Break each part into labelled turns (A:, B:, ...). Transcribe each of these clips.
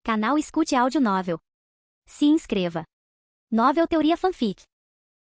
A: Canal Escute Áudio Novel. Se inscreva. Novel Teoria Fanfic.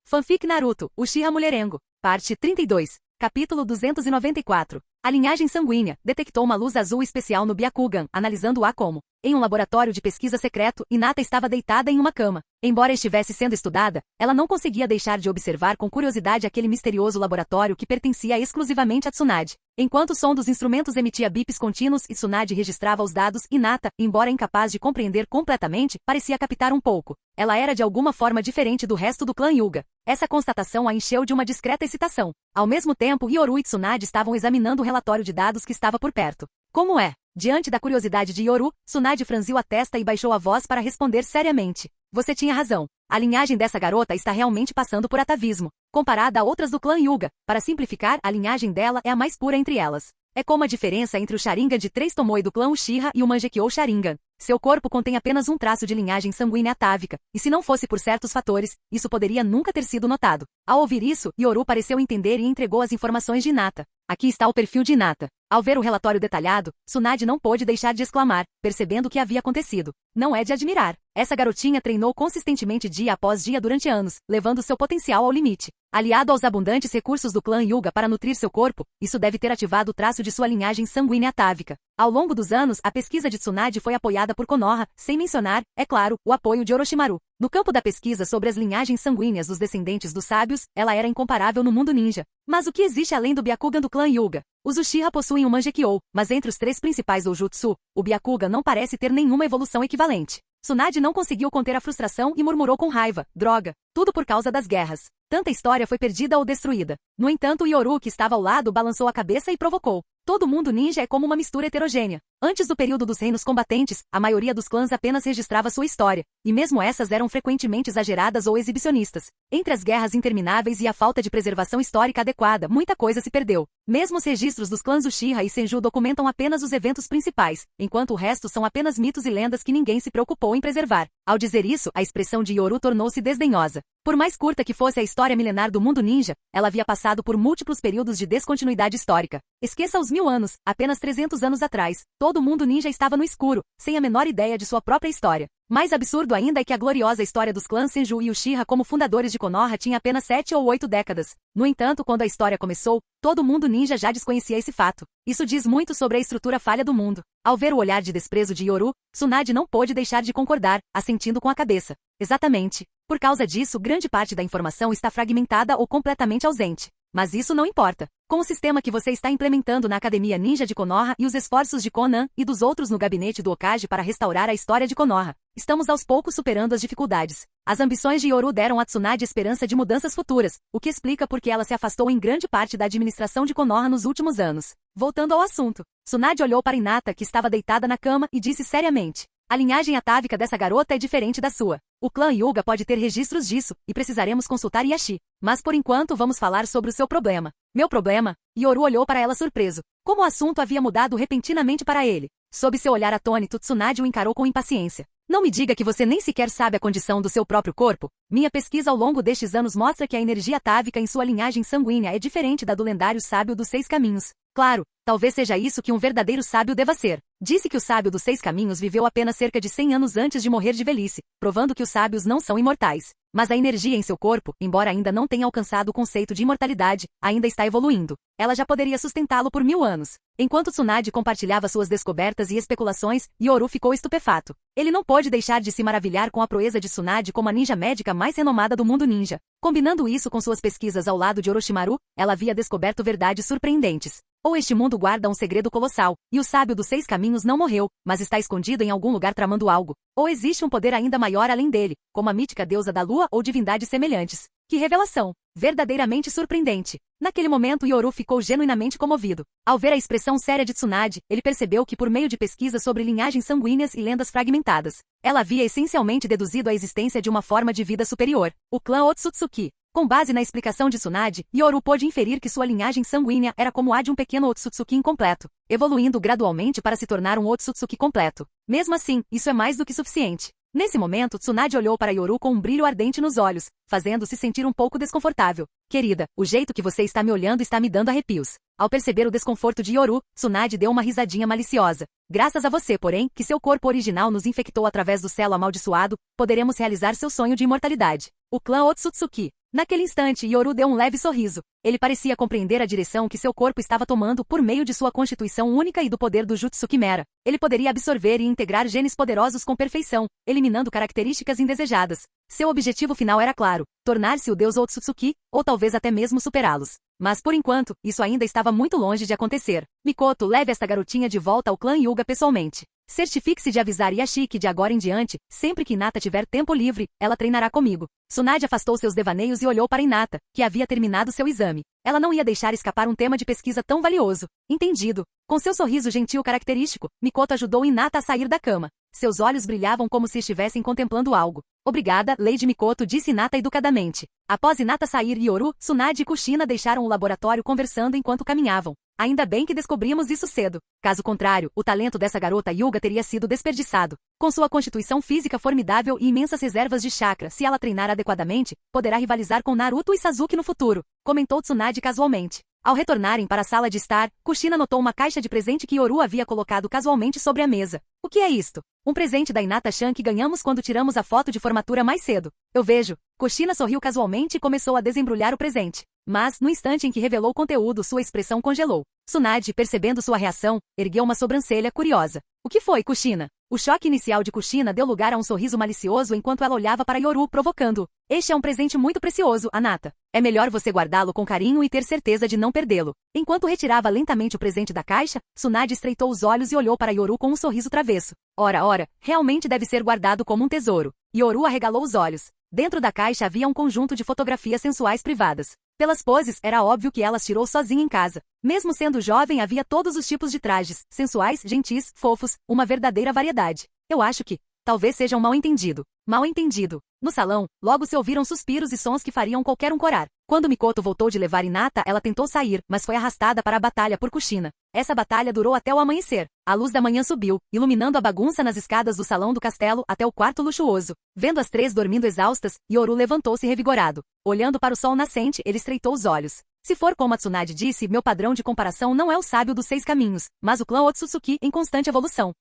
B: Fanfic Naruto, Uchiha Mulherengo, parte 32, capítulo 294. A linhagem sanguínea detectou uma luz azul especial no Byakugan, analisando-a como, em um laboratório de pesquisa secreto, Hinata estava deitada em uma cama. Embora estivesse sendo estudada, ela não conseguia deixar de observar com curiosidade aquele misterioso laboratório que pertencia exclusivamente a Tsunade. Enquanto o som dos instrumentos emitia bips contínuos e Tsunade registrava os dados, Hinata, embora incapaz de compreender completamente, parecia captar um pouco. Ela era de alguma forma diferente do resto do clã Hyuga. Essa constatação a encheu de uma discreta excitação. Ao mesmo tempo, Yoru e Tsunade estavam examinando o relatório de dados que estava por perto. Como é? Diante da curiosidade de Yoru, Tsunade franziu a testa e baixou a voz para responder seriamente. Você tinha razão. A linhagem dessa garota está realmente passando por atavismo. Comparada a outras do clã Hyuga, para simplificar, a linhagem dela é a mais pura entre elas. É como a diferença entre o Sharingan de 3 Tomoe do clã Uchiha e o Mangekyou Sharingan. Seu corpo contém apenas um traço de linhagem sanguínea atávica, e se não fosse por certos fatores, isso poderia nunca ter sido notado. Ao ouvir isso, Yoru pareceu entender e entregou as informações de Hinata. Aqui está o perfil de Hinata. Ao ver o relatório detalhado, Tsunade não pôde deixar de exclamar, percebendo o que havia acontecido. Não é de admirar. Essa garotinha treinou consistentemente dia após dia durante anos, levando seu potencial ao limite. Aliado aos abundantes recursos do clã Hyuga para nutrir seu corpo, isso deve ter ativado o traço de sua linhagem sanguínea atávica. Ao longo dos anos, a pesquisa de Tsunade foi apoiada por Konoha, sem mencionar, é claro, o apoio de Orochimaru. No campo da pesquisa sobre as linhagens sanguíneas dos descendentes dos sábios, ela era incomparável no mundo ninja. Mas o que existe além do Byakugan do clã Hyuga? Os Uchiha possuem um Mangekyou, mas entre os 3 principais doujutsu, o Byakugan não parece ter nenhuma evolução equivalente. Tsunade não conseguiu conter a frustração e murmurou com raiva, droga, tudo por causa das guerras. Tanta história foi perdida ou destruída. No entanto, Yoru, que estava ao lado, balançou a cabeça e provocou. Todo mundo ninja é como uma mistura heterogênea. Antes do período dos reinos combatentes, a maioria dos clãs apenas registrava sua história, e mesmo essas eram frequentemente exageradas ou exibicionistas. Entre as guerras intermináveis e a falta de preservação histórica adequada, muita coisa se perdeu. Mesmo os registros dos clãs Uchiha e Senju documentam apenas os eventos principais, enquanto o resto são apenas mitos e lendas que ninguém se preocupou em preservar. Ao dizer isso, a expressão de Yoru tornou-se desdenhosa. Por mais curta que fosse a história milenar do mundo ninja, ela havia passado por múltiplos períodos de descontinuidade histórica. Esqueça os 1000 anos, apenas 300 anos atrás, todo mundo ninja estava no escuro, sem a menor ideia de sua própria história. Mais absurdo ainda é que a gloriosa história dos clãs Senju e Uchiha como fundadores de Konoha tinha apenas 7 ou 8 décadas. No entanto, quando a história começou, todo mundo ninja já desconhecia esse fato. Isso diz muito sobre a estrutura falha do mundo. Ao ver o olhar de desprezo de Yoru, Tsunade não pôde deixar de concordar, assentindo com a cabeça. Exatamente. Por causa disso, grande parte da informação está fragmentada ou completamente ausente. Mas isso não importa. Com o sistema que você está implementando na Academia Ninja de Konoha e os esforços de Konan e dos outros no gabinete do Hokage para restaurar a história de Konoha, estamos aos poucos superando as dificuldades. As ambições de Yoru deram a Tsunade esperança de mudanças futuras, o que explica por que ela se afastou em grande parte da administração de Konoha nos últimos anos. Voltando ao assunto, Tsunade olhou para Hinata, que estava deitada na cama, e disse seriamente: a linhagem atávica dessa garota é diferente da sua. O clã Hyuga pode ter registros disso, e precisaremos consultar Yashi. Mas por enquanto vamos falar sobre o seu problema. Meu problema? Yoru olhou para ela surpreso. Como o assunto havia mudado repentinamente para ele. Sob seu olhar atônito, Tsunade o encarou com impaciência. Não me diga que você nem sequer sabe a condição do seu próprio corpo. Minha pesquisa ao longo destes anos mostra que a energia atávica em sua linhagem sanguínea é diferente da do lendário sábio dos 6 caminhos. Claro, talvez seja isso que um verdadeiro sábio deva ser. Disse que o sábio dos 6 caminhos viveu apenas cerca de 100 anos antes de morrer de velhice, provando que os sábios não são imortais. Mas a energia em seu corpo, embora ainda não tenha alcançado o conceito de imortalidade, ainda está evoluindo. Ela já poderia sustentá-lo por 1000 anos. Enquanto Tsunade compartilhava suas descobertas e especulações, Yoru ficou estupefato. Ele não pôde deixar de se maravilhar com a proeza de Tsunade como a ninja médica mais renomada do mundo ninja. Combinando isso com suas pesquisas ao lado de Orochimaru, ela havia descoberto verdades surpreendentes. Ou este mundo guarda um segredo colossal, e o sábio dos 6 caminhos não morreu, mas está escondido em algum lugar tramando algo. Ou existe um poder ainda maior além dele, como a mítica deusa da lua ou divindades semelhantes. Que revelação! Verdadeiramente surpreendente. Naquele momento, Yoru ficou genuinamente comovido. Ao ver a expressão séria de Tsunade, ele percebeu que por meio de pesquisas sobre linhagens sanguíneas e lendas fragmentadas, ela havia essencialmente deduzido a existência de uma forma de vida superior, o clã Otsutsuki. Com base na explicação de Tsunade, Yoru pôde inferir que sua linhagem sanguínea era como a de um pequeno Otsutsuki incompleto, evoluindo gradualmente para se tornar um Otsutsuki completo. Mesmo assim, isso é mais do que suficiente. Nesse momento, Tsunade olhou para Yoru com um brilho ardente nos olhos, fazendo-se sentir um pouco desconfortável. Querida, o jeito que você está me olhando está me dando arrepios. Ao perceber o desconforto de Yoru, Tsunade deu uma risadinha maliciosa. Graças a você, porém, que seu corpo original nos infectou através do selo amaldiçoado, poderemos realizar seu sonho de imortalidade. O clã Otsutsuki. Naquele instante, Yoru deu um leve sorriso. Ele parecia compreender a direção que seu corpo estava tomando por meio de sua constituição única e do poder do Jutsu Quimera. Ele poderia absorver e integrar genes poderosos com perfeição, eliminando características indesejadas. Seu objetivo final era claro, tornar-se o deus Otsutsuki, ou talvez até mesmo superá-los. Mas por enquanto, isso ainda estava muito longe de acontecer. Mikoto, leve esta garotinha de volta ao clã Hyuga pessoalmente. Certifique-se de avisar Yashi que de agora em diante, sempre que Hinata tiver tempo livre, ela treinará comigo. Tsunade afastou seus devaneios e olhou para Hinata, que havia terminado seu exame. Ela não ia deixar escapar um tema de pesquisa tão valioso. Entendido. Com seu sorriso gentil característico, Mikoto ajudou Hinata a sair da cama. Seus olhos brilhavam como se estivessem contemplando algo. Obrigada, Lady Mikoto, disse Hinata educadamente. Após Hinata sair, Yoru, Tsunade e Kushina deixaram o laboratório conversando enquanto caminhavam. Ainda bem que descobrimos isso cedo. Caso contrário, o talento dessa garota Hyuga teria sido desperdiçado. Com sua constituição física formidável e imensas reservas de chakra, se ela treinar adequadamente, poderá rivalizar com Naruto e Sasuke no futuro, comentou Tsunade casualmente. Ao retornarem para a sala de estar, Kushina notou uma caixa de presente que Yoru havia colocado casualmente sobre a mesa. O que é isto? Um presente da Hinata-chan que ganhamos quando tiramos a foto de formatura mais cedo. Eu vejo. Kushina sorriu casualmente e começou a desembrulhar o presente. Mas, no instante em que revelou o conteúdo, sua expressão congelou. Tsunade, percebendo sua reação, ergueu uma sobrancelha curiosa. O que foi, Kushina? O choque inicial de Kushina deu lugar a um sorriso malicioso enquanto ela olhava para Yoru, provocando. Este é um presente muito precioso, Anata. É melhor você guardá-lo com carinho e ter certeza de não perdê-lo. Enquanto retirava lentamente o presente da caixa, Tsunade estreitou os olhos e olhou para Yoru com um sorriso travesso. Ora, realmente deve ser guardado como um tesouro. Yoru arregalou os olhos. Dentro da caixa havia um conjunto de fotografias sensuais privadas. Pelas poses, era óbvio que ela as tirou sozinha em casa. Mesmo sendo jovem, havia todos os tipos de trajes, sensuais, gentis, fofos, uma verdadeira variedade. Eu acho que, talvez seja um mal-entendido. Mal-entendido. No salão, logo se ouviram suspiros e sons que fariam qualquer um corar. Quando Mikoto voltou de levar Hinata, ela tentou sair, mas foi arrastada para a batalha por Kushina. Essa batalha durou até o amanhecer. A luz da manhã subiu, iluminando a bagunça nas escadas do salão do castelo até o quarto luxuoso. Vendo as três dormindo exaustas, Yoru levantou-se revigorado. Olhando para o sol nascente, ele estreitou os olhos. Se for como a Tsunade disse, meu padrão de comparação não é o sábio dos 6 caminhos, mas o clã Otsutsuki em constante evolução.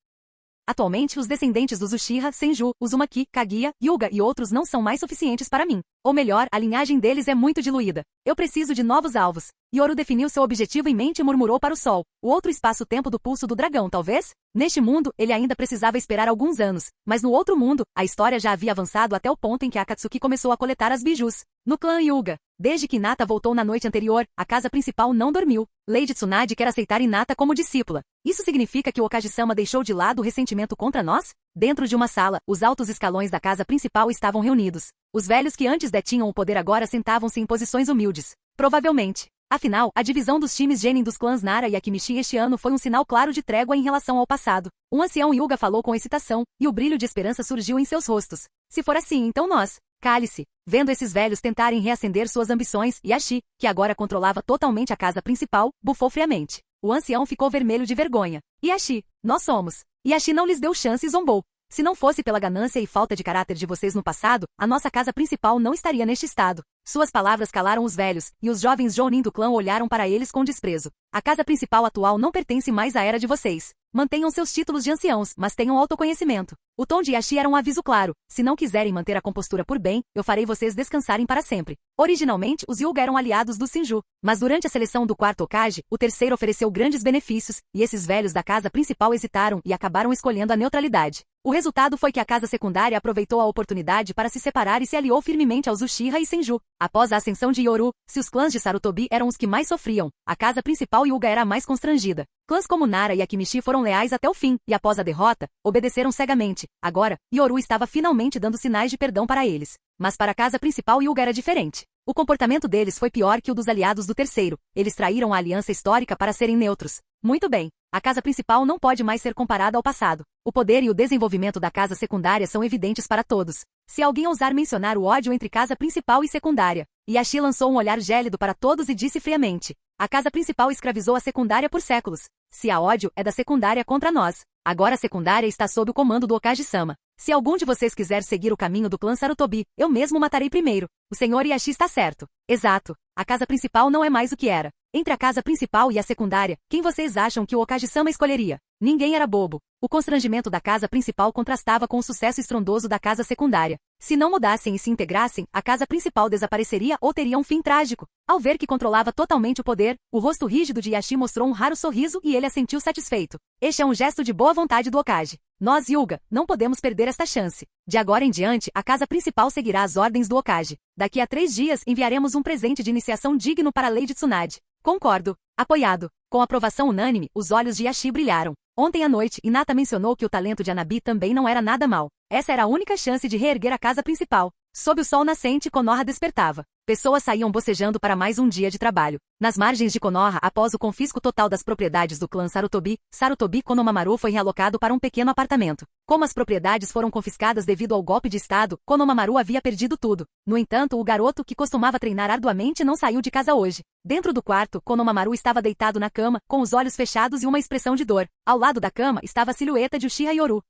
B: Atualmente, os descendentes dos Uchiha, Senju, Uzumaki, Kaguya, Hyuga e outros não são mais suficientes para mim. Ou melhor, a linhagem deles é muito diluída. Eu preciso de novos alvos. Yoru definiu seu objetivo em mente e murmurou para o sol. O outro espaço-tempo do pulso do dragão, talvez? Neste mundo, ele ainda precisava esperar alguns anos. Mas no outro mundo, a história já havia avançado até o ponto em que Akatsuki começou a coletar as bijus. No clã Hyuga. Desde que Hinata voltou na noite anterior, a casa principal não dormiu. Lady Tsunade quer aceitar Hinata como discípula. Isso significa que o Okage-sama deixou de lado o ressentimento contra nós? Dentro de uma sala, os altos escalões da casa principal estavam reunidos. Os velhos que antes detinham o poder agora sentavam-se em posições humildes. Provavelmente. Afinal, a divisão dos times genin dos clãs Nara e Akimichi este ano foi um sinal claro de trégua em relação ao passado. Um ancião Hyuga falou com excitação, e o brilho de esperança surgiu em seus rostos. Se for assim, então nós... Cale-se. Vendo esses velhos tentarem reacender suas ambições, Yashi, que agora controlava totalmente a casa principal, bufou friamente. O ancião ficou vermelho de vergonha. Yashi, nós somos. Yashi não lhes deu chance e zombou. Se não fosse pela ganância e falta de caráter de vocês no passado, a nossa casa principal não estaria neste estado. Suas palavras calaram os velhos, e os jovens Jounin do clã olharam para eles com desprezo. A casa principal atual não pertence mais à era de vocês. Mantenham seus títulos de anciãos, mas tenham autoconhecimento. O tom de Yashi era um aviso claro. Se não quiserem manter a compostura por bem, eu farei vocês descansarem para sempre. Originalmente, os Hyuga eram aliados dos Senju, mas durante a seleção do quarto Hokage, o terceiro ofereceu grandes benefícios, e esses velhos da casa principal hesitaram e acabaram escolhendo a neutralidade. O resultado foi que a casa secundária aproveitou a oportunidade para se separar e se aliou firmemente aos Uchiha e Senju. Após a ascensão de Yoru, se os clãs de Sarutobi eram os que mais sofriam, a casa principal Hyuga era a mais constrangida. Clãs como Nara e Akimichi foram leais até o fim, e após a derrota, obedeceram cegamente. Agora, Yoru estava finalmente dando sinais de perdão para eles. Mas para a casa principal Hyuga era diferente. O comportamento deles foi pior que o dos aliados do terceiro. Eles traíram a aliança histórica para serem neutros. Muito bem. A casa principal não pode mais ser comparada ao passado. O poder e o desenvolvimento da casa secundária são evidentes para todos. Se alguém ousar mencionar o ódio entre casa principal e secundária, Yashi lançou um olhar gélido para todos e disse friamente: a casa principal escravizou a secundária por séculos. Se há ódio, é da secundária contra nós. Agora a secundária está sob o comando do Okage-sama. Se algum de vocês quiser seguir o caminho do clã Sarutobi, eu mesmo matarei primeiro. O senhor Yashi está certo. Exato. A casa principal não é mais o que era. Entre a casa principal e a secundária, quem vocês acham que o Okage-sama escolheria? Ninguém era bobo. O constrangimento da casa principal contrastava com o sucesso estrondoso da casa secundária. Se não mudassem e se integrassem, a casa principal desapareceria ou teria um fim trágico. Ao ver que controlava totalmente o poder, o rosto rígido de Yashi mostrou um raro sorriso e ele assentiu satisfeito. Este é um gesto de boa vontade do Okage. Nós, Hyuga, não podemos perder esta chance. De agora em diante, a casa principal seguirá as ordens do Okage. Daqui a 3 dias enviaremos um presente de iniciação digno para a Lady Tsunade. Concordo. Apoiado. Com aprovação unânime, os olhos de Yashi brilharam. Ontem à noite, Hinata mencionou que o talento de Hanabi também não era nada mal. Essa era a única chance de reerguer a casa principal. Sob o sol nascente, Konoha despertava. Pessoas saíam bocejando para mais um dia de trabalho. Nas margens de Konoha, após o confisco total das propriedades do clã Sarutobi Konohamaru foi realocado para um pequeno apartamento. Como as propriedades foram confiscadas devido ao golpe de estado, Konohamaru havia perdido tudo. No entanto, o garoto que costumava treinar arduamente não saiu de casa hoje. Dentro do quarto, Konohamaru estava deitado na cama, com os olhos fechados e uma expressão de dor. Ao lado da cama estava a silhueta de Uchiha Yoru.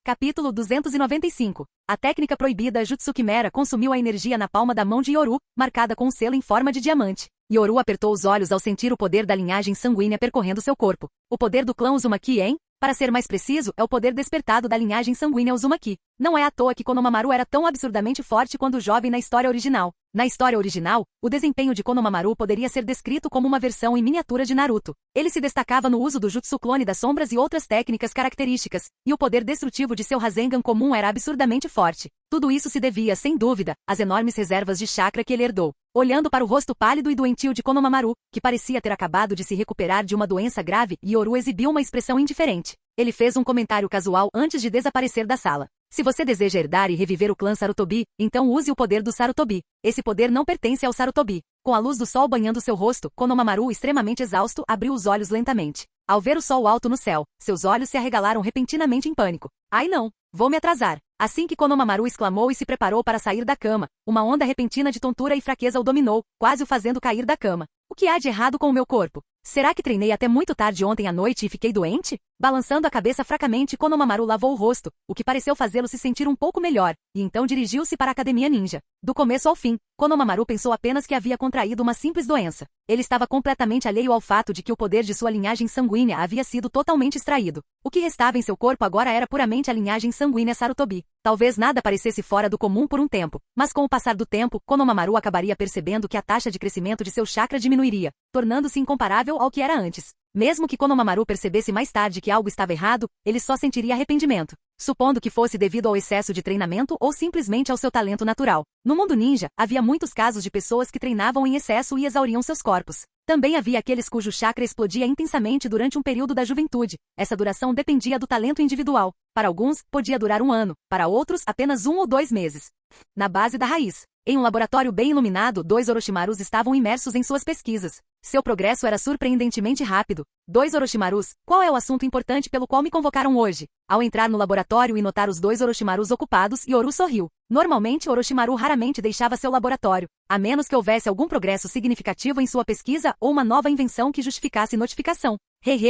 B: Capítulo 295. A técnica proibida Jutsu Quimera consumiu a energia na palma da mão de Yoru, marcada com um selo em forma de diamante. Yoru apertou os olhos ao sentir o poder da linhagem sanguínea percorrendo seu corpo. O poder do clã Uzumaki, hein? Para ser mais preciso, é o poder despertado da linhagem sanguínea Uzumaki. Não é à toa que Konohamaru era tão absurdamente forte quando jovem na história original. Na história original, o desempenho de Konohamaru poderia ser descrito como uma versão em miniatura de Naruto. Ele se destacava no uso do Jutsu Clone das Sombras e outras técnicas características, e o poder destrutivo de seu Rasengan comum era absurdamente forte. Tudo isso se devia, sem dúvida, às enormes reservas de chakra que ele herdou. Olhando para o rosto pálido e doentio de Konohamaru, que parecia ter acabado de se recuperar de uma doença grave, Yoru exibiu uma expressão indiferente. Ele fez um comentário casual antes de desaparecer da sala. Se você deseja herdar e reviver o clã Sarutobi, então use o poder do Sarutobi. Esse poder não pertence ao Sarutobi. Com a luz do sol banhando seu rosto, Konohamaru, extremamente exausto, abriu os olhos lentamente. Ao ver o sol alto no céu, seus olhos se arregalaram repentinamente em pânico. Ai não! Vou me atrasar. Assim que Konohamaru exclamou e se preparou para sair da cama, uma onda repentina de tontura e fraqueza o dominou, quase o fazendo cair da cama. O que há de errado com o meu corpo? Será que treinei até muito tarde ontem à noite e fiquei doente? Balançando a cabeça fracamente, Konohamaru lavou o rosto, o que pareceu fazê-lo se sentir um pouco melhor, e então dirigiu-se para a academia ninja. Do começo ao fim, Konohamaru pensou apenas que havia contraído uma simples doença. Ele estava completamente alheio ao fato de que o poder de sua linhagem sanguínea havia sido totalmente extraído. O que restava em seu corpo agora era puramente a linhagem sanguínea Sarutobi. Talvez nada parecesse fora do comum por um tempo, mas com o passar do tempo, Konohamaru acabaria percebendo que a taxa de crescimento de seu chakra diminuiria, tornando-se incomparável ao que era antes. Mesmo que Konohamaru percebesse mais tarde que algo estava errado, ele só sentiria arrependimento. Supondo que fosse devido ao excesso de treinamento ou simplesmente ao seu talento natural. No mundo ninja, havia muitos casos de pessoas que treinavam em excesso e exauriam seus corpos. Também havia aqueles cujo chakra explodia intensamente durante um período da juventude. Essa duração dependia do talento individual. Para alguns, podia durar 1 ano, para outros, apenas 1 ou 2 meses. Na base da raiz. Em um laboratório bem iluminado, 2 Orochimarus estavam imersos em suas pesquisas. Seu progresso era surpreendentemente rápido. 2 Orochimarus, qual é o assunto importante pelo qual me convocaram hoje? Ao entrar no laboratório e notar os 2 Orochimarus ocupados, Yoru sorriu. Normalmente, Orochimaru raramente deixava seu laboratório, a menos que houvesse algum progresso significativo em sua pesquisa ou uma nova invenção que justificasse notificação.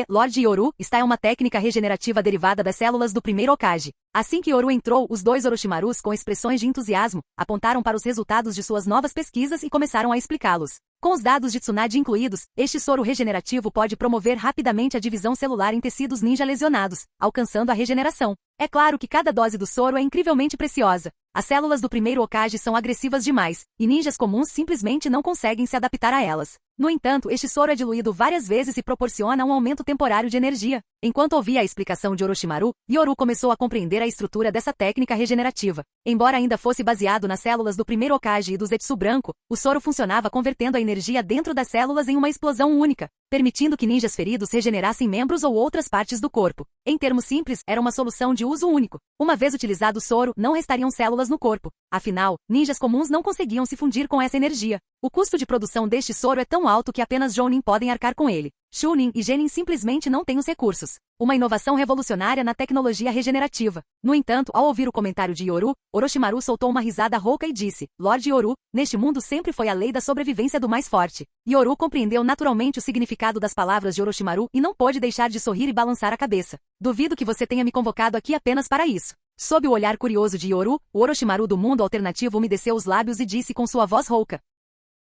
B: Lord Yoru, está é uma técnica regenerativa derivada das células do primeiro Hokage. Assim que Yoru entrou, os 2 Orochimarus, com expressões de entusiasmo, apontaram para os resultados de suas novas pesquisas e começaram a explicá-los. Com os dados de Tsunade incluídos, este soro regenerativo pode promover rapidamente a divisão celular em tecidos ninja lesionados, alcançando a regeneração. É claro que cada dose do soro é incrivelmente preciosa. As células do primeiro Hokage são agressivas demais, e ninjas comuns simplesmente não conseguem se adaptar a elas. No entanto, este soro é diluído várias vezes e proporciona um aumento temporário de energia. Enquanto ouvia a explicação de Orochimaru, Yoru começou a compreender a estrutura dessa técnica regenerativa. Embora ainda fosse baseado nas células do primeiro Hokage e do Zetsu branco, o soro funcionava convertendo a energia dentro das células em uma explosão única, permitindo que ninjas feridos regenerassem membros ou outras partes do corpo. Em termos simples, era uma solução de uso único. Uma vez utilizado o soro, não restariam células no corpo. Afinal, ninjas comuns não conseguiam se fundir com essa energia. O custo de produção deste soro é tão alto que apenas Jounin podem arcar com ele. Chunin e Genin simplesmente não têm os recursos. Uma inovação revolucionária na tecnologia regenerativa. No entanto, ao ouvir o comentário de Yoru, Orochimaru soltou uma risada rouca e disse: Lord Yoru, neste mundo sempre foi a lei da sobrevivência do mais forte. Yoru compreendeu naturalmente o significado das palavras de Orochimaru e não pôde deixar de sorrir e balançar a cabeça. Duvido que você tenha me convocado aqui apenas para isso. Sob o olhar curioso de Yoru, o Orochimaru do mundo alternativo umedeceu os lábios e disse com sua voz rouca: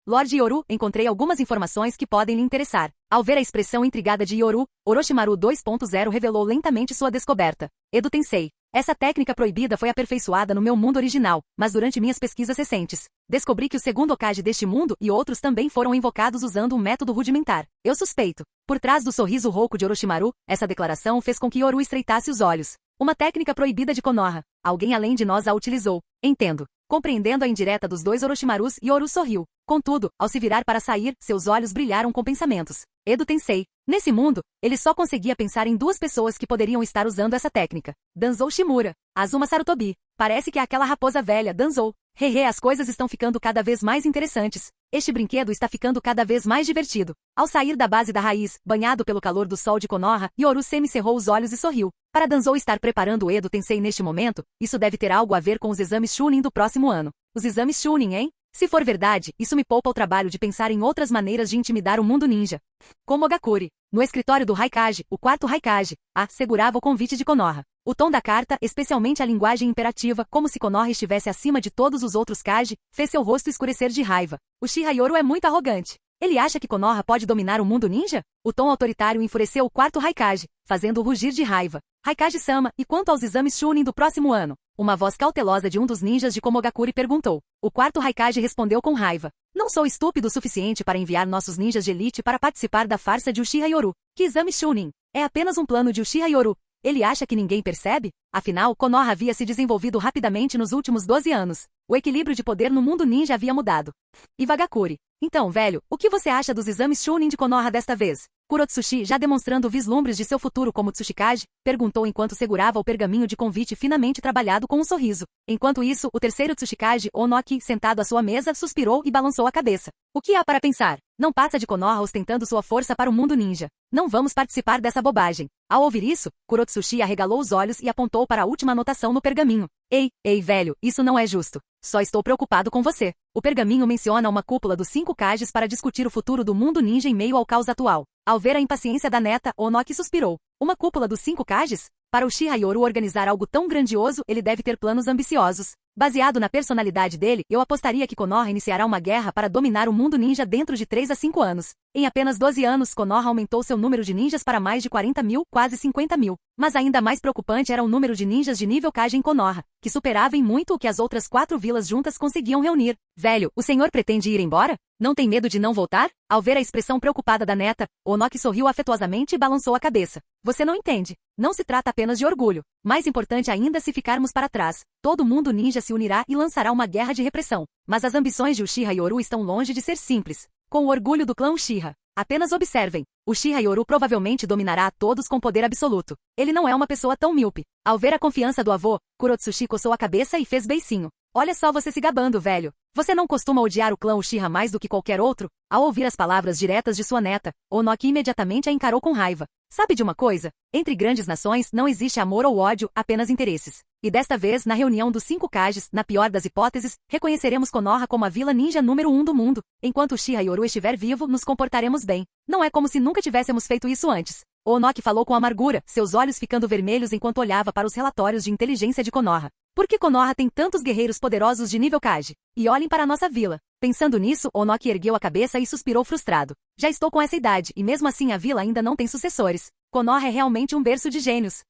B: Lord Yoru, encontrei algumas informações que podem lhe interessar. Ao ver a expressão intrigada de Yoru, Orochimaru 2.0 revelou lentamente sua descoberta. Edo Tensei. Essa técnica proibida foi aperfeiçoada no meu mundo original, mas durante minhas pesquisas recentes, descobri que o segundo Hokage deste mundo e outros também foram invocados usando um método rudimentar. Eu suspeito. Por trás do sorriso rouco de Orochimaru, essa declaração fez com que Yoru estreitasse os olhos. Uma técnica proibida de Konoha. Alguém além de nós a utilizou. Entendo. Compreendendo a indireta dos dois Orochimarus, Yoru sorriu. Contudo, ao se virar para sair, seus olhos brilharam com pensamentos. Edo Tensei. Nesse mundo, ele só conseguia pensar em duas pessoas que poderiam estar usando essa técnica. Danzou Shimura. Azuma Sarutobi. Parece que é aquela raposa velha, Danzou. Hehe, as coisas estão ficando cada vez mais interessantes. Este brinquedo está ficando cada vez mais divertido. Ao sair da base da raiz, banhado pelo calor do sol de Konoha, Yoru semi-cerrou os olhos e sorriu. Para Danzou estar preparando o Edo Tensei neste momento, isso deve ter algo a ver com os exames Chunin do próximo ano. Os exames Chunin, hein? Se for verdade, isso me poupa o trabalho de pensar em outras maneiras de intimidar o mundo ninja. Como Mogakuri. No escritório do Raikage, o quarto Raikage, segurava o convite de Konoha. O tom da carta, especialmente a linguagem imperativa, como se Konoha estivesse acima de todos os outros Kage, fez seu rosto escurecer de raiva. O Yoru é muito arrogante. Ele acha que Konoha pode dominar o mundo ninja? O tom autoritário enfureceu o quarto Raikage, fazendo-o rugir de raiva. Raikage-sama, e quanto aos exames Chunin do próximo ano? Uma voz cautelosa de um dos ninjas de Komogakuri perguntou. O quarto Raikage respondeu com raiva. Não sou estúpido o suficiente para enviar nossos ninjas de elite para participar da farsa de Uchiha Yoru. Que exame Chunin? É apenas um plano de Uchiha Yoru. Ele acha que ninguém percebe? Afinal, Konoha havia se desenvolvido rapidamente nos últimos 12 anos. O equilíbrio de poder no mundo ninja havia mudado. Iwagakuri. Então, velho, o que você acha dos exames Chunin de Konoha desta vez? Kurotsuchi, já demonstrando vislumbres de seu futuro como Tsuchikage, perguntou enquanto segurava o pergaminho de convite finamente trabalhado com um sorriso. Enquanto isso, o terceiro Tsuchikage, Onoki, sentado à sua mesa, suspirou e balançou a cabeça. O que há para pensar? Não passa de Konoha ostentando sua força para o mundo ninja. Não vamos participar dessa bobagem. Ao ouvir isso, Kurotsuchi arregalou os olhos e apontou para a última anotação no pergaminho. Ei, velho, isso não é justo. Só estou preocupado com você. O pergaminho menciona uma cúpula dos 5 Kages para discutir o futuro do mundo ninja em meio ao caos atual. Ao ver a impaciência da neta, Onoki suspirou. Uma cúpula dos 5 Kages? Para o Uchiha Yoru organizar algo tão grandioso, ele deve ter planos ambiciosos. Baseado na personalidade dele, eu apostaria que Konoha iniciará uma guerra para dominar o mundo ninja dentro de 3 a 5 anos. Em apenas 12 anos, Konoha aumentou seu número de ninjas para mais de 40 mil, quase 50 mil. Mas ainda mais preocupante era o número de ninjas de nível Kage em Konoha, que superava em muito o que as outras 4 vilas juntas conseguiam reunir. Velho, o senhor pretende ir embora? Não tem medo de não voltar? Ao ver a expressão preocupada da neta, Onoki sorriu afetuosamente e balançou a cabeça. Você não entende. Não se trata apenas de orgulho. Mais importante ainda se ficarmos para trás. Todo mundo ninja se unirá e lançará uma guerra de repressão. Mas as ambições de Uchiha Yoru estão longe de ser simples. Com o orgulho do clã Uchiha. Apenas observem. Uchiha Yoru provavelmente dominará a todos com poder absoluto. Ele não é uma pessoa tão míope. Ao ver a confiança do avô, Kurotsuchi coçou a cabeça e fez beicinho. Olha só você se gabando, velho. Você não costuma odiar o clã Uchiha mais do que qualquer outro? Ao ouvir as palavras diretas de sua neta, Onoki imediatamente a encarou com raiva. Sabe de uma coisa? Entre grandes nações não existe amor ou ódio, apenas interesses. E desta vez, na reunião dos 5 Kages, na pior das hipóteses, reconheceremos Konoha como a vila ninja número 1 do mundo. Enquanto Uchiha Yoru estiver vivo, nos comportaremos bem. Não é como se nunca tivéssemos feito isso antes. Onoki falou com amargura, seus olhos ficando vermelhos enquanto olhava para os relatórios de inteligência de Konoha. Por que Konoha tem tantos guerreiros poderosos de nível Kage? E olhem para nossa vila. Pensando nisso, Onoki ergueu a cabeça e suspirou frustrado. Já estou com essa idade, e mesmo assim a vila ainda não tem sucessores. Konoha é realmente um berço de gênios.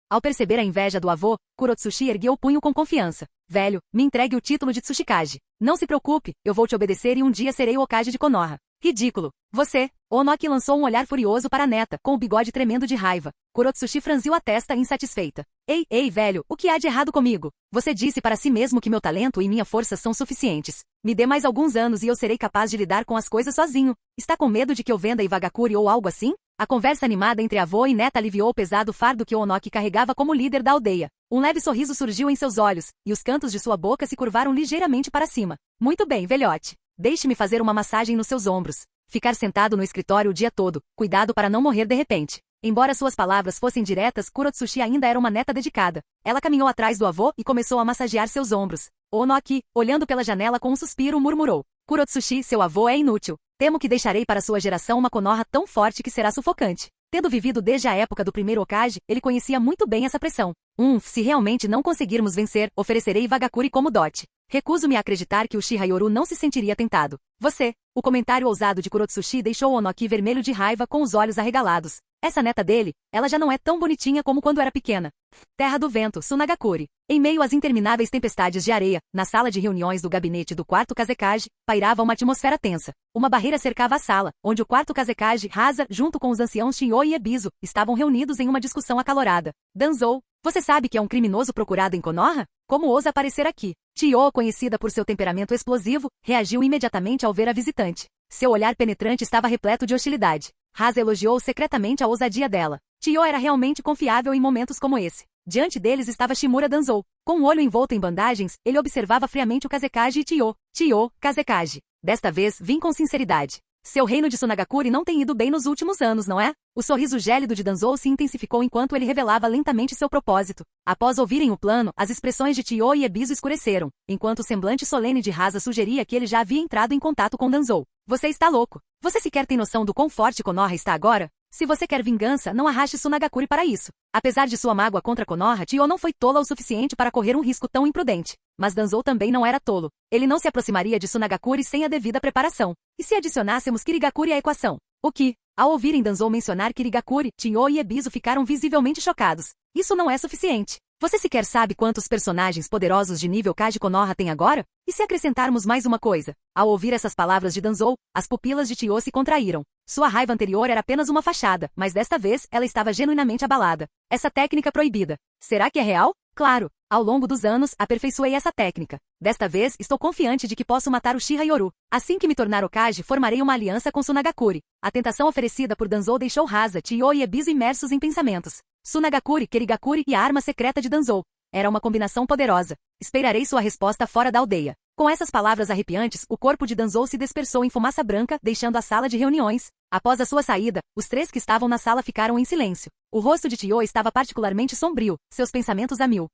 B: Ao perceber a inveja do avô, Kurotsuchi ergueu o punho com confiança. Velho, me entregue o título de Tsuchikage. Não se preocupe, eu vou te obedecer e um dia serei o Hokage de Konoha. Ridículo. Você. Onoki lançou um olhar furioso para a neta, com o bigode tremendo de raiva. Kurotsuchi franziu a testa insatisfeita. Ei, velho, o que há de errado comigo? Você disse para si mesmo que meu talento e minha força são suficientes. Me dê mais alguns anos e eu serei capaz de lidar com as coisas sozinho. Está com medo de que eu venda Iwagakuri ou algo assim? A conversa animada entre avô e neta aliviou o pesado fardo que Onoki carregava como líder da aldeia. Um leve sorriso surgiu em seus olhos, e os cantos de sua boca se curvaram ligeiramente para cima. Muito bem, velhote. Deixe-me fazer uma massagem nos seus ombros. Ficar sentado no escritório o dia todo, cuidado para não morrer de repente. Embora suas palavras fossem diretas, Kurotsuchi ainda era uma neta dedicada. Ela caminhou atrás do avô e começou a massagear seus ombros. Onoki, olhando pela janela com um suspiro, murmurou. Kurotsuchi, seu avô é inútil. Temo que deixarei para sua geração uma Konoha tão forte que será sufocante. Tendo vivido desde a época do primeiro Hokage, ele conhecia muito bem essa pressão. Se realmente não conseguirmos vencer, oferecerei Iwagakuri como dote. Recuso-me a acreditar que o Uchiha Yoru não se sentiria tentado. Você. O comentário ousado de Kurotsuchi deixou Onoki vermelho de raiva com os olhos arregalados. Essa neta dele, ela já não é tão bonitinha como quando era pequena. Terra do Vento, Tsunagakuri. Em meio às intermináveis tempestades de areia, na sala de reuniões do gabinete do quarto Kazekage, pairava uma atmosfera tensa. Uma barreira cercava a sala, onde o quarto Kazekage, Hasa, junto com os anciãos Shinyo e Ebisu, estavam reunidos em uma discussão acalorada. Danzou, você sabe que é um criminoso procurado em Konoha? Como ousa aparecer aqui? Chiyo, conhecida por seu temperamento explosivo, reagiu imediatamente ao ver a visitante. Seu olhar penetrante estava repleto de hostilidade. Hasa elogiou secretamente a ousadia dela. Chiyo era realmente confiável em momentos como esse. Diante deles estava Shimura Danzou. Com o olho envolto em bandagens, ele observava friamente o Kazekage e Chiyo. Chiyo, Kazekage. Desta vez, vim com sinceridade. Seu reino de Tsunagakuri não tem ido bem nos últimos anos, não é? O sorriso gélido de Danzou se intensificou enquanto ele revelava lentamente seu propósito. Após ouvirem o plano, as expressões de Chiyo e Ebisu escureceram, enquanto o semblante solene de Hasa sugeria que ele já havia entrado em contato com Danzou. Você está louco. Você sequer tem noção do quão forte Konoha está agora? Se você quer vingança, não arraste Tsunagakuri para isso. Apesar de sua mágoa contra Konoha, Chiyo não foi tola o suficiente para correr um risco tão imprudente. Mas Danzou também não era tolo. Ele não se aproximaria de Tsunagakuri sem a devida preparação. E se adicionássemos Kirigakuri à equação? O que? Ao ouvirem Danzou mencionar Kirigakuri, Chiyo e Ebisu ficaram visivelmente chocados. Isso não é suficiente. Você sequer sabe quantos personagens poderosos de nível Kage Konoha tem agora? E se acrescentarmos mais uma coisa? Ao ouvir essas palavras de Danzou, as pupilas de Chiyo se contraíram. Sua raiva anterior era apenas uma fachada, mas desta vez ela estava genuinamente abalada. Essa técnica proibida. Será que é real? Claro. Ao longo dos anos, aperfeiçoei essa técnica. Desta vez, estou confiante de que posso matar o Uchiha Yoru. Assim que me tornar Hokage, formarei uma aliança com Tsunagakuri. A tentação oferecida por Danzou deixou Hasa, Chiyo e Ebisu imersos em pensamentos. Tsunagakuri, Kirigakuri e a arma secreta de Danzou. Era uma combinação poderosa. Esperarei sua resposta fora da aldeia. Com essas palavras arrepiantes, o corpo de Danzou se dispersou em fumaça branca, deixando a sala de reuniões. Após a sua saída, os três que estavam na sala ficaram em silêncio. O rosto de Chiyo estava particularmente sombrio, seus pensamentos a mil.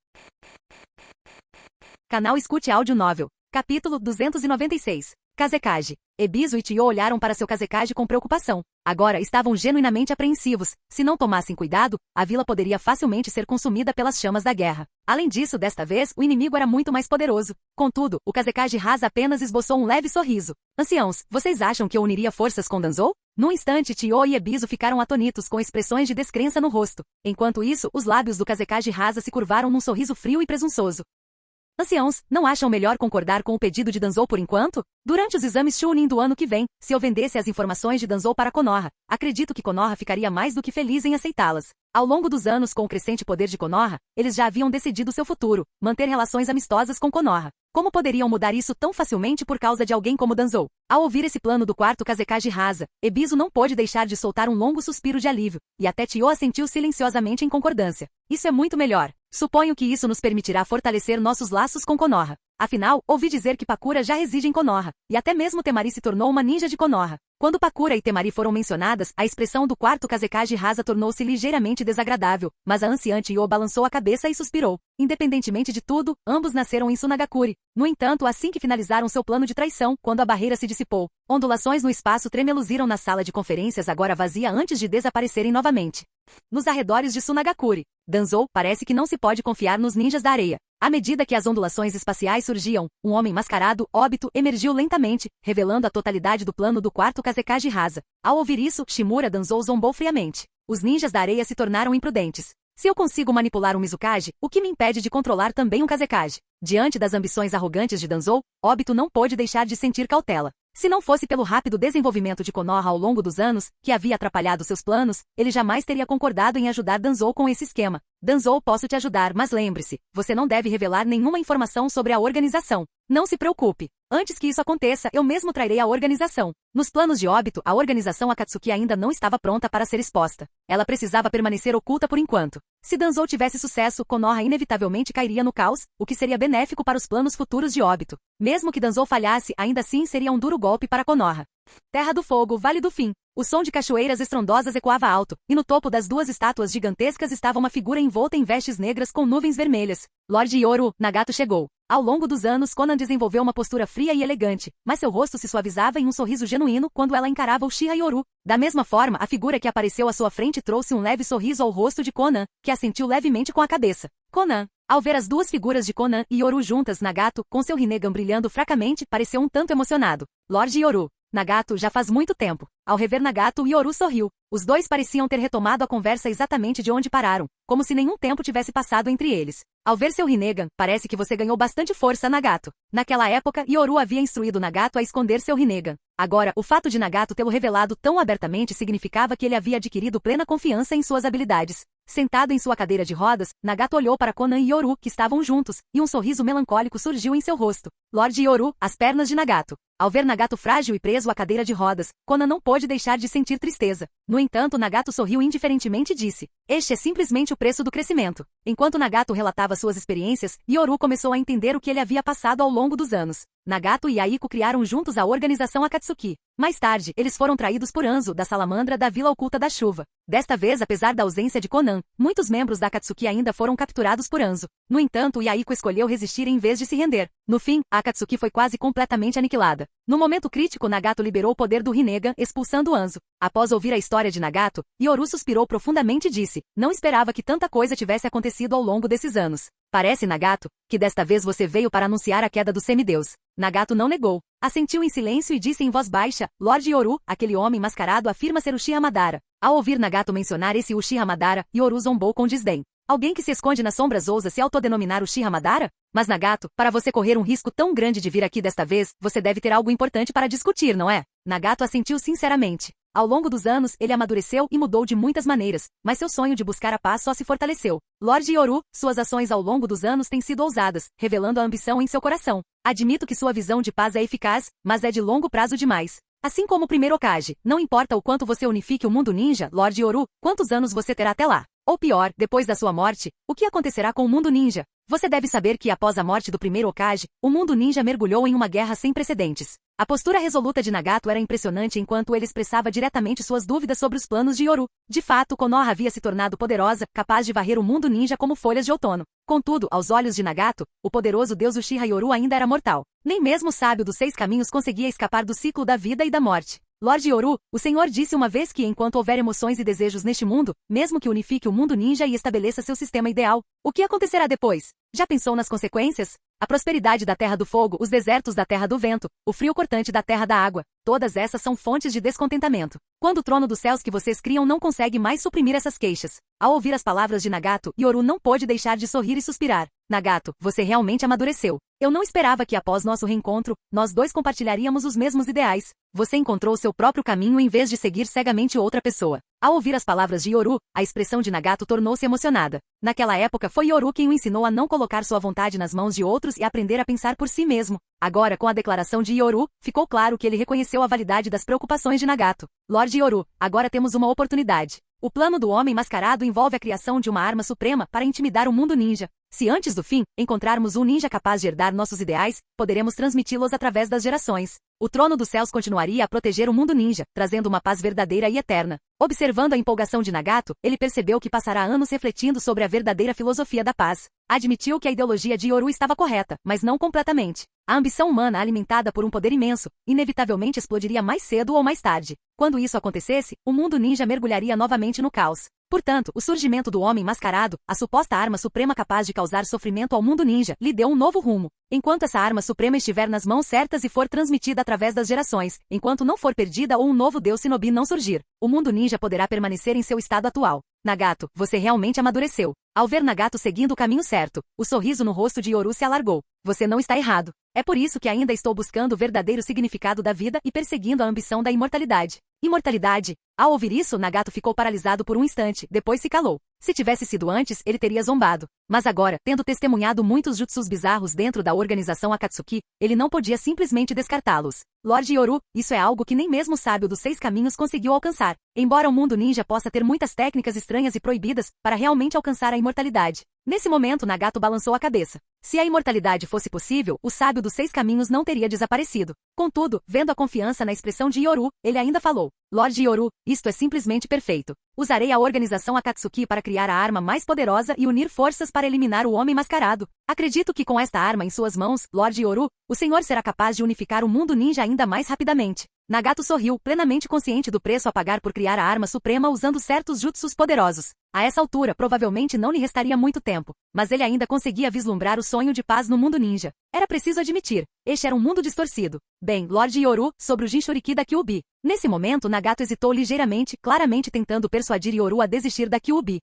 B: Canal Escute Áudio Novel. Capítulo 296. Kazekage. Ebisu e Chiyo olharam para seu Kazekage com preocupação. Agora estavam genuinamente apreensivos. Se não tomassem cuidado, a vila poderia facilmente ser consumida pelas chamas da guerra. Além disso, desta vez, o inimigo era muito mais poderoso. Contudo, o Kazekage Hasa apenas esboçou um leve sorriso. Anciãos, vocês acham que eu uniria forças com Danzou? Num instante, Chiyo e Ebisu ficaram atônitos com expressões de descrença no rosto. Enquanto isso, os lábios do Kazekage Hasa se curvaram num sorriso frio e presunçoso. Anciãos, não acham melhor concordar com o pedido de Danzou por enquanto? Durante os exames Chunin do ano que vem, se eu vendesse as informações de Danzou para Konoha, acredito que Konoha ficaria mais do que feliz em aceitá-las. Ao longo dos anos, com o crescente poder de Konoha, eles já haviam decidido seu futuro, manter relações amistosas com Konoha. Como poderiam mudar isso tão facilmente por causa de alguém como Danzou? Ao ouvir esse plano do quarto Kazekage Hasa, Ebisu não pôde deixar de soltar um longo suspiro de alívio, e até Chiyo assentiu silenciosamente em concordância. Isso é muito melhor. Suponho que isso nos permitirá fortalecer nossos laços com Konoha. Afinal, ouvi dizer que Pakura já reside em Konoha, e até mesmo Temari se tornou uma ninja de Konoha. Quando Pakura e Temari foram mencionadas, a expressão do quarto Kazekage Hasa tornou-se ligeiramente desagradável, mas a anciã Chiyo balançou a cabeça e suspirou. Independentemente de tudo, ambos nasceram em Tsunagakuri. No entanto, assim que finalizaram seu plano de traição, quando a barreira se dissipou, ondulações no espaço tremeluziram na sala de conferências agora vazia antes de desaparecerem novamente. Nos arredores de Tsunagakuri, Danzou, parece que não se pode confiar nos ninjas da areia. À medida que as ondulações espaciais surgiam, um homem mascarado, óbito, emergiu lentamente, revelando a totalidade do plano do quarto Kazekage Hasa. Ao ouvir isso, Shimura Danzou zombou friamente. Os ninjas da areia se tornaram imprudentes. Se eu consigo manipular um Mizukage, o que me impede de controlar também um Kazekage? Diante das ambições arrogantes de Danzou, Obito não pôde deixar de sentir cautela. Se não fosse pelo rápido desenvolvimento de Konoha ao longo dos anos, que havia atrapalhado seus planos, ele jamais teria concordado em ajudar Danzou com esse esquema. Danzou, posso te ajudar, mas lembre-se, você não deve revelar nenhuma informação sobre a organização. Não se preocupe. Antes que isso aconteça, eu mesmo trarei a organização. Nos planos de Obito, a organização Akatsuki ainda não estava pronta para ser exposta. Ela precisava permanecer oculta por enquanto. Se Danzou tivesse sucesso, Konoha inevitavelmente cairia no caos, o que seria benéfico para os planos futuros de Obito. Mesmo que Danzou falhasse, ainda assim seria um duro golpe para Konoha. Terra do Fogo, Vale do Fim. O som de cachoeiras estrondosas ecoava alto, e no topo das duas estátuas gigantescas estava uma figura envolta em vestes negras com nuvens vermelhas. Lord Yoru, Nagato chegou. Ao longo dos anos, Konan desenvolveu uma postura fria e elegante, mas seu rosto se suavizava em um sorriso genuíno quando ela encarava o Uchiha Yoru. Da mesma forma, a figura que apareceu à sua frente trouxe um leve sorriso ao rosto de Konan, que assentiu levemente com a cabeça. Konan, Ao ver as duas figuras de Conan e Yoru juntas, Nagato, com seu Rinnegan brilhando fracamente, pareceu um tanto emocionado. Lorde Yoru. Nagato, já faz muito tempo. Ao rever Nagato, Yoru sorriu. Os dois pareciam ter retomado a conversa exatamente de onde pararam, como se nenhum tempo tivesse passado entre eles. Ao ver seu Rinnegan, parece que você ganhou bastante força, Nagato. Naquela época, Yoru havia instruído Nagato a esconder seu Rinnegan. Agora, o fato de Nagato tê-lo revelado tão abertamente significava que ele havia adquirido plena confiança em suas habilidades. Sentado em sua cadeira de rodas, Nagato olhou para Conan e Yoru, que estavam juntos, e um sorriso melancólico surgiu em seu rosto. Lorde Yoru, as pernas de Nagato. Ao ver Nagato frágil e preso à cadeira de rodas, Conan não pôde deixar de sentir tristeza. No entanto, Nagato sorriu indiferentemente e disse: "Este é simplesmente o preço do crescimento." Enquanto Nagato relatava suas experiências, Yoru começou a entender o que ele havia passado ao longo dos anos. Nagato e Aiko criaram juntos a organização Akatsuki. Mais tarde, eles foram traídos por Anzo, da salamandra da Vila Oculta da Chuva. Desta vez, apesar da ausência de Conan, muitos membros da Akatsuki ainda foram capturados por Anzo. No entanto, Aiko escolheu resistir em vez de se render. No fim, a Akatsuki foi quase completamente aniquilada. No momento crítico, Nagato liberou o poder do Rinnegan, expulsando Anzo. Após ouvir a história de Nagato, Yoru suspirou profundamente e disse: "Não esperava que tanta coisa tivesse acontecido ao longo desses anos. Parece, Nagato, que desta vez você veio para anunciar a queda do semideus." Nagato não negou. Assentiu em silêncio e disse em voz baixa: "Lorde Yoru, aquele homem mascarado afirma ser Uchiha Madara." Ao ouvir Nagato mencionar esse Uchiha Madara, Yoru zombou com desdém. Alguém que se esconde nas sombras ousa se autodenominar Uchiha Madara? Mas Nagato, para você correr um risco tão grande de vir aqui desta vez, você deve ter algo importante para discutir, não é? Nagato assentiu sinceramente. Ao longo dos anos, ele amadureceu e mudou de muitas maneiras, mas seu sonho de buscar a paz só se fortaleceu. Lorde Yoru, suas ações ao longo dos anos têm sido ousadas, revelando a ambição em seu coração. Admito que sua visão de paz é eficaz, mas é de longo prazo demais. Assim como o primeiro Hokage, não importa o quanto você unifique o mundo ninja, Lorde Yoru, quantos anos você terá até lá? Ou pior, depois da sua morte, o que acontecerá com o mundo ninja? Você deve saber que após a morte do primeiro Hokage, o mundo ninja mergulhou em uma guerra sem precedentes. A postura resoluta de Nagato era impressionante enquanto ele expressava diretamente suas dúvidas sobre os planos de Yoru. De fato, Konoha havia se tornado poderosa, capaz de varrer o mundo ninja como folhas de outono. Contudo, aos olhos de Nagato, o poderoso deus Uchiha Yoru ainda era mortal. Nem mesmo o sábio dos 6 caminhos conseguia escapar do ciclo da vida e da morte. Lorde Yoru, o Senhor disse uma vez que enquanto houver emoções e desejos neste mundo, mesmo que unifique o mundo ninja e estabeleça seu sistema ideal, o que acontecerá depois? Já pensou nas consequências? A prosperidade da Terra do Fogo, os desertos da Terra do Vento, o frio cortante da Terra da Água, todas essas são fontes de descontentamento. Quando o trono dos céus que vocês criam não consegue mais suprimir essas queixas. Ao ouvir as palavras de Nagato, Yoru não pôde deixar de sorrir e suspirar. Nagato, você realmente amadureceu. Eu não esperava que após nosso reencontro, nós dois compartilharíamos os mesmos ideais. Você encontrou seu próprio caminho em vez de seguir cegamente outra pessoa. Ao ouvir as palavras de Yoru, a expressão de Nagato tornou-se emocionada. Naquela época foi Yoru quem o ensinou a não colocar sua vontade nas mãos de outros e aprender a pensar por si mesmo. Agora, com a declaração de Yoru, ficou claro que ele reconheceu a validade das preocupações de Nagato. Lorde Yoru, agora temos uma oportunidade. O plano do homem mascarado envolve a criação de uma arma suprema para intimidar o mundo ninja. Se antes do fim, encontrarmos um ninja capaz de herdar nossos ideais, poderemos transmiti-los através das gerações. O trono dos céus continuaria a proteger o mundo ninja, trazendo uma paz verdadeira e eterna. Observando a empolgação de Nagato, ele percebeu que passará anos refletindo sobre a verdadeira filosofia da paz. Admitiu que a ideologia de Yoru estava correta, mas não completamente. A ambição humana alimentada por um poder imenso, inevitavelmente explodiria mais cedo ou mais tarde. Quando isso acontecesse, o mundo ninja mergulharia novamente no caos. Portanto, o surgimento do homem mascarado, a suposta arma suprema capaz de causar sofrimento ao mundo ninja, lhe deu um novo rumo. Enquanto essa arma suprema estiver nas mãos certas e for transmitida através das gerações, enquanto não for perdida ou um novo deus shinobi não surgir, o mundo ninja poderá permanecer em seu estado atual. Nagato, você realmente amadureceu. Ao ver Nagato seguindo o caminho certo, o sorriso no rosto de Yoru se alargou. Você não está errado. É por isso que ainda estou buscando o verdadeiro significado da vida e perseguindo a ambição da imortalidade. Imortalidade? Ao ouvir isso, Nagato ficou paralisado por um instante, depois se calou. Se tivesse sido antes, ele teria zombado. Mas agora, tendo testemunhado muitos jutsus bizarros dentro da organização Akatsuki, ele não podia simplesmente descartá-los. Lorde Yoru, isso é algo que nem mesmo o sábio dos 6 caminhos conseguiu alcançar. Embora o mundo ninja possa ter muitas técnicas estranhas e proibidas, para realmente alcançar a imortalidade. Nesse momento, Nagato balançou a cabeça. Se a imortalidade fosse possível, o sábio dos 6 caminhos não teria desaparecido. Contudo, vendo a confiança na expressão de Yoru, ele ainda falou: Lorde Yoru, isto é simplesmente perfeito. Usarei a organização Akatsuki para criar a arma mais poderosa e unir forças para eliminar o homem mascarado. Acredito que com esta arma em suas mãos, Lorde Yoru, o senhor será capaz de unificar o mundo ninja ainda mais rapidamente. Nagato sorriu, plenamente consciente do preço a pagar por criar a arma suprema usando certos jutsus poderosos. A essa altura, provavelmente não lhe restaria muito tempo, mas ele ainda conseguia vislumbrar o sonho de paz no mundo ninja. Era preciso admitir, este era um mundo distorcido. Bem, Lord Yoru, sobre o Jinchuriki da Kyuubi. Nesse momento, Nagato hesitou ligeiramente, claramente tentando persuadir Yoru a desistir da Kyuubi.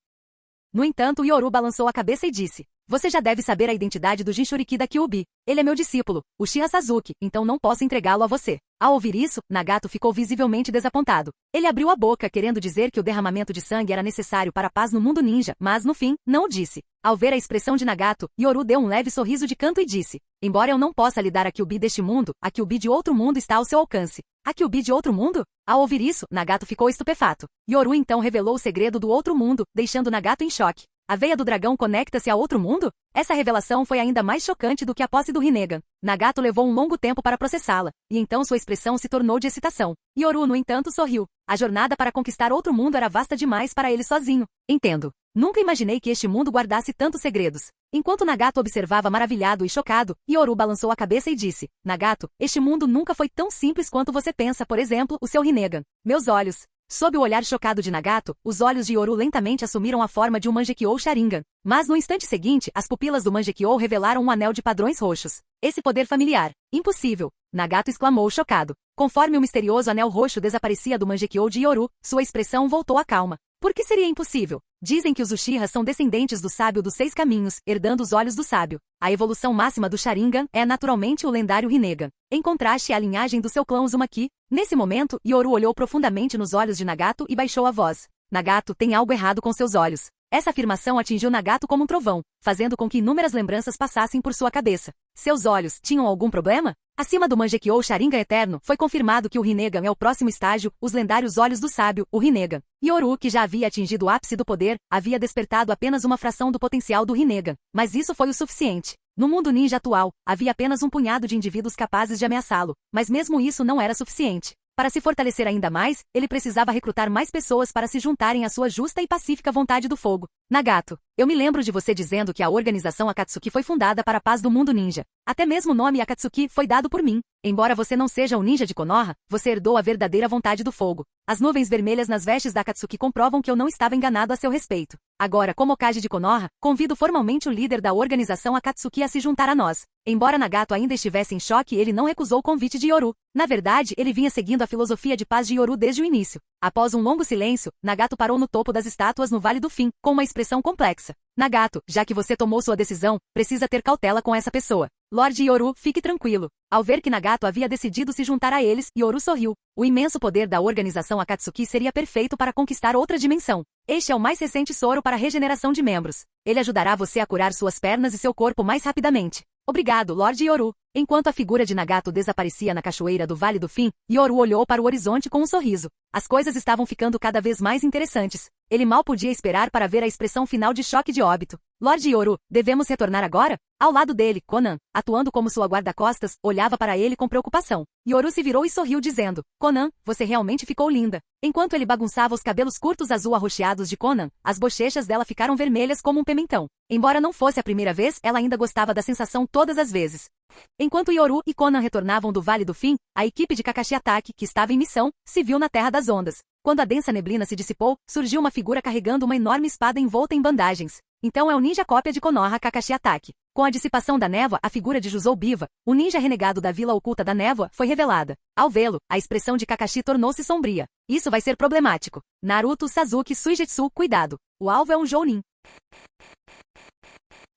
B: No entanto, Yoru balançou a cabeça e disse: você já deve saber a identidade do Jinchuriki da Kyuubi. Ele é meu discípulo, Uchiha Sasuke, então não posso entregá-lo a você. Ao ouvir isso, Nagato ficou visivelmente desapontado. Ele abriu a boca querendo dizer que o derramamento de sangue era necessário para a paz no mundo ninja, mas no fim, não o disse. Ao ver a expressão de Nagato, Yoru deu um leve sorriso de canto e disse: embora eu não possa lhe dar a Kyuubi deste mundo, a Kyuubi de outro mundo está ao seu alcance. A Kyuubi de outro mundo? Ao ouvir isso, Nagato ficou estupefato. Yoru então revelou o segredo do outro mundo, deixando Nagato em choque. A veia do dragão conecta-se a outro mundo? Essa revelação foi ainda mais chocante do que a posse do Rinnegan. Nagato levou um longo tempo para processá-la, e então sua expressão se tornou de excitação. Yoru, no entanto, sorriu. A jornada para conquistar outro mundo era vasta demais para ele sozinho. Entendo. Nunca imaginei que este mundo guardasse tantos segredos. Enquanto Nagato observava maravilhado e chocado, Yoru balançou a cabeça e disse: Nagato, este mundo nunca foi tão simples quanto você pensa, por exemplo, o seu Rinnegan. Meus olhos. Sob o olhar chocado de Nagato, os olhos de Yoru lentamente assumiram a forma de um Mangekyou Sharingan. Mas no instante seguinte, as pupilas do Mangekyou revelaram um anel de padrões roxos. Esse poder familiar. Impossível! Nagato exclamou chocado. Conforme o misterioso anel roxo desaparecia do Mangekyou de Yoru, sua expressão voltou à calma. Por que seria impossível? Dizem que os Uchihas são descendentes do sábio dos 6 caminhos, herdando os olhos do sábio. A evolução máxima do Sharingan é naturalmente o lendário Rinnegan. Em contraste à linhagem do seu clã Uzumaki. Nesse momento, Yoru olhou profundamente nos olhos de Nagato e baixou a voz. Nagato, tem algo errado com seus olhos. Essa afirmação atingiu Nagato como um trovão, fazendo com que inúmeras lembranças passassem por sua cabeça. Seus olhos tinham algum problema? Acima do Mangekyou Sharingan Eterno, foi confirmado que o Rinnegan é o próximo estágio, os lendários olhos do sábio, o Rinnegan. Yoru, que já havia atingido o ápice do poder, havia despertado apenas uma fração do potencial do Rinnegan. Mas isso foi o suficiente. No mundo ninja atual, havia apenas um punhado de indivíduos capazes de ameaçá-lo, mas mesmo isso não era suficiente. Para se fortalecer ainda mais, ele precisava recrutar mais pessoas para se juntarem à sua justa e pacífica vontade do fogo. Nagato, eu me lembro de você dizendo que a organização Akatsuki foi fundada para a paz do mundo ninja. Até mesmo o nome Akatsuki foi dado por mim. Embora você não seja um ninja de Konoha, você herdou a verdadeira vontade do fogo. As nuvens vermelhas nas vestes da Akatsuki comprovam que eu não estava enganado a seu respeito. Agora, como Hokage de Konoha, convido formalmente o líder da organização Akatsuki a se juntar a nós. Embora Nagato ainda estivesse em choque, ele não recusou o convite de Yoru. Na verdade, ele vinha seguindo a filosofia de paz de Yoru desde o início. Após um longo silêncio, Nagato parou no topo das estátuas no Vale do Fim, com uma expressão complexa. Nagato, já que você tomou sua decisão, precisa ter cautela com essa pessoa. Lorde Yoru, fique tranquilo. Ao ver que Nagato havia decidido se juntar a eles, Yoru sorriu. O imenso poder da organização Akatsuki seria perfeito para conquistar outra dimensão. Este é o mais recente soro para regeneração de membros. Ele ajudará você a curar suas pernas e seu corpo mais rapidamente. Obrigado, Lorde Yoru. Enquanto a figura de Nagato desaparecia na cachoeira do Vale do Fim, Yoru olhou para o horizonte com um sorriso. As coisas estavam ficando cada vez mais interessantes. Ele mal podia esperar para ver a expressão final de choque de óbito. Lorde Yoru, devemos retornar agora? Ao lado dele, Konan, atuando como sua guarda-costas, olhava para ele com preocupação. Yoru se virou e sorriu dizendo: Konan, você realmente ficou linda. Enquanto ele bagunçava os cabelos curtos azul arroxeados de Konan, as bochechas dela ficaram vermelhas como um pimentão. Embora não fosse a primeira vez, ela ainda gostava da sensação todas as vezes. Enquanto Yoru e Konan retornavam do Vale do Fim, a equipe de Kakashi Atake, que estava em missão, se viu na Terra das Ondas. Quando a densa neblina se dissipou, surgiu uma figura carregando uma enorme espada envolta em bandagens. Então é o ninja cópia de Konoha Kakashi Atake. Com a dissipação da névoa, a figura de Juzou Biva, o ninja renegado da Vila Oculta da Névoa, foi revelada. Ao vê-lo, a expressão de Kakashi tornou-se sombria. Isso vai ser problemático. Naruto, Sasuke, Suigetsu, cuidado. O alvo é um Jounin.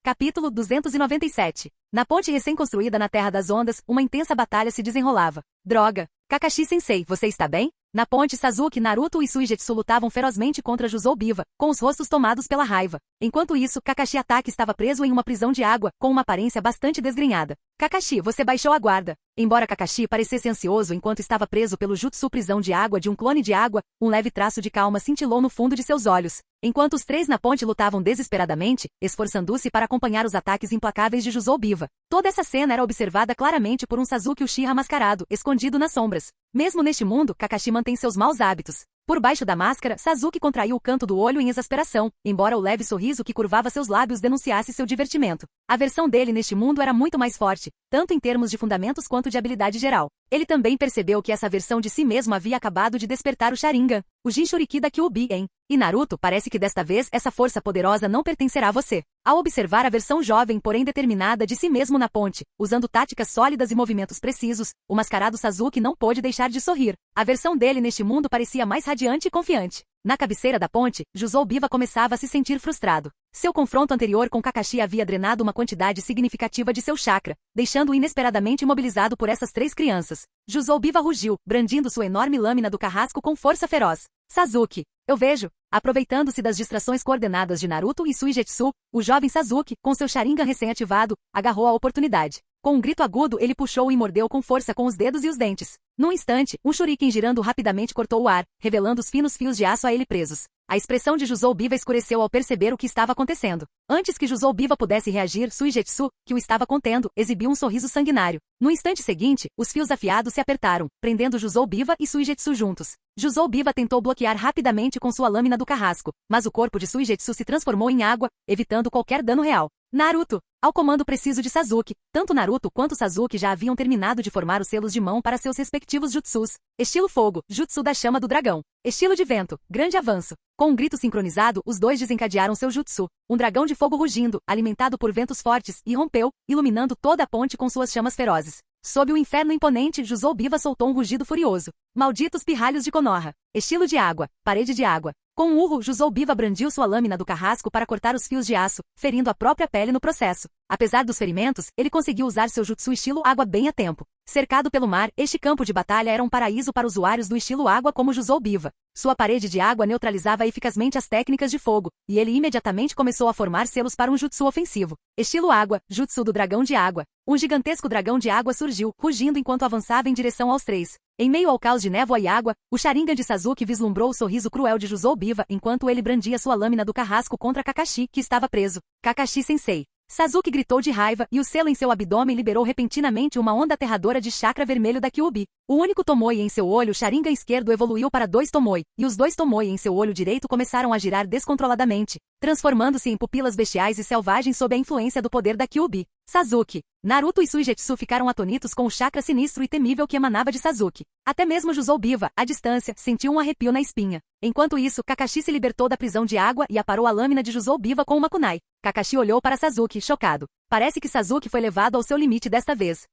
B: Capítulo 297. Na ponte recém-construída na Terra das Ondas, uma intensa batalha se desenrolava. Droga! Kakashi-sensei, você está bem? Na ponte, Sasuke, Naruto e Suigetsu lutavam ferozmente contra Juzou Biva, com os rostos tomados pela raiva. Enquanto isso, Kakashi Atake estava preso em uma prisão de água, com uma aparência bastante desgrenhada. Kakashi, você baixou a guarda. Embora Kakashi parecesse ansioso enquanto estava preso pelo jutsu prisão de água de um clone de água, um leve traço de calma cintilou no fundo de seus olhos. Enquanto os três na ponte lutavam desesperadamente, esforçando-se para acompanhar os ataques implacáveis de Juzou Biva. Toda essa cena era observada claramente por um Sasuke Uchiha mascarado, escondido nas sombras. Mesmo neste mundo, Kakashi mantém seus maus hábitos. Por baixo da máscara, Sasuke contraiu o canto do olho em exasperação, embora o leve sorriso que curvava seus lábios denunciasse seu divertimento. A versão dele neste mundo era muito mais forte, tanto em termos de fundamentos quanto de habilidade geral. Ele também percebeu que essa versão de si mesmo havia acabado de despertar o Sharingan, o Jinchuriki da Kyuubi-en. E Naruto, parece que desta vez essa força poderosa não pertencerá a você. Ao observar a versão jovem porém determinada de si mesmo na ponte, usando táticas sólidas e movimentos precisos, o mascarado Sasuke não pôde deixar de sorrir. A versão dele neste mundo parecia mais radiante e confiante. Na cabeceira da ponte, Jusou Biva começava a se sentir frustrado. Seu confronto anterior com Kakashi havia drenado uma quantidade significativa de seu chakra, deixando-o inesperadamente imobilizado por essas 3 crianças. Jusou Biva rugiu, brandindo sua enorme lâmina do carrasco com força feroz. Sasuke, eu vejo. Aproveitando-se das distrações coordenadas de Naruto e Suigetsu, o jovem Sasuke, com seu Sharingan recém-ativado, agarrou a oportunidade. Com um grito agudo, ele puxou e mordeu com força com os dedos e os dentes. Num instante, um shuriken girando rapidamente cortou o ar, revelando os finos fios de aço a ele presos. A expressão de Jusou Biva escureceu ao perceber o que estava acontecendo. Antes que Jusou Biva pudesse reagir, Suigetsu, que o estava contendo, exibiu um sorriso sanguinário. No instante seguinte, os fios afiados se apertaram, prendendo Jusou Biva e Suigetsu juntos. Jusou Biva tentou bloquear rapidamente com sua lâmina do carrasco, mas o corpo de Suigetsu se transformou em água, evitando qualquer dano real. Naruto! Ao comando preciso de Sasuke, tanto Naruto quanto Sasuke já haviam terminado de formar os selos de mão para seus respectivos jutsus. Estilo fogo, jutsu da chama do dragão. Estilo de vento, grande avanço. Com um grito sincronizado, os dois desencadearam seu jutsu. Um dragão de fogo rugindo, alimentado por ventos fortes, irrompeu, iluminando toda a ponte com suas chamas ferozes. Sob o inferno imponente, Jusou Biva soltou um rugido furioso. Malditos pirralhos de Konoha. Estilo de água, parede de água. Com um urro, Jusou Biva brandiu sua lâmina do carrasco para cortar os fios de aço, ferindo a própria pele no processo. Apesar dos ferimentos, ele conseguiu usar seu jutsu estilo água bem a tempo. Cercado pelo mar, este campo de batalha era um paraíso para usuários do estilo água como Jusou Biva. Sua parede de água neutralizava eficazmente as técnicas de fogo, e ele imediatamente começou a formar selos para um jutsu ofensivo. Estilo água, jutsu do dragão de água. Um gigantesco dragão de água surgiu, rugindo enquanto avançava em direção aos 3. Em meio ao caos de névoa e água, o Sharingan de Sasuke vislumbrou o sorriso cruel de Jusou Biva enquanto ele brandia sua lâmina do carrasco contra Kakashi, que estava preso. Kakashi-sensei. Sasuke gritou de raiva e o selo em seu abdômen liberou repentinamente uma onda aterradora de chakra vermelho da Kyuubi. O único Tomoe em seu olho Sharingan esquerdo evoluiu para 2 Tomoe, e os 2 Tomoe em seu olho direito começaram a girar descontroladamente, transformando-se em pupilas bestiais e selvagens sob a influência do poder da Kyuubi. Sasuke. Naruto e Suigetsu ficaram atonitos com o chakra sinistro e temível que emanava de Sasuke. Até mesmo Jusou Biva, à distância, sentiu um arrepio na espinha. Enquanto isso, Kakashi se libertou da prisão de água e aparou a lâmina de Jusou Biva com uma kunai. Kakashi olhou para Sasuke, chocado. Parece que Sasuke foi levado ao seu limite desta vez.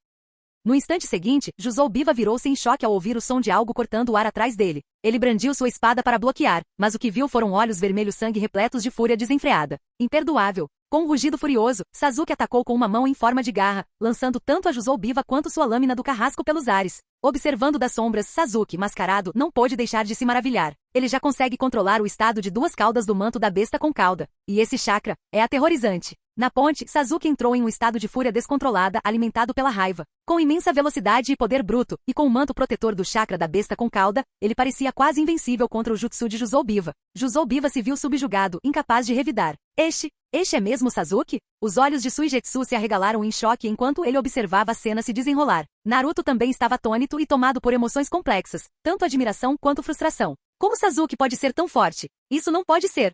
B: No instante seguinte, Jusou Biva virou-se em choque ao ouvir o som de algo cortando o ar atrás dele. Ele brandiu sua espada para bloquear, mas o que viu foram olhos vermelhos sangue repletos de fúria desenfreada. Imperdoável. Com um rugido furioso, Sasuke atacou com uma mão em forma de garra, lançando tanto a Jusou Biva quanto sua lâmina do carrasco pelos ares. Observando das sombras, Sasuke, mascarado, não pôde deixar de se maravilhar. Ele já consegue controlar o estado de 2 caudas do manto da besta com cauda. E esse chakra é aterrorizante. Na ponte, Sasuke entrou em um estado de fúria descontrolada, alimentado pela raiva. Com imensa velocidade e poder bruto, e com o manto protetor do chakra da besta com cauda, ele parecia quase invencível contra o jutsu de Jusou Biva. Jusou Biva se viu subjugado, incapaz de revidar. Este é mesmo Sasuke? Os olhos de Suigetsu se arregalaram em choque enquanto ele observava a cena se desenrolar. Naruto também estava atônito e tomado por emoções complexas, tanto admiração quanto frustração. Como Sasuke pode ser tão forte? Isso não pode ser.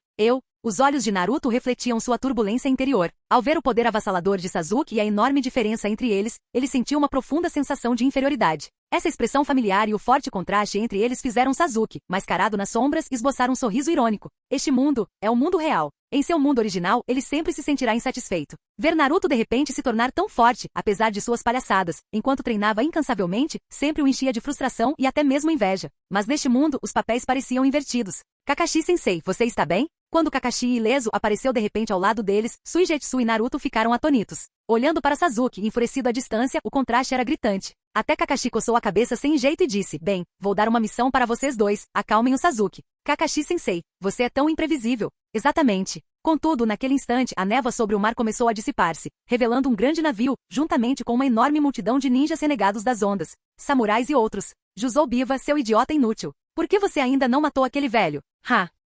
B: Os olhos de Naruto refletiam sua turbulência interior. Ao ver o poder avassalador de Sasuke e a enorme diferença entre eles, ele sentiu uma profunda sensação de inferioridade. Essa expressão familiar e o forte contraste entre eles fizeram Sasuke, mascarado nas sombras, esboçar um sorriso irônico. Este mundo é o mundo real. Em seu mundo original, ele sempre se sentirá insatisfeito. Ver Naruto de repente se tornar tão forte, apesar de suas palhaçadas, enquanto treinava incansavelmente, sempre o enchia de frustração e até mesmo inveja. Mas neste mundo, os papéis pareciam invertidos. Kakashi-sensei, você está bem? Quando Kakashi ileso apareceu de repente ao lado deles, Suigetsu e Naruto ficaram atônitos. Olhando para Sasuke, enfurecido à distância, o contraste era gritante. Até Kakashi coçou a cabeça sem jeito e disse, bem, vou dar uma missão para vocês dois, acalmem o Sasuke. Kakashi-sensei, você é tão imprevisível. Exatamente. Contudo, naquele instante, a névoa sobre o mar começou a dissipar-se, revelando um grande navio, juntamente com uma enorme multidão de ninjas renegados das ondas, samurais e outros. Jusou Biva, seu idiota inútil. Por que você ainda não matou aquele velho?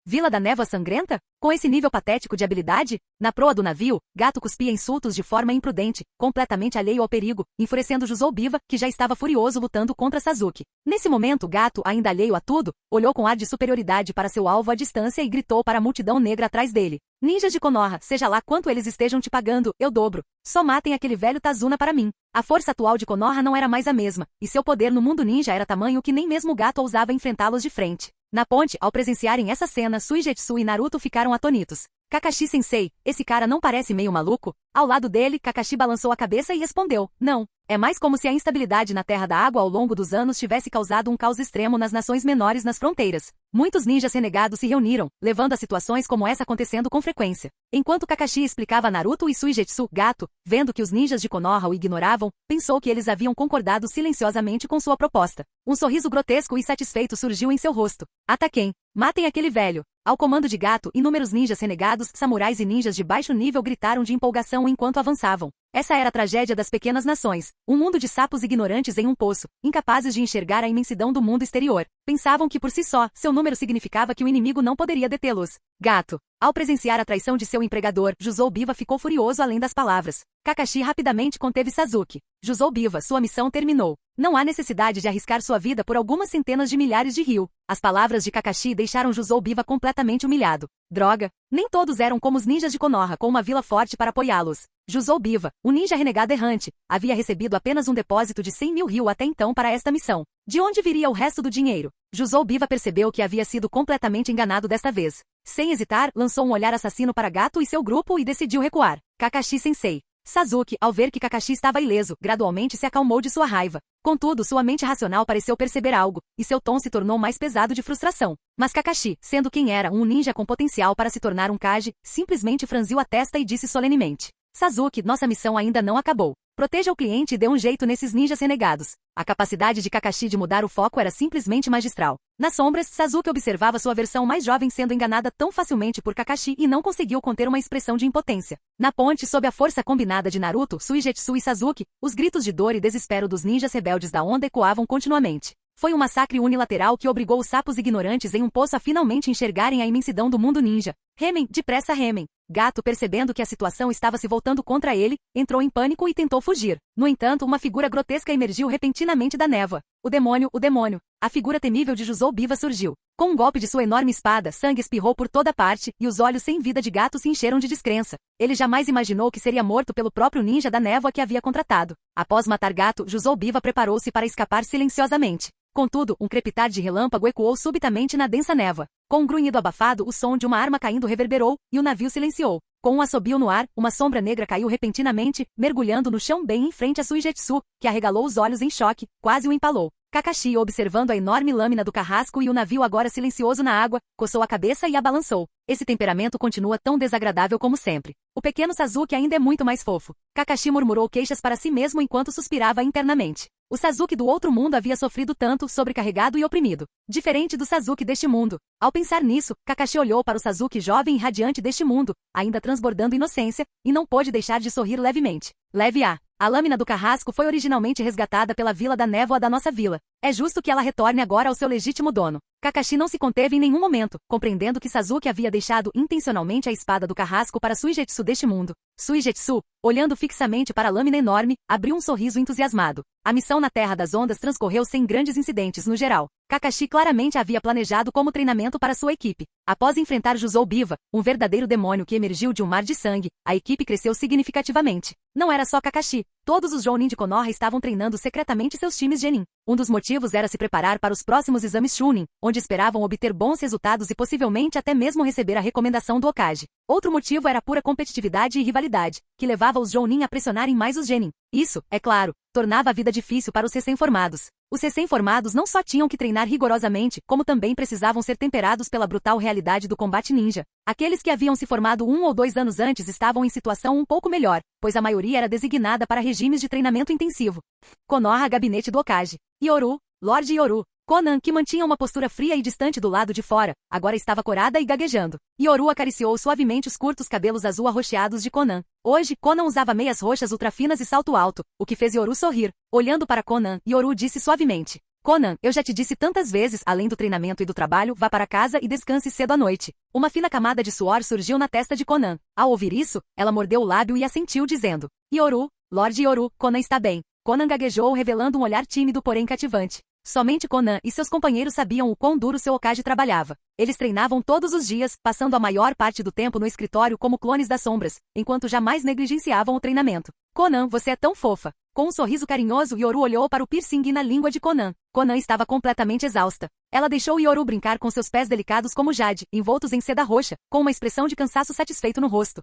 B: Vila da Névoa Sangrenta? Com esse nível patético de habilidade? Na proa do navio, Gato cuspia insultos de forma imprudente, completamente alheio ao perigo, enfurecendo Jusou Biva, que já estava furioso lutando contra Sasuke. Nesse momento, Gato, ainda alheio a tudo, olhou com ar de superioridade para seu alvo à distância e gritou para a multidão negra atrás dele. Ninjas de Konoha, seja lá quanto eles estejam te pagando, eu dobro. Só matem aquele velho Tazuna para mim. A força atual de Konoha não era mais a mesma, e seu poder no mundo ninja era tamanho que nem mesmo o gato ousava enfrentá-los de frente. Na ponte, ao presenciarem essa cena, Suigetsu e Naruto ficaram atônitos. Kakashi-sensei, esse cara não parece meio maluco? Ao lado dele, Kakashi balançou a cabeça e respondeu, não. É mais como se a instabilidade na Terra da Água ao longo dos anos tivesse causado um caos extremo nas nações menores nas fronteiras. Muitos ninjas renegados se reuniram, levando a situações como essa acontecendo com frequência. Enquanto Kakashi explicava a Naruto e Suigetsu, gato, vendo que os ninjas de Konoha o ignoravam, pensou que eles haviam concordado silenciosamente com sua proposta. Um sorriso grotesco e satisfeito surgiu em seu rosto. Ataquem! Matem aquele velho! Ao comando de gato, inúmeros ninjas renegados, samurais e ninjas de baixo nível gritaram de empolgação enquanto avançavam. Essa era a tragédia das pequenas nações. Um mundo de sapos ignorantes em um poço, incapazes de enxergar a imensidão do mundo exterior. Pensavam que por si só, seu número significava que o inimigo não poderia detê-los. Gato. Ao presenciar a traição de seu empregador, Jusou Biva ficou furioso além das palavras. Kakashi rapidamente conteve Sasuke. Jusou Biva, sua missão terminou. Não há necessidade de arriscar sua vida por algumas centenas de milhares de ryu. As palavras de Kakashi deixaram Jusou Biva completamente humilhado. Droga! Nem todos eram como os ninjas de Konoha com uma vila forte para apoiá-los. Jusou Biva, o ninja renegado errante, havia recebido apenas um depósito de 100 mil ryu até então para esta missão. De onde viria o resto do dinheiro? Jusou Biva percebeu que havia sido completamente enganado desta vez. Sem hesitar, lançou um olhar assassino para Gato e seu grupo e decidiu recuar. Kakashi-sensei. Sasuke, ao ver que Kakashi estava ileso, gradualmente se acalmou de sua raiva. Contudo, sua mente racional pareceu perceber algo, e seu tom se tornou mais pesado de frustração. Mas Kakashi, sendo quem era um ninja com potencial para se tornar um Kage, simplesmente franziu a testa e disse solenemente. Sasuke, nossa missão ainda não acabou. Proteja o cliente e dê um jeito nesses ninjas renegados. A capacidade de Kakashi de mudar o foco era simplesmente magistral. Nas sombras, Sasuke observava sua versão mais jovem sendo enganada tão facilmente por Kakashi e não conseguiu conter uma expressão de impotência. Na ponte, sob a força combinada de Naruto, Suigetsu e Sasuke, os gritos de dor e desespero dos ninjas rebeldes da onda ecoavam continuamente. Foi um massacre unilateral que obrigou os sapos ignorantes em um poço a finalmente enxergarem a imensidão do mundo ninja. Remem, depressa remem. Gato, percebendo que a situação estava se voltando contra ele, entrou em pânico e tentou fugir. No entanto, uma figura grotesca emergiu repentinamente da névoa. O demônio, o demônio. A figura temível de Jusou Biva surgiu. Com um golpe de sua enorme espada, sangue espirrou por toda parte, e os olhos sem vida de Gato se encheram de descrença. Ele jamais imaginou que seria morto pelo próprio ninja da névoa que havia contratado. Após matar Gato, Jusou Biva preparou-se para escapar silenciosamente. Contudo, um crepitar de relâmpago ecoou subitamente na densa névoa. Com um grunhido abafado, o som de uma arma caindo reverberou, e o navio silenciou. Com um assobio no ar, uma sombra negra caiu repentinamente, mergulhando no chão bem em frente a Suigetsu, que arregalou os olhos em choque, quase o empalou. Kakashi, observando a enorme lâmina do carrasco e o navio agora silencioso na água, coçou a cabeça e a balançou. Esse temperamento continua tão desagradável como sempre. O pequeno Sasuke ainda é muito mais fofo. Kakashi murmurou queixas para si mesmo enquanto suspirava internamente. O Sasuke do outro mundo havia sofrido tanto, sobrecarregado e oprimido. Diferente do Sasuke deste mundo. Ao pensar nisso, Kakashi olhou para o Sasuke jovem e radiante deste mundo, ainda transbordando inocência, e não pôde deixar de sorrir levemente. Leve a. A lâmina do carrasco foi originalmente resgatada pela Vila da Névoa da nossa vila. É justo que ela retorne agora ao seu legítimo dono. Kakashi não se conteve em nenhum momento, compreendendo que Sasuke havia deixado intencionalmente a espada do carrasco para Suigetsu deste mundo. Suigetsu, olhando fixamente para a lâmina enorme, abriu um sorriso entusiasmado. A missão na Terra das Ondas transcorreu sem grandes incidentes no geral. Kakashi claramente havia planejado como treinamento para sua equipe. Após enfrentar Jusou Biva, um verdadeiro demônio que emergiu de um mar de sangue, a equipe cresceu significativamente. Não era só Kakashi. Todos os Jounin de Konoha estavam treinando secretamente seus times Genin. Um dos motivos era se preparar para os próximos exames Chunin, onde esperavam obter bons resultados e possivelmente até mesmo receber a recomendação do Hokage. Outro motivo era pura competitividade e rivalidade, que levava os Jounin a pressionarem mais os Genin. Isso, é claro, tornava a vida difícil para os recém-formados. Os recém-formados não só tinham que treinar rigorosamente, como também precisavam ser temperados pela brutal realidade do combate ninja. Aqueles que haviam se formado 1 ou 2 anos antes estavam em situação um pouco melhor, pois a maioria era designada para regimes de treinamento intensivo. Konoha, gabinete do Hokage. Yoru, Lorde Yoru. Konan, que mantinha uma postura fria e distante do lado de fora, agora estava corada e gaguejando. Yoru acariciou suavemente os curtos cabelos azul arroxeados de Konan. Hoje, Konan usava meias roxas ultrafinas e salto alto, o que fez Yoru sorrir. Olhando para Konan, Yoru disse suavemente. Konan, eu já te disse tantas vezes, além do treinamento e do trabalho, vá para casa e descanse cedo à noite. Uma fina camada de suor surgiu na testa de Konan. Ao ouvir isso, ela mordeu o lábio e assentiu dizendo. Yoru, Lorde Yoru, Konan está bem. Konan gaguejou revelando um olhar tímido porém cativante. Somente Conan e seus companheiros sabiam o quão duro seu Hokage trabalhava. Eles treinavam todos os dias, passando a maior parte do tempo no escritório como clones das sombras, enquanto jamais negligenciavam o treinamento. Conan, você é tão fofa. Com um sorriso carinhoso, Yoru olhou para o piercing na língua de Conan. Conan estava completamente exausta. Ela deixou Yoru brincar com seus pés delicados como jade, envoltos em seda roxa, com uma expressão de cansaço satisfeito no rosto.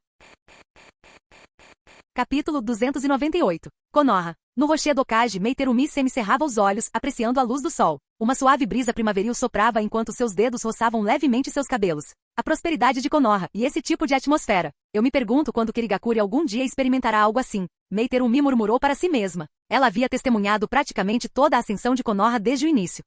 B: Capítulo 298. Konoha. No rocher do Hokage, Meiterumi semicerrava os olhos, apreciando a luz do sol. Uma suave brisa primaveril soprava enquanto seus dedos roçavam levemente seus cabelos. A prosperidade de Konoha, e esse tipo de atmosfera. Eu me pergunto quando Kirigakure algum dia experimentará algo assim. Meiterumi murmurou para si mesma. Ela havia testemunhado praticamente toda a ascensão de Konoha desde o início.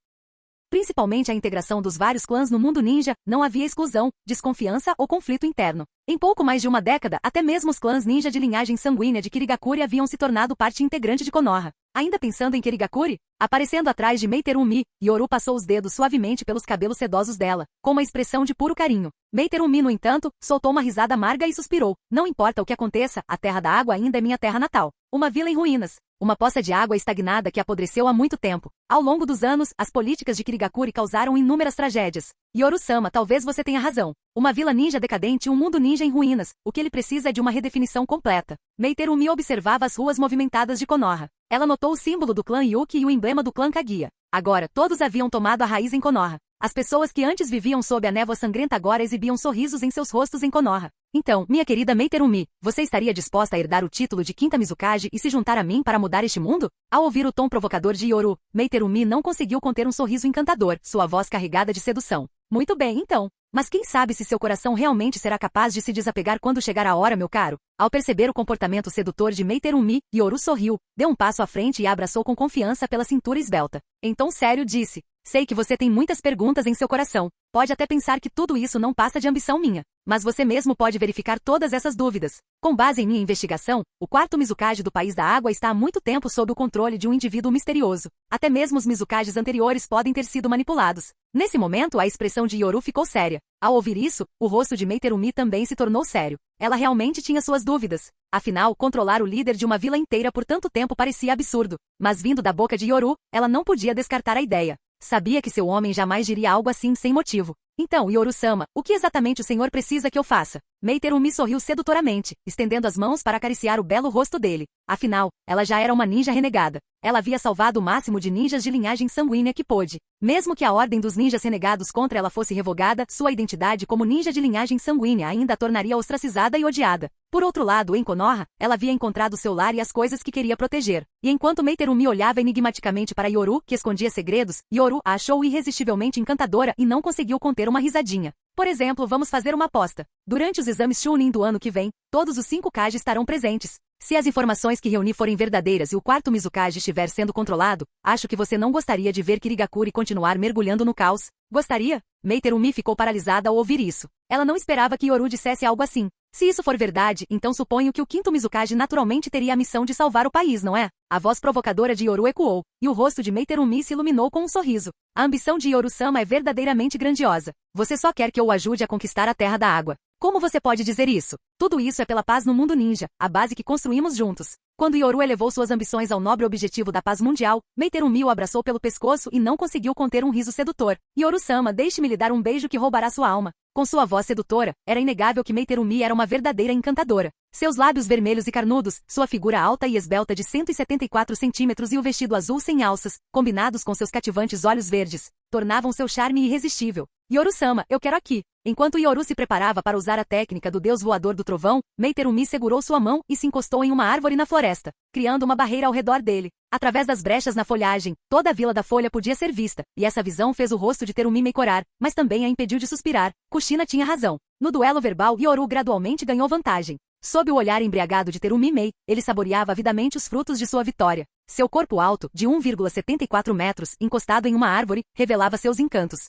B: Principalmente a integração dos vários clãs no mundo ninja, não havia exclusão, desconfiança ou conflito interno. Em pouco mais de uma década, até mesmo os clãs ninja de linhagem sanguínea de Kirigakure haviam se tornado parte integrante de Konoha. Ainda pensando em Kirigakure? Aparecendo atrás de Meiterumi, Yoru passou os dedos suavemente pelos cabelos sedosos dela, com uma expressão de puro carinho. Meiterumi, no entanto, soltou uma risada amarga e suspirou. Não importa o que aconteça, a Terra da Água ainda é minha terra natal. Uma vila em ruínas. Uma poça de água estagnada que apodreceu há muito tempo. Ao longo dos anos, as políticas de Kirigakure causaram inúmeras tragédias. Yoru-sama, talvez você tenha razão. Uma vila ninja decadente e um mundo ninja em ruínas. O que ele precisa é de uma redefinição completa. Meiterumi observava as ruas movimentadas de Konoha. Ela notou o símbolo do clã Yuki e o emblema do clã Kaguya. Agora, todos haviam tomado a raiz em Konoha. As pessoas que antes viviam sob a névoa sangrenta agora exibiam sorrisos em seus rostos em Konoha. Então, minha querida Meiterumi, você estaria disposta a herdar o título de quinta Mizukage e se juntar a mim para mudar este mundo? Ao ouvir o tom provocador de Yoru, Meiterumi não conseguiu conter um sorriso encantador, sua voz carregada de sedução. Muito bem, então. Mas quem sabe se seu coração realmente será capaz de se desapegar quando chegar a hora, meu caro? Ao perceber o comportamento sedutor de Meiterumi, Yoru sorriu, deu um passo à frente e a abraçou com confiança pela cintura esbelta. Em tom sério disse: sei que você tem muitas perguntas em seu coração. Pode até pensar que tudo isso não passa de ambição minha. Mas você mesmo pode verificar todas essas dúvidas. Com base em minha investigação, o quarto Mizukage do País da Água está há muito tempo sob o controle de um indivíduo misterioso. Até mesmo os Mizukages anteriores podem ter sido manipulados. Nesse momento, a expressão de Yoru ficou séria. Ao ouvir isso, o rosto de Meiterumi também se tornou sério. Ela realmente tinha suas dúvidas. Afinal, controlar o líder de uma vila inteira por tanto tempo parecia absurdo. Mas vindo da boca de Yoru, ela não podia descartar a ideia. Sabia que seu homem jamais diria algo assim sem motivo. Então, Yoru-sama, o que exatamente o senhor precisa que eu faça? Meiterumi sorriu sedutoramente, estendendo as mãos para acariciar o belo rosto dele. Afinal, ela já era uma ninja renegada. Ela havia salvado o máximo de ninjas de linhagem sanguínea que pôde. Mesmo que a ordem dos ninjas renegados contra ela fosse revogada, sua identidade como ninja de linhagem sanguínea ainda a tornaria ostracizada e odiada. Por outro lado, em Konoha, ela havia encontrado seu lar e as coisas que queria proteger. E enquanto Meiterumi olhava enigmaticamente para Yoru, que escondia segredos, Yoru a achou irresistivelmente encantadora e não conseguiu conter uma risadinha. Por exemplo, vamos fazer uma aposta. Durante os exames Chunin do ano que vem, todos os 5 Kage estarão presentes. Se as informações que reuni forem verdadeiras e o quarto Mizukage estiver sendo controlado, acho que você não gostaria de ver Kirigakure continuar mergulhando no caos. Gostaria? Meiterumi ficou paralisada ao ouvir isso. Ela não esperava que Yoru dissesse algo assim. Se isso for verdade, então suponho que o quinto Mizukage naturalmente teria a missão de salvar o país, não é? A voz provocadora de Yoru ecoou, e o rosto de Meiterumi se iluminou com um sorriso. A ambição de Yoru-sama é verdadeiramente grandiosa. Você só quer que eu o ajude a conquistar a Terra da Água. Como você pode dizer isso? Tudo isso é pela paz no mundo ninja, a base que construímos juntos. Quando Yoru elevou suas ambições ao nobre objetivo da paz mundial, Meiterumi o abraçou pelo pescoço e não conseguiu conter um riso sedutor. Yoru-sama, deixe-me lhe dar um beijo que roubará sua alma. Com sua voz sedutora, era inegável que Meiterumi era uma verdadeira encantadora. Seus lábios vermelhos e carnudos, sua figura alta e esbelta de 174 centímetros e o vestido azul sem alças, combinados com seus cativantes olhos verdes, tornavam seu charme irresistível. Yoru-sama, eu quero aqui. Enquanto Yoru se preparava para usar a técnica do deus voador do trovão, Meiterumi segurou sua mão e se encostou em uma árvore na floresta, criando uma barreira ao redor dele. Através das brechas na folhagem, toda a Vila da Folha podia ser vista, e essa visão fez o rosto de Terumi mecorar, mas também a impediu de suspirar. Kushina tinha razão. No duelo verbal, Yoru gradualmente ganhou vantagem. Sob o olhar embriagado de Terumi Mei, ele saboreava avidamente os frutos de sua vitória. Seu corpo alto, de 1,74 metros, encostado em uma árvore, revelava seus encantos.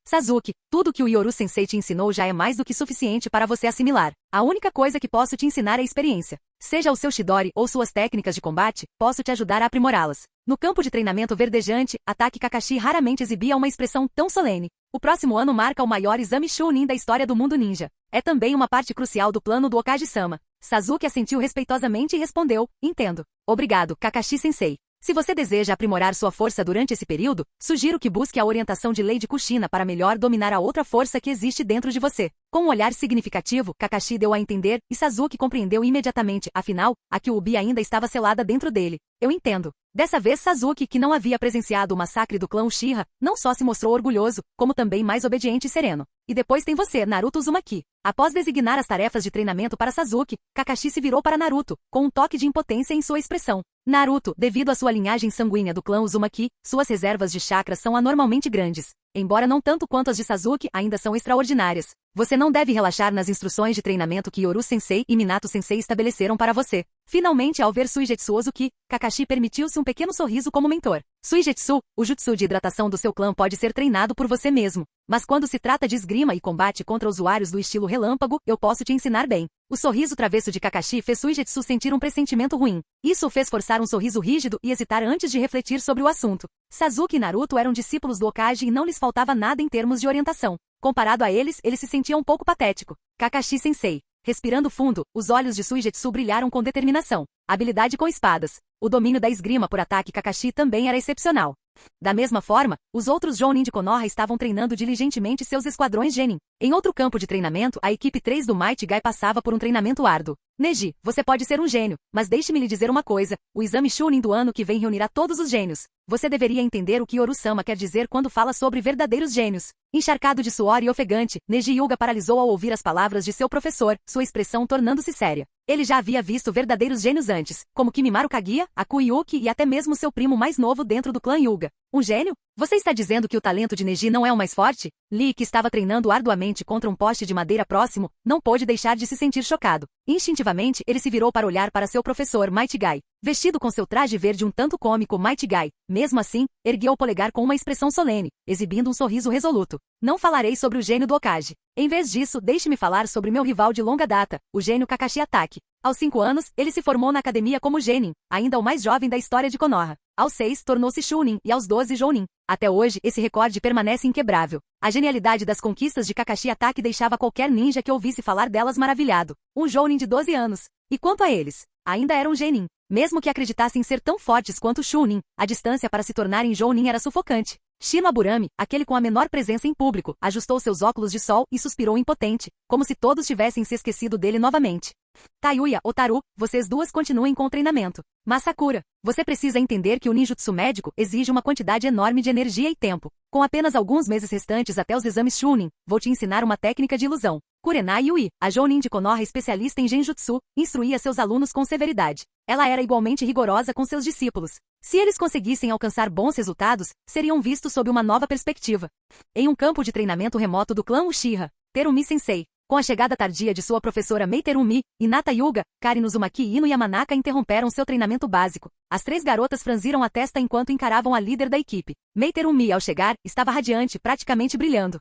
B: Sasuke, tudo que o Yoru-sensei te ensinou já é mais do que suficiente para você assimilar. A única coisa que posso te ensinar é experiência. Seja o seu Chidori ou suas técnicas de combate, posso te ajudar a aprimorá-las. No campo de treinamento verdejante, Ataque Kakashi raramente exibia uma expressão tão solene. O próximo ano marca o maior exame Chunin da história do mundo ninja. É também uma parte crucial do plano do Hokage-sama. Sasuke assentiu respeitosamente e respondeu, entendo. Obrigado, Kakashi-sensei. Se você deseja aprimorar sua força durante esse período, sugiro que busque a orientação de Lady Kushina para melhor dominar a outra força que existe dentro de você. Com um olhar significativo, Kakashi deu a entender, e Sasuke compreendeu imediatamente, afinal, a Kyuubi ainda estava selada dentro dele. Eu entendo. Dessa vez Sasuke, que não havia presenciado o massacre do clã Uchiha, não só se mostrou orgulhoso, como também mais obediente e sereno. E depois tem você, Naruto Uzumaki. Após designar as tarefas de treinamento para Sasuke, Kakashi se virou para Naruto, com um toque de impotência em sua expressão. Naruto, devido à sua linhagem sanguínea do clã Uzumaki, suas reservas de chakras são anormalmente grandes. Embora não tanto quanto as de Sasuke, ainda são extraordinárias. Você não deve relaxar nas instruções de treinamento que Yoru-sensei e Minato-sensei estabeleceram para você. Finalmente, ao ver Suigetsu Ozuki, Kakashi permitiu-se um pequeno sorriso como mentor. Suigetsu, o jutsu de hidratação do seu clã pode ser treinado por você mesmo. Mas quando se trata de esgrima e combate contra usuários do estilo relâmpago, eu posso te ensinar bem. O sorriso travesso de Kakashi fez Suigetsu sentir um pressentimento ruim. Isso o fez forçar um sorriso rígido e hesitar antes de refletir sobre o assunto. Sasuke e Naruto eram discípulos do Hokage e não lhes faltava nada em termos de orientação. Comparado a eles, ele se sentia um pouco patético. Kakashi-sensei. Respirando fundo, os olhos de Suigetsu brilharam com determinação. Habilidade com espadas. O domínio da esgrima por ataque Kakashi também era excepcional. Da mesma forma, os outros Jounin de Konoha estavam treinando diligentemente seus esquadrões Genin. Em outro campo de treinamento, a equipe 3 do Might Guy passava por um treinamento árduo. Neji, você pode ser um gênio, mas deixe-me lhe dizer uma coisa, o exame Chunin do ano que vem reunirá todos os gênios. Você deveria entender o que Yoru-sama quer dizer quando fala sobre verdadeiros gênios. Encharcado de suor e ofegante, Neji Hyuga paralisou ao ouvir as palavras de seu professor, sua expressão tornando-se séria. Ele já havia visto verdadeiros gênios antes, como Kimimaru Kaguya, Akuyuki e até mesmo seu primo mais novo dentro do clã Hyuga. Um gênio? Você está dizendo que o talento de Neji não é o mais forte? Lee, que estava treinando arduamente contra um poste de madeira próximo, não pôde deixar de se sentir chocado. Instintivamente, ele se virou para olhar para seu professor Might Guy. Vestido com seu traje verde um tanto cômico, Might Guy, mesmo assim, ergueu o polegar com uma expressão solene, exibindo um sorriso resoluto. Não falarei sobre o gênio do Hokage. Em vez disso, deixe-me falar sobre meu rival de longa data, o gênio Kakashi Atake. Aos 5 anos, ele se formou na academia como Genin, ainda o mais jovem da história de Konoha. Aos 6, tornou-se Chunin e aos 12, Jounin. Até hoje, esse recorde permanece inquebrável. A genialidade das conquistas de Kakashi Atake deixava qualquer ninja que ouvisse falar delas maravilhado. Um Jounin de 12 anos. E quanto a eles? Ainda eram Genin. Mesmo que acreditassem ser tão fortes quanto Chunin, a distância para se tornarem Jounin era sufocante. Shino Aburami, aquele com a menor presença em público, ajustou seus óculos de sol e suspirou impotente, como se todos tivessem se esquecido dele novamente. Tayuya, Otaru, vocês duas continuem com o treinamento. Masakura, você precisa entender que o ninjutsu médico exige uma quantidade enorme de energia e tempo. Com apenas alguns meses restantes até os exames Chunin, vou te ensinar uma técnica de ilusão. Kurenai Yui, a Jounin de Konoha especialista em genjutsu, instruía seus alunos com severidade. Ela era igualmente rigorosa com seus discípulos. Se eles conseguissem alcançar bons resultados, seriam vistos sob uma nova perspectiva. Em um campo de treinamento remoto do clã Uchiha, Terumi Sensei, com a chegada tardia de sua professora Mei Terumi, Hinata Hyuga, Karin Uzumaki e Ino Yamanaka interromperam seu treinamento básico. As 3 garotas franziram a testa enquanto encaravam a líder da equipe. Mei Terumi, ao chegar, estava radiante, praticamente brilhando.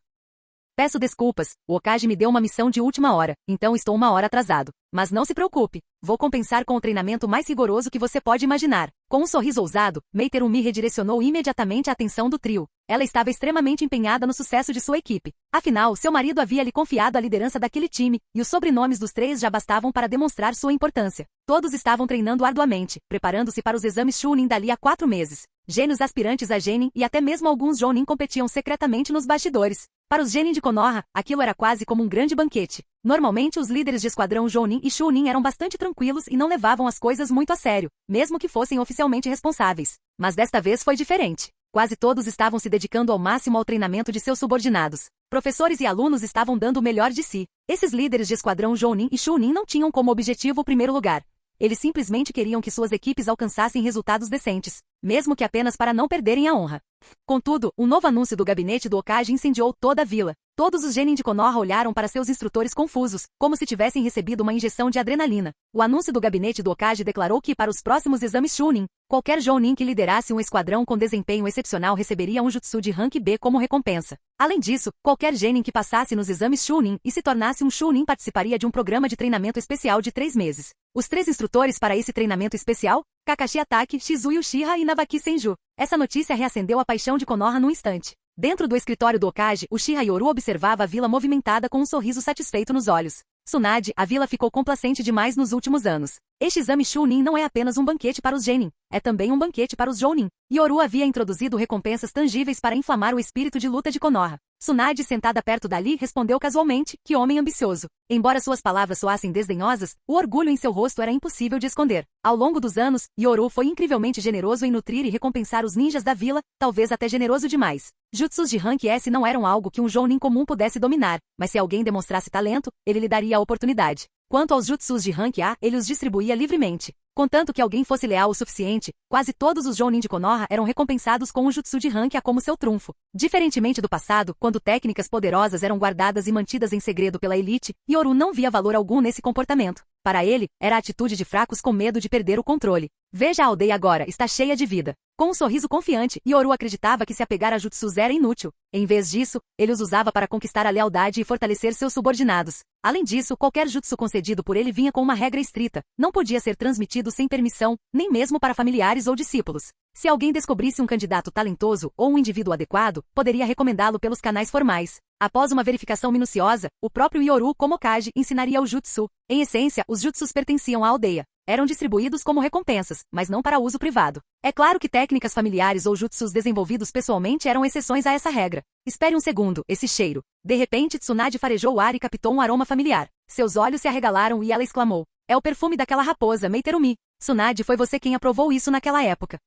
B: Peço desculpas, o Hokage me deu uma missão de última hora, então estou 1 hora atrasado. Mas não se preocupe, vou compensar com o treinamento mais rigoroso que você pode imaginar. Com um sorriso ousado, Mei Terumi redirecionou imediatamente a atenção do trio. Ela estava extremamente empenhada no sucesso de sua equipe. Afinal, seu marido havia lhe confiado a liderança daquele time, e os sobrenomes dos 3 já bastavam para demonstrar sua importância. Todos estavam treinando arduamente, preparando-se para os exames Chunin dali a 4 meses. Gênios aspirantes a Genin e até mesmo alguns Jounin competiam secretamente nos bastidores. Para os Genin de Konoha, aquilo era quase como um grande banquete. Normalmente os líderes de esquadrão Jounin e Chunin eram bastante tranquilos e não levavam as coisas muito a sério, mesmo que fossem oficialmente responsáveis. Mas desta vez foi diferente. Quase todos estavam se dedicando ao máximo ao treinamento de seus subordinados. Professores e alunos estavam dando o melhor de si. Esses líderes de esquadrão Jounin e Chunin não tinham como objetivo o primeiro lugar. Eles simplesmente queriam que suas equipes alcançassem resultados decentes, mesmo que apenas para não perderem a honra. Contudo, um novo anúncio do gabinete do Hokage incendiou toda a vila. Todos os Genin de Konoha olharam para seus instrutores confusos, como se tivessem recebido uma injeção de adrenalina. O anúncio do gabinete do Hokage declarou que para os próximos exames Chunin, qualquer Jounin que liderasse um esquadrão com desempenho excepcional receberia um jutsu de rank B como recompensa. Além disso, qualquer Genin que passasse nos exames Chunin e se tornasse um Chunin participaria de um programa de treinamento especial de 3 meses. Os 3 instrutores para esse treinamento especial, Kakashi Atake, Shizui Uchiha e Navaki Senju. Essa notícia reacendeu a paixão de Konoha num instante. Dentro do escritório do Hokage, Uchiha Yoru observava a vila movimentada com um sorriso satisfeito nos olhos. Tsunade, a vila ficou complacente demais nos últimos anos. Este exame Chunin não é apenas um banquete para os genin, é também um banquete para os jounin. Yoru havia introduzido recompensas tangíveis para inflamar o espírito de luta de Konoha. Tsunade, sentada perto dali, respondeu casualmente, que homem ambicioso. Embora suas palavras soassem desdenhosas, o orgulho em seu rosto era impossível de esconder. Ao longo dos anos, Yoru foi incrivelmente generoso em nutrir e recompensar os ninjas da vila, talvez até generoso demais. Jutsus de Rank S não eram algo que um jounin comum pudesse dominar, mas se alguém demonstrasse talento, ele lhe daria a oportunidade. Quanto aos jutsus de Rank A, ele os distribuía livremente. Contanto que alguém fosse leal o suficiente, quase todos os jounin de Konoha eram recompensados com um jutsu de Rank A como seu trunfo. Diferentemente do passado, quando técnicas poderosas eram guardadas e mantidas em segredo pela elite, Yoru não via valor algum nesse comportamento. Para ele, era a atitude de fracos com medo de perder o controle. Veja a aldeia agora, está cheia de vida. Com um sorriso confiante, Yoru acreditava que se apegar a jutsus era inútil. Em vez disso, ele os usava para conquistar a lealdade e fortalecer seus subordinados. Além disso, qualquer jutsu concedido por ele vinha com uma regra estrita. Não podia ser transmitido sem permissão, nem mesmo para familiares ou discípulos. Se alguém descobrisse um candidato talentoso ou um indivíduo adequado, poderia recomendá-lo pelos canais formais. Após uma verificação minuciosa, o próprio Yoru como Kage ensinaria o jutsu. Em essência, os jutsus pertenciam à aldeia. Eram distribuídos como recompensas, mas não para uso privado. É claro que técnicas familiares ou jutsus desenvolvidos pessoalmente eram exceções a essa regra. Espere um segundo, esse cheiro. De repente, Tsunade farejou o ar e captou um aroma familiar. Seus olhos se arregalaram e ela exclamou. É o perfume daquela raposa, Meiterumi. Tsunade, foi você quem aprovou isso naquela época.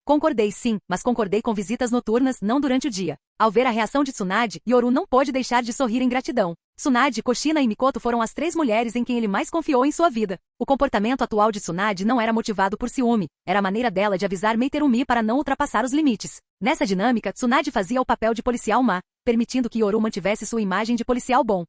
B: Concordei sim, mas concordei com visitas noturnas, não durante o dia. Ao ver a reação de Tsunade, Yoru não pôde deixar de sorrir em gratidão. Tsunade, Kushina e Mikoto foram as 3 mulheres em quem ele mais confiou em sua vida. O comportamento atual de Tsunade não era motivado por ciúme, era a maneira dela de avisar Meiterumi para não ultrapassar os limites. Nessa dinâmica, Tsunade fazia o papel de policial má, permitindo que Yoru mantivesse sua imagem de policial bom.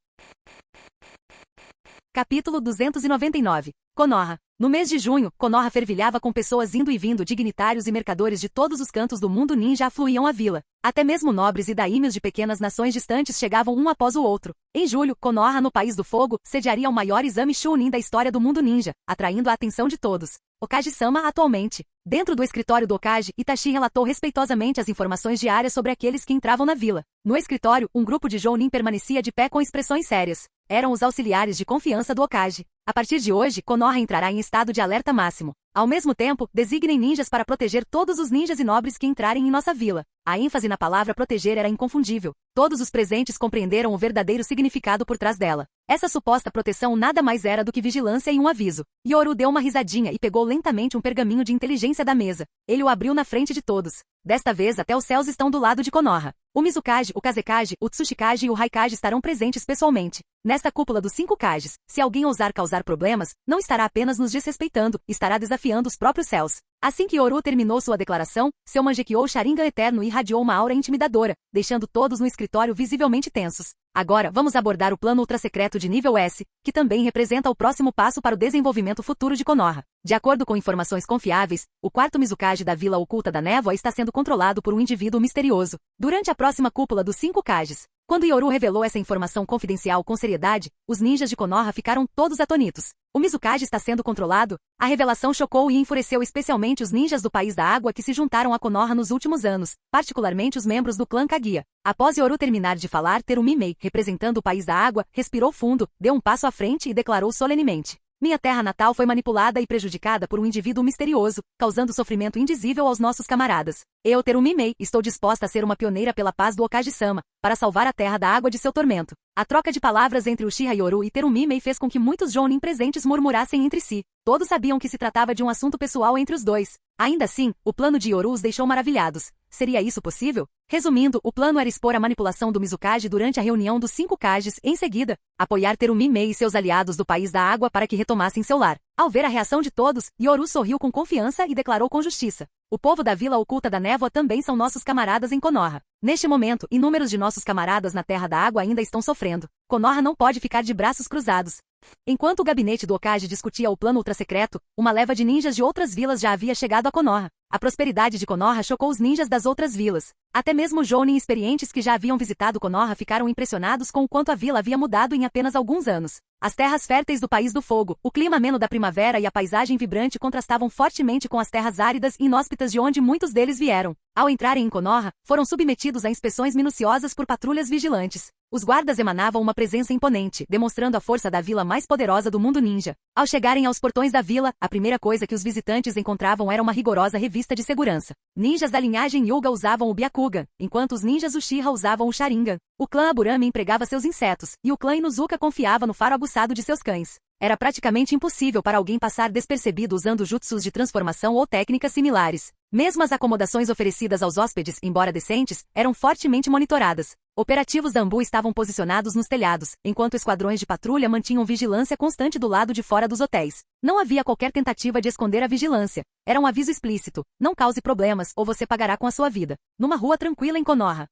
B: Capítulo 299. Konoha. No mês de junho, Konoha fervilhava com pessoas indo e vindo, dignitários e mercadores de todos os cantos do mundo ninja afluíam à vila. Até mesmo nobres e daímios de pequenas nações distantes chegavam um após o outro. Em julho, Konoha, no País do Fogo, sediaria o maior exame Chunin da história do mundo ninja, atraindo a atenção de todos. Okage-sama atualmente. Dentro do escritório do Okage, Itachi relatou respeitosamente as informações diárias sobre aqueles que entravam na vila. No escritório, um grupo de jounin permanecia de pé com expressões sérias. Eram os auxiliares de confiança do Okage. A partir de hoje, Konoha entrará em estado de alerta máximo. Ao mesmo tempo, designem ninjas para proteger todos os ninjas e nobres que entrarem em nossa vila. A ênfase na palavra proteger era inconfundível. Todos os presentes compreenderam o verdadeiro significado por trás dela. Essa suposta proteção nada mais era do que vigilância e um aviso. Yoru deu uma risadinha e pegou lentamente um pergaminho de inteligência da mesa. Ele o abriu na frente de todos. Desta vez, até os céus estão do lado de Konoha. O Mizukage, o Kazekage, o Tsushikage e o Raikage estarão presentes pessoalmente. Nesta cúpula dos 5 Kages, se alguém ousar causar problemas, não estará apenas nos desrespeitando, estará desafiando os próprios céus. Assim que Yoru terminou sua declaração, seu Mangekyou Sharingan eterno irradiou uma aura intimidadora, deixando todos no escritório visivelmente tensos. Agora, vamos abordar o plano ultrasecreto de nível S, que também representa o próximo passo para o desenvolvimento futuro de Konoha. De acordo com informações confiáveis, o quarto Mizukage da Vila Oculta da Névoa está sendo controlado por um indivíduo misterioso. Durante a próxima cúpula dos 5 Kages, quando Yoru revelou essa informação confidencial com seriedade, os ninjas de Konoha ficaram todos atonitos. O Mizukage está sendo controlado? A revelação chocou e enfureceu especialmente os ninjas do País da Água que se juntaram a Konoha nos últimos anos, particularmente os membros do clã Kaguya. Após Yoru terminar de falar, Terumi Mei, representando o País da Água, respirou fundo, deu um passo à frente e declarou solenemente. Minha terra natal foi manipulada e prejudicada por um indivíduo misterioso, causando sofrimento indizível aos nossos camaradas. Eu, Terumi Mei, estou disposta a ser uma pioneira pela paz do Okage-sama, para salvar a terra da água de seu tormento. A troca de palavras entre Uchiha Yoru e Terumi Mei fez com que muitos jounin presentes murmurassem entre si. Todos sabiam que se tratava de um assunto pessoal entre os dois. Ainda assim, o plano de Yoru os deixou maravilhados. Seria isso possível? Resumindo, o plano era expor a manipulação do Mizukage durante a reunião dos 5 Kages, em seguida, apoiar Terumi Mei e seus aliados do País da Água para que retomassem seu lar. Ao ver a reação de todos, Yoru sorriu com confiança e declarou com justiça. O povo da Vila Oculta da Névoa também são nossos camaradas em Konoha. Neste momento, inúmeros de nossos camaradas na Terra da Água ainda estão sofrendo. Konoha não pode ficar de braços cruzados. Enquanto o gabinete do Okage discutia o plano ultrasecreto, uma leva de ninjas de outras vilas já havia chegado a Konoha. A prosperidade de Konoha chocou os ninjas das outras vilas. Até mesmo jounin experientes que já haviam visitado Konoha ficaram impressionados com o quanto a vila havia mudado em apenas alguns anos. As terras férteis do País do Fogo, o clima ameno da primavera e a paisagem vibrante contrastavam fortemente com as terras áridas e inóspitas de onde muitos deles vieram. Ao entrarem em Konoha, foram submetidos a inspeções minuciosas por patrulhas vigilantes. Os guardas emanavam uma presença imponente, demonstrando a força da vila mais poderosa do mundo ninja. Ao chegarem aos portões da vila, a primeira coisa que os visitantes encontravam era uma rigorosa revista de segurança. Ninjas da linhagem Hyuga usavam o Byakugan, enquanto os ninjas Uchiha usavam o Sharingan. O clã Aburame empregava seus insetos, e o clã Inuzuka confiava no faro aguçado de seus cães. Era praticamente impossível para alguém passar despercebido usando jutsus de transformação ou técnicas similares. Mesmo as acomodações oferecidas aos hóspedes, embora decentes, eram fortemente monitoradas. Operativos da Anbu estavam posicionados nos telhados, enquanto esquadrões de patrulha mantinham vigilância constante do lado de fora dos hotéis. Não havia qualquer tentativa de esconder a vigilância. Era um aviso explícito: não cause problemas ou você pagará com a sua vida. Numa rua tranquila em Konoha.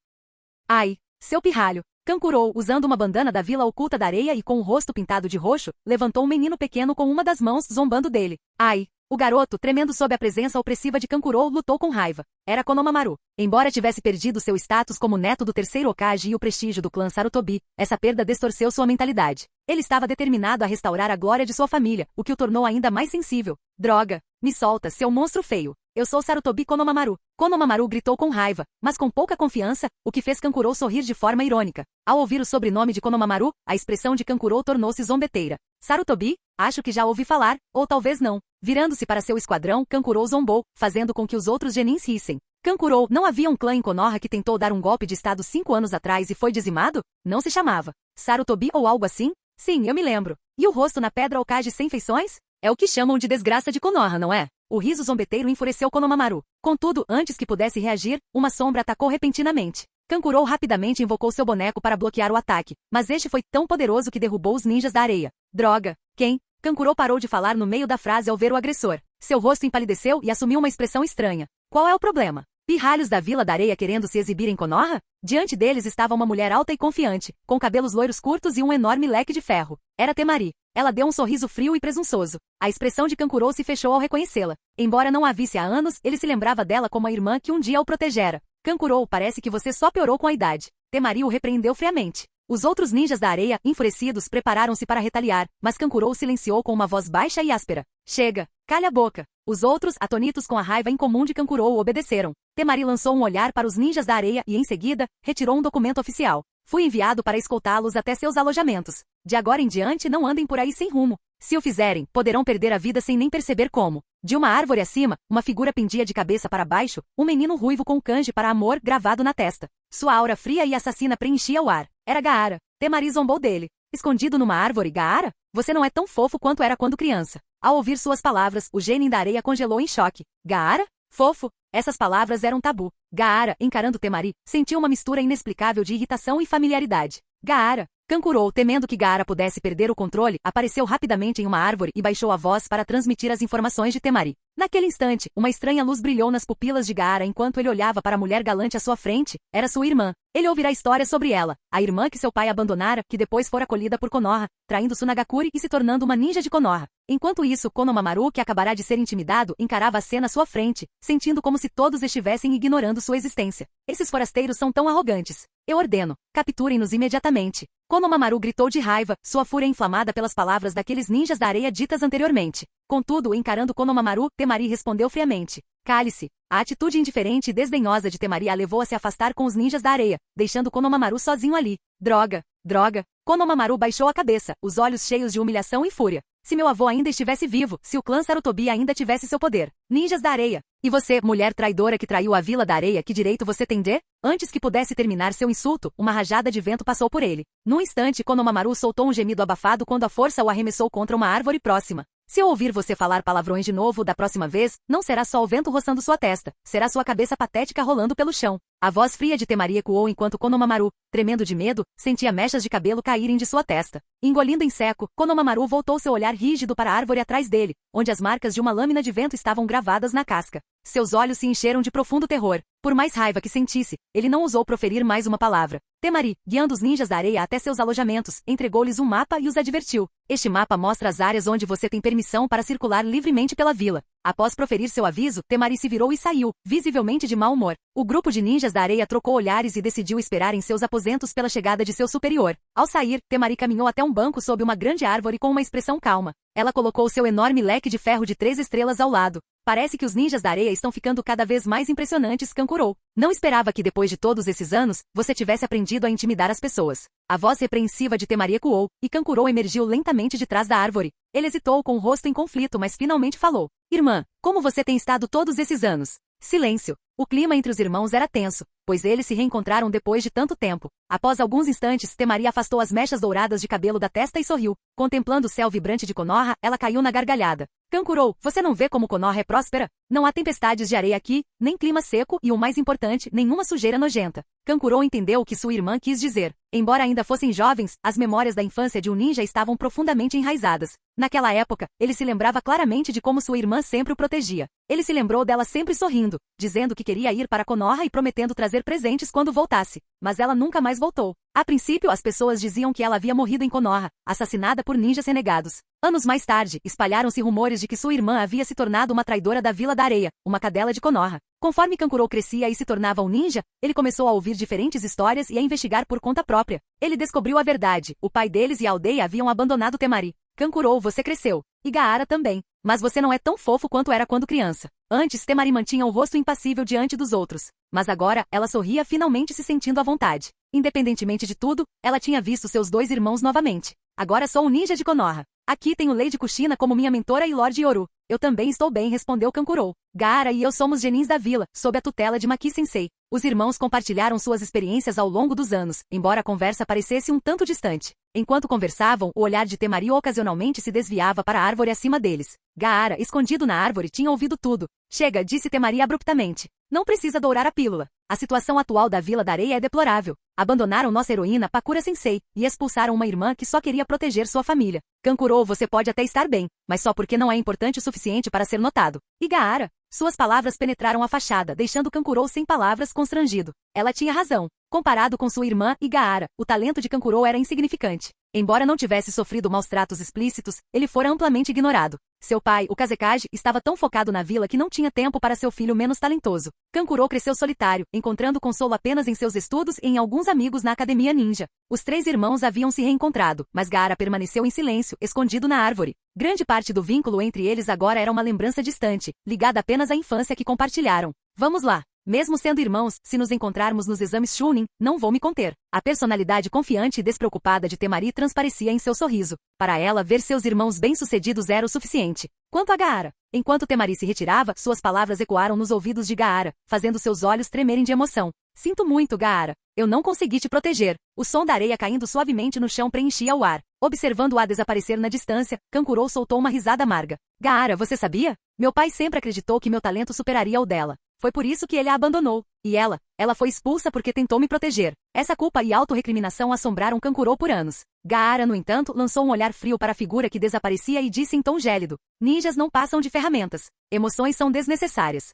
B: Ai, seu pirralho! Kankuro, usando uma bandana da vila oculta da areia e com o rosto pintado de roxo, levantou um menino pequeno com uma das mãos, zombando dele. Ai! O garoto, tremendo sob a presença opressiva de Kankuro, lutou com raiva. Era Konohamaru. Embora tivesse perdido seu status como neto do terceiro Hokage e o prestígio do clã Sarutobi, essa perda distorceu sua mentalidade. Ele estava determinado a restaurar a glória de sua família, o que o tornou ainda mais sensível. Droga! Me solta, seu monstro feio! Eu sou Sarutobi Konohamaru. Konohamaru gritou com raiva, mas com pouca confiança, o que fez Kankuro sorrir de forma irônica. Ao ouvir o sobrenome de Konohamaru, a expressão de Kankuro tornou-se zombeteira. Sarutobi? Acho que já ouvi falar, ou talvez não. Virando-se para seu esquadrão, Kankuro zombou, fazendo com que os outros genins rissem. Kankuro, não havia um clã em Konoha que tentou dar um golpe de estado 5 anos atrás e foi dizimado? Não se chamava Sarutobi ou algo assim? Sim, eu me lembro. E o rosto na pedra Hokage sem feições? É o que chamam de desgraça de Konoha, não é? O riso zombeteiro enfureceu Konohamaru. Contudo, antes que pudesse reagir, uma sombra atacou repentinamente. Kankuro rapidamente invocou seu boneco para bloquear o ataque, mas este foi tão poderoso que derrubou os ninjas da areia. Droga! Quem? Kankuro parou de falar no meio da frase ao ver o agressor. Seu rosto empalideceu e assumiu uma expressão estranha. Qual é o problema? Pirralhos da Vila da Areia querendo se exibir em Konoha? Diante deles estava uma mulher alta e confiante, com cabelos loiros curtos e um enorme leque de ferro. Era Temari. Ela deu um sorriso frio e presunçoso. A expressão de Kankuro se fechou ao reconhecê-la. Embora não a visse há anos, ele se lembrava dela como a irmã que um dia o protegera. Kankuro, parece que você só piorou com a idade. Temari o repreendeu friamente. Os outros ninjas da areia, enfurecidos, prepararam-se para retaliar, mas Kankuro silenciou com uma voz baixa e áspera. Chega! Calha a boca! Os outros, atonitos com a raiva incomum de Kankuro, obedeceram. Temari lançou um olhar para os ninjas da areia e, em seguida, retirou um documento oficial. Fui enviado para escoltá-los até seus alojamentos. De agora em diante não andem por aí sem rumo. Se o fizerem, poderão perder a vida sem nem perceber como. De uma árvore acima, uma figura pendia de cabeça para baixo, um menino ruivo com kanji para amor gravado na testa. Sua aura fria e assassina preenchia o ar. Era Gaara. Temari zombou dele. Escondido numa árvore, Gaara? Você não é tão fofo quanto era quando criança. Ao ouvir suas palavras, o genin da areia congelou em choque. Gaara? Fofo? Essas palavras eram tabu. Gaara, encarando Temari, sentiu uma mistura inexplicável de irritação e familiaridade. Gaara. Kankuro, temendo que Gaara pudesse perder o controle, apareceu rapidamente em uma árvore e baixou a voz para transmitir as informações de Temari. Naquele instante, uma estranha luz brilhou nas pupilas de Gaara enquanto ele olhava para a mulher galante à sua frente. Era sua irmã. Ele ouvirá histórias sobre ela, a irmã que seu pai abandonara, que depois fora acolhida por Konoha, traindo Tsunagakure e se tornando uma ninja de Konoha. Enquanto isso, Konohamaru, que acabará de ser intimidado, encarava a cena à sua frente, sentindo como se todos estivessem ignorando sua existência. Esses forasteiros são tão arrogantes. Eu ordeno, capturem-nos imediatamente. Konohamaru gritou de raiva, sua fúria inflamada pelas palavras daqueles ninjas da areia ditas anteriormente. Contudo, encarando Konohamaru, Temari respondeu friamente. Cale-se. A atitude indiferente e desdenhosa de Temari a levou a se afastar com os ninjas da areia, deixando Konohamaru sozinho ali. Droga! Droga! Konohamaru baixou a cabeça, os olhos cheios de humilhação e fúria. Se meu avô ainda estivesse vivo, se o clã Sarutobi ainda tivesse seu poder. Ninjas da areia. E você, mulher traidora que traiu a Vila da Areia, que direito você tem de? Antes que pudesse terminar seu insulto, uma rajada de vento passou por ele. Num instante, Konohamaru soltou um gemido abafado quando a força o arremessou contra uma árvore próxima. Se eu ouvir você falar palavrões de novo da próxima vez, não será só o vento roçando sua testa, será sua cabeça patética rolando pelo chão. A voz fria de Temari ecoou enquanto Konohamaru, tremendo de medo, sentia mechas de cabelo caírem de sua testa. Engolindo em seco, Konohamaru voltou seu olhar rígido para a árvore atrás dele, onde as marcas de uma lâmina de vento estavam gravadas na casca. Seus olhos se encheram de profundo terror. Por mais raiva que sentisse, ele não ousou proferir mais uma palavra. Temari, guiando os ninjas da areia até seus alojamentos, entregou-lhes um mapa e os advertiu. Este mapa mostra as áreas onde você tem permissão para circular livremente pela vila. Após proferir seu aviso, Temari se virou e saiu, visivelmente de mau humor. O grupo de ninjas da areia trocou olhares e decidiu esperar em seus aposentos pela chegada de seu superior. Ao sair, Temari caminhou até um banco sob uma grande árvore com uma expressão calma. Ela colocou seu enorme leque de ferro de 3 estrelas ao lado. Parece que os ninjas da areia estão ficando cada vez mais impressionantes, Kankurou. Não esperava que depois de todos esses anos, você tivesse aprendido a intimidar as pessoas. A voz repreensiva de Temari ecoou, e Kankurou emergiu lentamente de trás da árvore. Ele hesitou com o rosto em conflito, mas finalmente falou. Irmã, como você tem estado todos esses anos? Silêncio. O clima entre os irmãos era tenso, pois eles se reencontraram depois de tanto tempo. Após alguns instantes, Temari afastou as mechas douradas de cabelo da testa e sorriu. Contemplando o céu vibrante de Konoha, ela caiu na gargalhada. Kankurou, você não vê como Konoha é próspera? Não há tempestades de areia aqui, nem clima seco e, o mais importante, nenhuma sujeira nojenta. Kankurou entendeu o que sua irmã quis dizer. Embora ainda fossem jovens, as memórias da infância de um ninja estavam profundamente enraizadas. Naquela época, ele se lembrava claramente de como sua irmã sempre o protegia. Ele se lembrou dela sempre sorrindo, dizendo que queria ir para Konoha e prometendo trazer presentes quando voltasse. Mas ela nunca mais voltou. A princípio, as pessoas diziam que ela havia morrido em Konoha, assassinada por ninjas renegados. Anos mais tarde, espalharam-se rumores de que sua irmã havia se tornado uma traidora da Vila da Areia, uma cadela de Konoha. Conforme Kankurou crescia e se tornava um ninja, ele começou a ouvir diferentes histórias e a investigar por conta própria. Ele descobriu a verdade. O pai deles e a aldeia haviam abandonado Temari. Kankurou, você cresceu. E Gaara também. Mas você não é tão fofo quanto era quando criança. Antes, Temari mantinha o rosto impassível diante dos outros. Mas agora, ela sorria finalmente se sentindo à vontade. Independentemente de tudo, ela tinha visto seus 2 irmãos novamente. Agora sou um ninja de Konoha. Aqui tenho Lady Kushina como minha mentora e Lord Yoru. Eu também estou bem, respondeu Kankurou. Gaara e eu somos genins da vila, sob a tutela de Maki-sensei. Os irmãos compartilharam suas experiências ao longo dos anos, embora a conversa parecesse um tanto distante. Enquanto conversavam, o olhar de Temari ocasionalmente se desviava para a árvore acima deles. Gaara, escondido na árvore, tinha ouvido tudo. Chega, disse Temari abruptamente. Não precisa dourar a pílula. A situação atual da Vila da Areia é deplorável. Abandonaram nossa heroína Pakura-sensei e expulsaram uma irmã que só queria proteger sua família. Kankurou, você pode até estar bem, mas só porque não é importante o suficiente para ser notado. E Gaara? Suas palavras penetraram a fachada, deixando Kankurou sem palavras, constrangido. Ela tinha razão. Comparado com sua irmã e Gaara, o talento de Kankurou era insignificante. Embora não tivesse sofrido maus tratos explícitos, ele fora amplamente ignorado. Seu pai, o Kazekage, estava tão focado na vila que não tinha tempo para seu filho menos talentoso. Kankurou cresceu solitário, encontrando consolo apenas em seus estudos e em alguns amigos na academia ninja. Os 3 irmãos haviam se reencontrado, mas Gaara permaneceu em silêncio, escondido na árvore. Grande parte do vínculo entre eles agora era uma lembrança distante, ligada apenas à infância que compartilharam. Vamos lá. Mesmo sendo irmãos, se nos encontrarmos nos exames Chunin, não vou me conter. A personalidade confiante e despreocupada de Temari transparecia em seu sorriso. Para ela, ver seus irmãos bem-sucedidos era o suficiente. Quanto a Gaara, enquanto Temari se retirava, suas palavras ecoaram nos ouvidos de Gaara, fazendo seus olhos tremerem de emoção. Sinto muito, Gaara. Eu não consegui te proteger. O som da areia caindo suavemente no chão preenchia o ar. Observando-a desaparecer na distância, Kankurou soltou uma risada amarga. Gaara, você sabia? Meu pai sempre acreditou que meu talento superaria o dela. Foi por isso que ele a abandonou. E ela foi expulsa porque tentou me proteger. Essa culpa e autorrecriminação assombraram Kankurou por anos. Gaara, no entanto, lançou um olhar frio para a figura que desaparecia e disse em tom gélido. Ninjas não passam de ferramentas. Emoções são desnecessárias.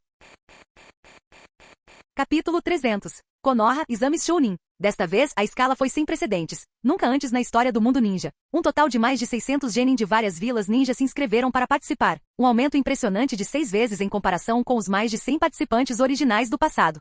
B: Capítulo 300. Konoha, Exames Chunin. Desta vez, a escala foi sem precedentes. Nunca antes na história do mundo ninja. Um total de mais de 600 genin de várias vilas ninja se inscreveram para participar. Um aumento impressionante de 6 vezes em comparação com os mais de 100 participantes originais do passado.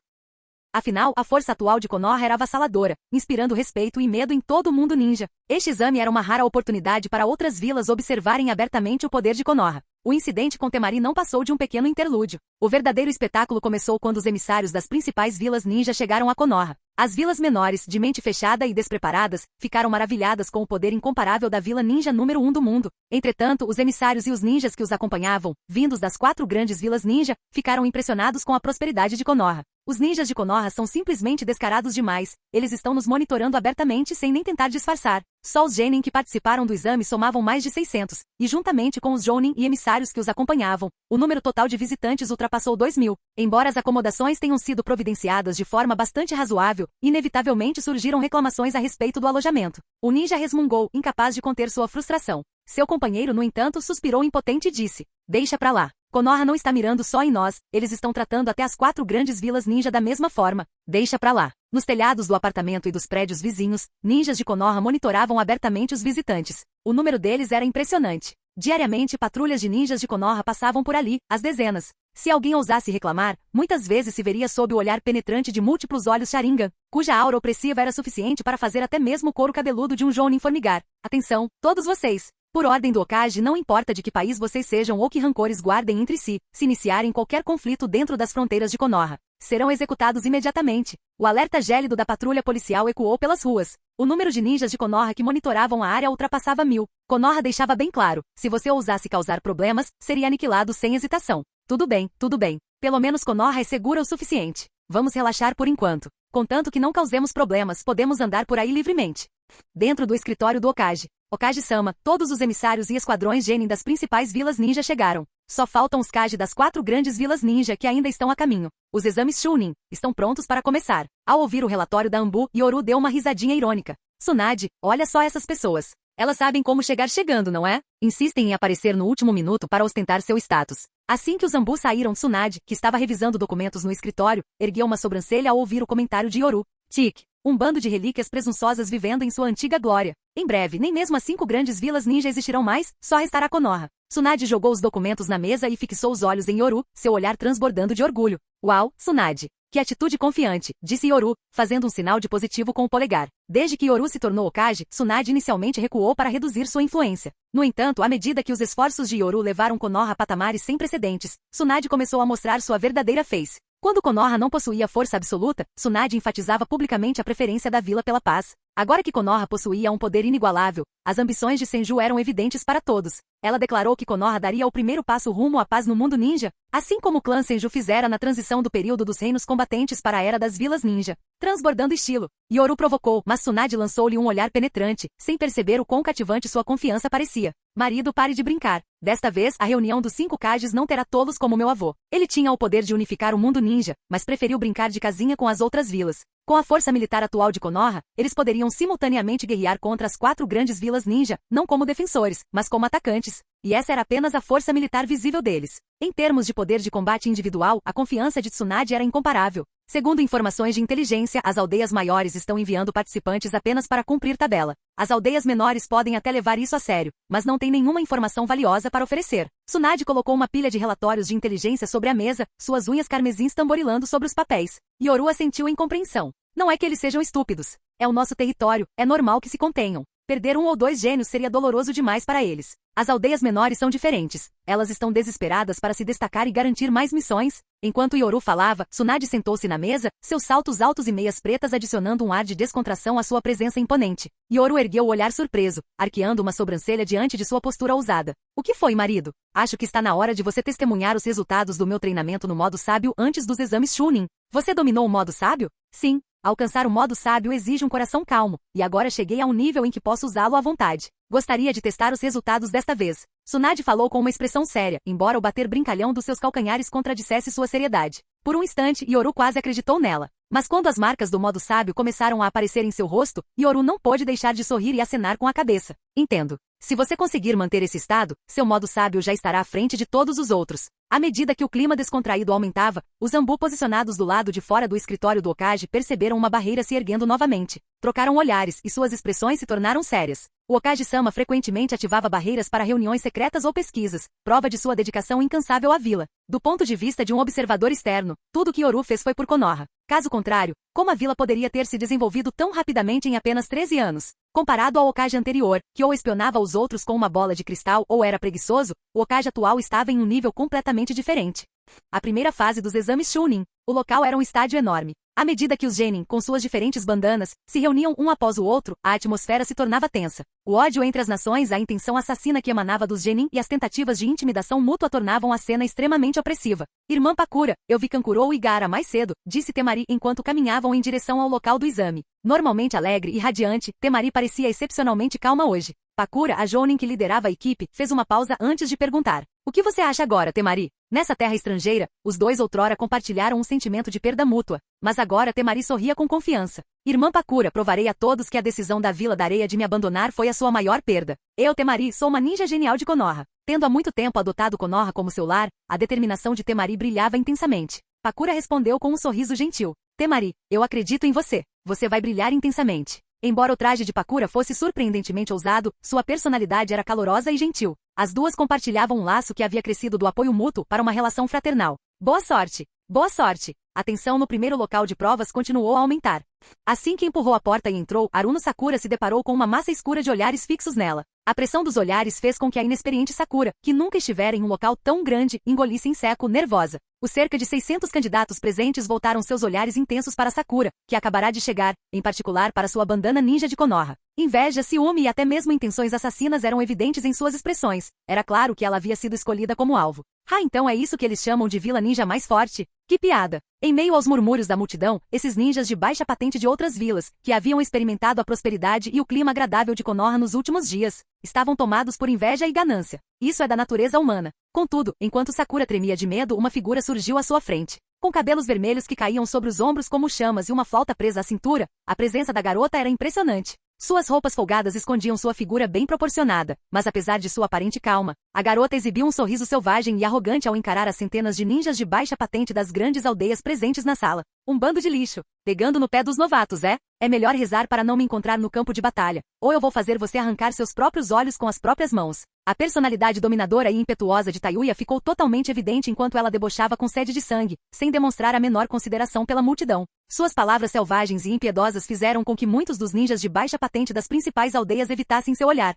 B: Afinal, a força atual de Konoha era avassaladora, inspirando respeito e medo em todo o mundo ninja. Este exame era uma rara oportunidade para outras vilas observarem abertamente o poder de Konoha. O incidente com Temari não passou de um pequeno interlúdio. O verdadeiro espetáculo começou quando os emissários das principais vilas ninja chegaram a Konoha. As vilas menores, de mente fechada e despreparadas, ficaram maravilhadas com o poder incomparável da vila ninja número 1 do mundo. Entretanto, os emissários e os ninjas que os acompanhavam, vindos das 4 grandes vilas ninja, ficaram impressionados com a prosperidade de Konoha. Os ninjas de Konoha são simplesmente descarados demais. Eles estão nos monitorando abertamente sem nem tentar disfarçar. Só os genin que participaram do exame somavam mais de 600, e juntamente com os jounin e emissários que os acompanhavam, o número total de visitantes ultrapassou 2.000. Embora as acomodações tenham sido providenciadas de forma bastante razoável, inevitavelmente surgiram reclamações a respeito do alojamento. O ninja resmungou, incapaz de conter sua frustração. Seu companheiro, no entanto, suspirou impotente e disse: deixa pra lá. Konoha não está mirando só em nós, eles estão tratando até as 4 grandes vilas ninja da mesma forma. Deixa pra lá. Nos telhados do apartamento e dos prédios vizinhos, ninjas de Konoha monitoravam abertamente os visitantes. O número deles era impressionante. Diariamente patrulhas de ninjas de Konoha passavam por ali, às dezenas. Se alguém ousasse reclamar, muitas vezes se veria sob o olhar penetrante de múltiplos olhos Sharingan, cuja aura opressiva era suficiente para fazer até mesmo o couro cabeludo de um Jounin formigar. Atenção, todos vocês! Por ordem do Hokage, não importa de que país vocês sejam ou que rancores guardem entre si, se iniciarem qualquer conflito dentro das fronteiras de Konoha, serão executados imediatamente. O alerta gélido da patrulha policial ecoou pelas ruas. O número de ninjas de Konoha que monitoravam a área ultrapassava 1000. Konoha deixava bem claro, se você ousasse causar problemas, seria aniquilado sem hesitação. Tudo bem, tudo bem. Pelo menos Konoha é segura o suficiente. Vamos relaxar por enquanto. Contanto que não causemos problemas, podemos andar por aí livremente. Dentro do escritório do Hokage. Hokage-sama, todos os emissários e esquadrões genin das principais vilas ninja chegaram. Só faltam os Kage das 4 grandes vilas ninja que ainda estão a caminho. Os exames Chunin estão prontos para começar. Ao ouvir o relatório da Anbu, Yoru deu uma risadinha irônica. Tsunade, olha só essas pessoas. Elas sabem como chegar chegando, não é? Insistem em aparecer no último minuto para ostentar seu status. Assim que os Anbu saíram, Tsunade, que estava revisando documentos no escritório, ergueu uma sobrancelha ao ouvir o comentário de Yoru. Tic. Um bando de relíquias presunçosas vivendo em sua antiga glória. Em breve, nem mesmo as 5 grandes vilas ninja existirão mais, só restará Konoha. Tsunade jogou os documentos na mesa e fixou os olhos em Yoru, seu olhar transbordando de orgulho. Uau, Tsunade! Que atitude confiante, disse Yoru, fazendo um sinal de positivo com o polegar. Desde que Yoru se tornou Hokage, Tsunade inicialmente recuou para reduzir sua influência. No entanto, à medida que os esforços de Yoru levaram Konoha a patamares sem precedentes, Tsunade começou a mostrar sua verdadeira face. Quando Konoha não possuía força absoluta, Tsunade enfatizava publicamente a preferência da vila pela paz. Agora que Konoha possuía um poder inigualável, as ambições de Senju eram evidentes para todos. Ela declarou que Konoha daria o primeiro passo rumo à paz no mundo ninja, assim como o clã Senju fizera na transição do período dos reinos combatentes para a era das vilas ninja. Transbordando estilo, Yoru provocou, mas Tsunade lançou-lhe um olhar penetrante, sem perceber o quão cativante sua confiança parecia. Marido, pare de brincar. Desta vez, a reunião dos 5 Kages não terá tolos como meu avô. Ele tinha o poder de unificar o mundo ninja, mas preferiu brincar de casinha com as outras vilas. Com a força militar atual de Konoha, eles poderiam simultaneamente guerrear contra as 4 grandes vilas ninja, não como defensores, mas como atacantes. E essa era apenas a força militar visível deles. Em termos de poder de combate individual, a confiança de Tsunade era incomparável. Segundo informações de inteligência, as aldeias maiores estão enviando participantes apenas para cumprir tabela. As aldeias menores podem até levar isso a sério, mas não têm nenhuma informação valiosa para oferecer. Tsunade colocou uma pilha de relatórios de inteligência sobre a mesa, suas unhas carmesins tamborilando sobre os papéis. Yoru assentiu em compreensão. Não é que eles sejam estúpidos. É o nosso território, é normal que se contenham. Perder 1 ou 2 gênios seria doloroso demais para eles. As aldeias menores são diferentes. Elas estão desesperadas para se destacar e garantir mais missões. Enquanto Yoru falava, Tsunade sentou-se na mesa, seus saltos altos e meias pretas adicionando um ar de descontração à sua presença imponente. Yoru ergueu o olhar surpreso, arqueando uma sobrancelha diante de sua postura ousada. O que foi, marido? Acho que está na hora de você testemunhar os resultados do meu treinamento no modo sábio antes dos exames Chunin. Você dominou o modo sábio? Sim. Alcançar o modo sábio exige um coração calmo, e agora cheguei a um nível em que posso usá-lo à vontade. Gostaria de testar os resultados desta vez. Tsunade falou com uma expressão séria, embora o bater brincalhão dos seus calcanhares contradissesse sua seriedade. Por um instante, Yoru quase acreditou nela. Mas quando as marcas do modo sábio começaram a aparecer em seu rosto, Yoru não pôde deixar de sorrir e acenar com a cabeça. Entendo. Se você conseguir manter esse estado, seu modo sábio já estará à frente de todos os outros. À medida que o clima descontraído aumentava, os Anbu posicionados do lado de fora do escritório do Hokage perceberam uma barreira se erguendo novamente. Trocaram olhares e suas expressões se tornaram sérias. O Hokage-sama frequentemente ativava barreiras para reuniões secretas ou pesquisas, prova de sua dedicação incansável à vila. Do ponto de vista de um observador externo, tudo que Yoru fez foi por Konoha. Caso contrário, como a vila poderia ter se desenvolvido tão rapidamente em apenas 13 anos? Comparado ao Hokage anterior, que ou espionava os outros com uma bola de cristal ou era preguiçoso, o Hokage atual estava em um nível completamente diferente. A primeira fase dos exames Chunin. O local era um estádio enorme. À medida que os genin, com suas diferentes bandanas, se reuniam um após o outro, a atmosfera se tornava tensa. O ódio entre as nações, a intenção assassina que emanava dos genin e as tentativas de intimidação mútua tornavam a cena extremamente opressiva. Irmã Pakura, eu vi Kankuro e Gaara mais cedo, disse Temari enquanto caminhavam em direção ao local do exame. Normalmente alegre e radiante, Temari parecia excepcionalmente calma hoje. Pakura, a jounin que liderava a equipe, fez uma pausa antes de perguntar. O que você acha agora, Temari? Nessa terra estrangeira, os dois outrora compartilharam um sentimento de perda mútua, mas agora Temari sorria com confiança. Irmã Pakura, provarei a todos que a decisão da Vila da Areia de me abandonar foi a sua maior perda. Eu, Temari, sou uma ninja genial de Konoha. Tendo há muito tempo adotado Konoha como seu lar, a determinação de Temari brilhava intensamente. Pakura respondeu com um sorriso gentil. Temari, eu acredito em você. Você vai brilhar intensamente. Embora o traje de Pakura fosse surpreendentemente ousado, sua personalidade era calorosa e gentil. As duas compartilhavam um laço que havia crescido do apoio mútuo para uma relação fraternal. Boa sorte! Boa sorte! A tensão no primeiro local de provas continuou a aumentar. Assim que empurrou a porta e entrou, Aruno Sakura se deparou com uma massa escura de olhares fixos nela. A pressão dos olhares fez com que a inexperiente Sakura, que nunca estivera em um local tão grande, engolisse em seco, nervosa. Os cerca de 600 candidatos presentes voltaram seus olhares intensos para Sakura, que acabará de chegar, em particular para sua bandana ninja de Konoha. Inveja, ciúme e até mesmo intenções assassinas eram evidentes em suas expressões. Era claro que ela havia sido escolhida como alvo. Ah, então é isso que eles chamam de Vila Ninja mais forte? Que piada! Em meio aos murmúrios da multidão, esses ninjas de baixa patente de outras vilas, que haviam experimentado a prosperidade e o clima agradável de Konoha nos últimos dias, estavam tomados por inveja e ganância. Isso é da natureza humana. Contudo, enquanto Sakura tremia de medo, uma figura surgiu à sua frente. Com cabelos vermelhos que caíam sobre os ombros como chamas e uma flauta presa à cintura, a presença da garota era impressionante. Suas roupas folgadas escondiam sua figura bem proporcionada, mas apesar de sua aparente calma, a garota exibiu um sorriso selvagem e arrogante ao encarar as centenas de ninjas de baixa patente das grandes aldeias presentes na sala. Um bando de lixo. Pegando no pé dos novatos, é? É melhor rezar para não me encontrar no campo de batalha, ou eu vou fazer você arrancar seus próprios olhos com as próprias mãos. A personalidade dominadora e impetuosa de Tayuya ficou totalmente evidente enquanto ela debochava com sede de sangue, sem demonstrar a menor consideração pela multidão. Suas palavras selvagens e impiedosas fizeram com que muitos dos ninjas de baixa patente das principais aldeias evitassem seu olhar.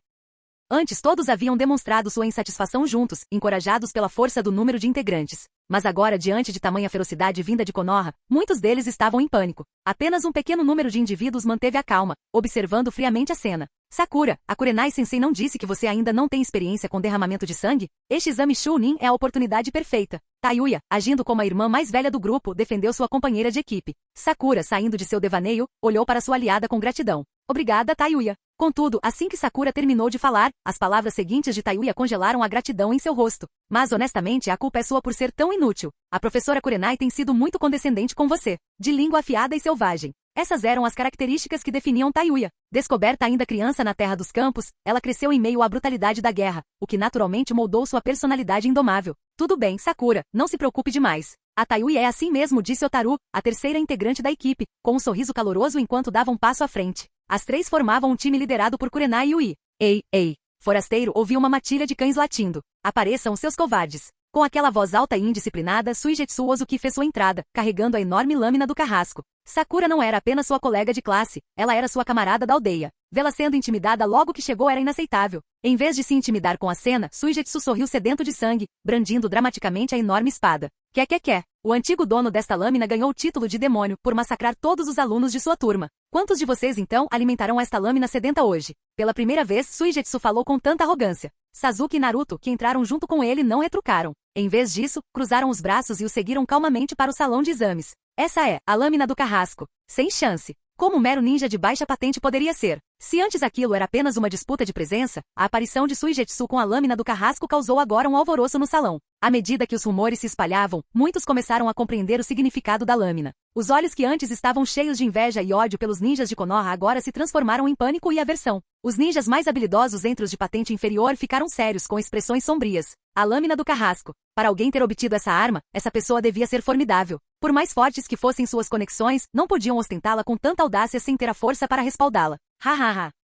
B: Antes todos haviam demonstrado sua insatisfação juntos, encorajados pela força do número de integrantes. Mas agora, diante de tamanha ferocidade vinda de Konoha, muitos deles estavam em pânico. Apenas um pequeno número de indivíduos manteve a calma, observando friamente a cena. Sakura, a Kurenai-sensei não disse que você ainda não tem experiência com derramamento de sangue? Este exame Chunin é a oportunidade perfeita. Tayuya, agindo como a irmã mais velha do grupo, defendeu sua companheira de equipe. Sakura, saindo de seu devaneio, olhou para sua aliada com gratidão. Obrigada, Tayuya. Contudo, assim que Sakura terminou de falar, as palavras seguintes de Tayuya congelaram a gratidão em seu rosto. Mas honestamente, a culpa é sua por ser tão inútil. A professora Kurenai tem sido muito condescendente com você. De língua afiada e selvagem. Essas eram as características que definiam Tayuya. Descoberta ainda criança na Terra dos Campos, ela cresceu em meio à brutalidade da guerra, o que naturalmente moldou sua personalidade indomável. Tudo bem, Sakura, não se preocupe demais. A Tayuya é assim mesmo, disse Otaru, a terceira integrante da equipe, com um sorriso caloroso enquanto dava um passo à frente. As três formavam um time liderado por Kurenai e Yui. Ei, ei! Forasteiro ouviu uma matilha de cães latindo. Apareçam seus covardes. Com aquela voz alta e indisciplinada, Suigetsu Ozuki fez sua entrada, carregando a enorme lâmina do carrasco. Sakura não era apenas sua colega de classe, ela era sua camarada da aldeia. Vê-la sendo intimidada logo que chegou era inaceitável. Em vez de se intimidar com a cena, Suigetsu sorriu sedento de sangue, brandindo dramaticamente a enorme espada. Quer. O antigo dono desta lâmina ganhou o título de demônio por massacrar todos os alunos de sua turma. Quantos de vocês então alimentarão esta lâmina sedenta hoje? Pela primeira vez, Suigetsu falou com tanta arrogância. Sasuke e Naruto, que entraram junto com ele, não retrucaram. Em vez disso, cruzaram os braços e o seguiram calmamente para o salão de exames. Essa é a lâmina do carrasco. Sem chance. Como um mero ninja de baixa patente poderia ser? Se antes aquilo era apenas uma disputa de presença, a aparição de Suigetsu com a lâmina do carrasco causou agora um alvoroço no salão. À medida que os rumores se espalhavam, muitos começaram a compreender o significado da lâmina. Os olhos que antes estavam cheios de inveja e ódio pelos ninjas de Konoha agora se transformaram em pânico e aversão. Os ninjas mais habilidosos entre os de patente inferior ficaram sérios com expressões sombrias. A lâmina do carrasco. Para alguém ter obtido essa arma, essa pessoa devia ser formidável. Por mais fortes que fossem suas conexões, não podiam ostentá-la com tanta audácia sem ter a força para respaldá-la.